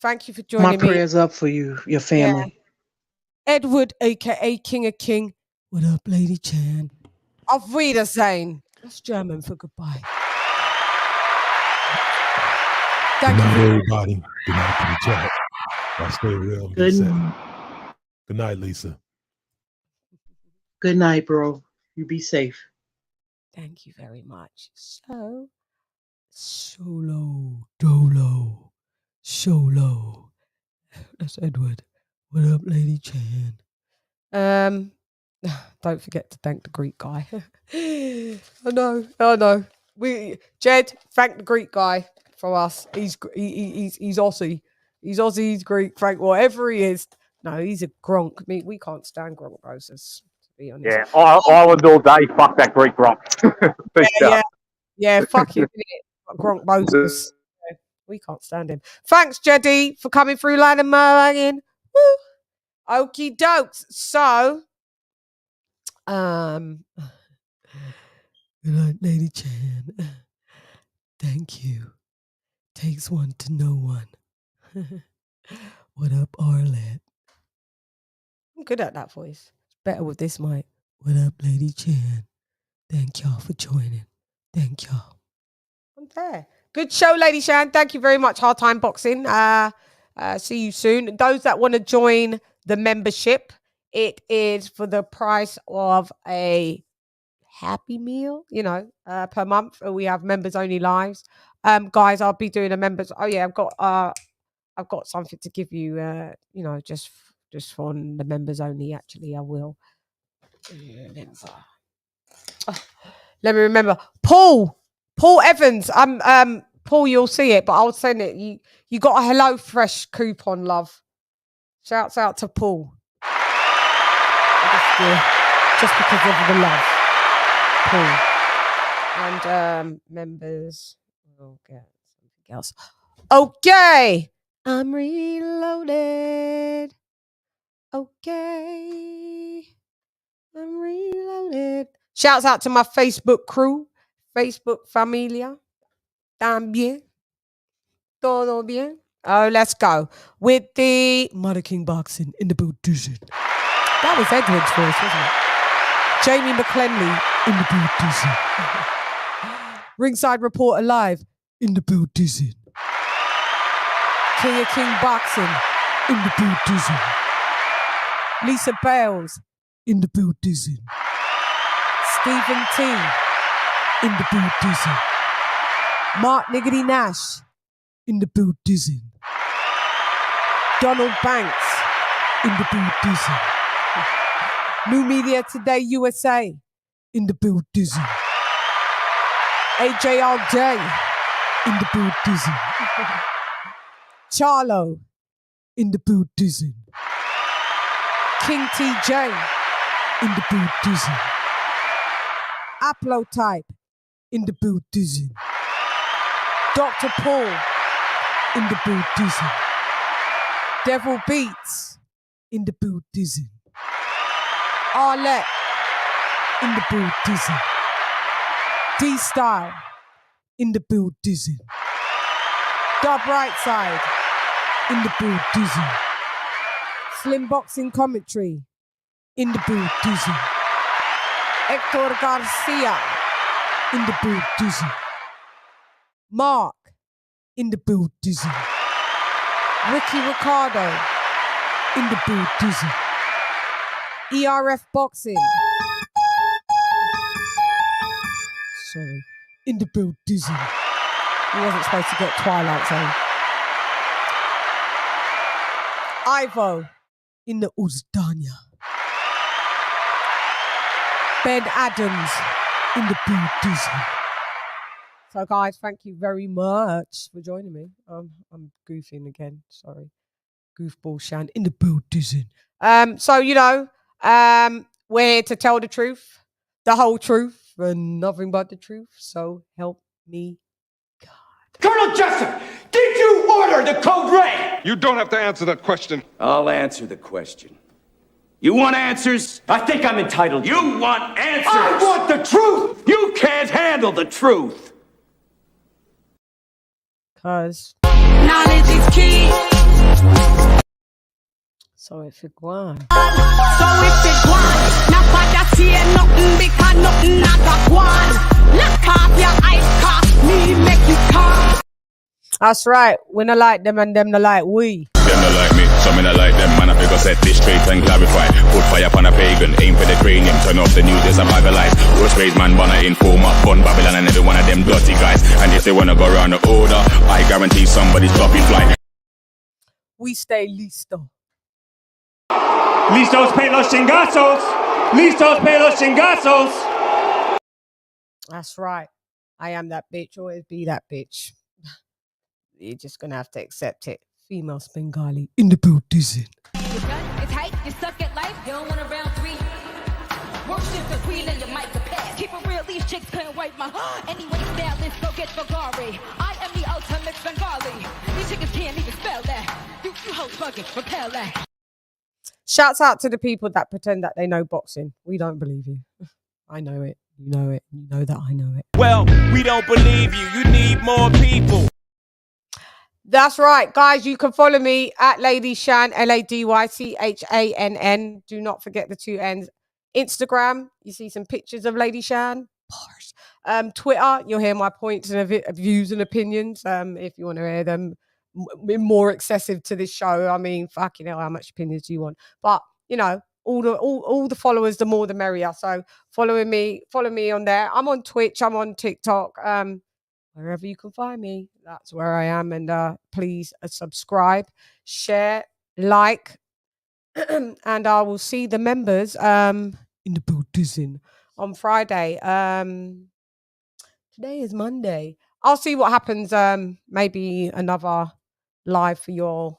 Thank you for My joining me. prayers up for you, your family. Edward, aka King of King. What up, Lady Chan? Auf Wiedersehen. That's German for goodbye. Good night, everybody. Good night to the chat. Y'all stay real and be safe. Good night, Lisa. Good night, bro. You be safe. Thank you very much. So, solo, dolo, solo. That's Edward. What up, Lady Chan? Don't forget to thank the Greek guy. I know. Jed, thank the Greek guy for us. He's Aussie. He's Aussie, he's Greek, Frank, whatever he is. No, he's a Gronk. We can't stand Gronk roses, to be honest. Yeah, Ireland all day. Fuck that Greek rock. Yeah, fuck you, Gronk Moses. We can't stand him. Thanks, Jeddy, for coming through Line and Merlin. Woo! Okie dokes. So, good night, Lady Chan. Thank you. Takes one to know one. What up, Arlette? I'm good at that voice. It's better with this mic. What up, Lady Chan? Thank y'all for joining. Thank y'all. I'm there. Good show, Lady Chan. Thank you very much. Hard Time Boxing. See you soon. Those that want to join the membership, it is for the price of a Happy Meal, per month. We have members only lives. Guys, I'll be doing a members. Oh yeah, I've got something to give you. Just for the members only. Actually, I will. Let me remember. Paul Evans. Paul, you'll see it, but I'll send it. You got a HelloFresh coupon, love. Shouts out to Paul. Just because of the love. Paul. And members will get something else. Okay. I'm reloaded. Okay. I'm reloaded. Shouts out to my Facebook crew. Facebook familia. También. Todo bien. Oh, let's go. With the Mother King Boxing in the building. That was Edward's voice, wasn't it? Jamie McClenley in the building. Ringside Reporter live in the building. King of King Boxing in the building. Lisa Bales in the building. Stephen T in the building. Mark Niggity Nash in the building. Donald Banks in the building. New Media Today USA in the building. AJ All Day in the building. Charlo in the building. King TJ in the building. Aplotype in the building. Dr. Paul in the building. Devil Beats in the building. Arlette in the building. D-Style in the building. Dub Rightside in the building. Slim Boxing Commentary in the building. Hector Garcia in the building. Mark in the building. Ricky Ricardo in the building. ERF Boxing. Sorry. In the building. He wasn't supposed to get Twilight Zone. Ivo in the Uzdanya. Ben Adams in the building. So guys, thank you very much for joining me. I'm goofing again. Sorry. Goofball Shan in the building. we're here to tell the truth, the whole truth, and nothing but the truth. So help me God. Colonel Jessup, did you order the code red? You don't have to answer that question. I'll answer the question. You want answers? I think I'm entitled. You want answers? I want the truth! You can't handle the truth. Cause knowledge is key. So if it go on. So if it go on, not bother say nothing because nothing not a go on. Lock off your eyes, cause me make you come. That's right. We not like them and them not like we. Them not like me, so me not like them. Man, I figure set this straight and clarify. Put fire upon a pagan, aim for the cranium. Turn off the news, there's a bag of lies. Worst raised man, wanna informer, fun Babylon and every one of them dirty guys. And if they wanna go around the order, I guarantee somebody's puppy fly. We stay listo. Listos pe los chingazos. Listos pe los chingazos. That's right. I am that bitch. Always be that bitch. You're just gonna have to accept it. Female Bengali in the building. It's hype, you suck at life, you don't want a round three. Worship the queen and your mic to pass. Keep it real, these chicks couldn't wipe my anyway, now let's go get Bulgari. I am the ultimate Bengali. These chicks can't even spell that. You hoes fucking repel that. Shouts out to the people that pretend that they know boxing. We don't believe you. I know it. You know it. You know that I know it. Well, we don't believe you. You need more people. That's right, guys. You can follow me at LadyChann, LadyChann. Do not forget the 2 N's. Instagram, you see some pictures of LadyChann. Twitter, you'll hear my points and views and opinions. If you want to hear them more excessive to this show. I mean, fucking hell, how much opinions do you want? But you know, all the followers, the more the merrier. So follow me on there. I'm on Twitch. I'm on TikTok. Wherever you can find me, that's where I am. And please subscribe, share, like, and I will see the members in the building on Friday. Today is Monday. I'll see what happens. Maybe another live for you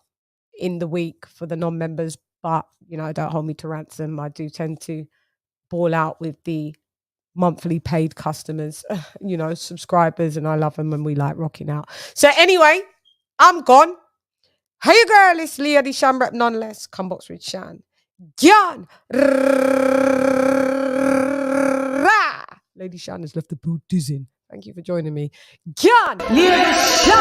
in the week for the non-members, but you know, don't hold me to ransom. I do tend to ball out with the monthly paid customers, you know, subscribers, and I love them and we like rocking out. So anyway, I'm gone. Hey girl, it's LadyChann rep nonetheless. Come box with Chan. Gyan. LadyChann has left the boot dizzying. Thank you for joining me. Gyan. LadyChann.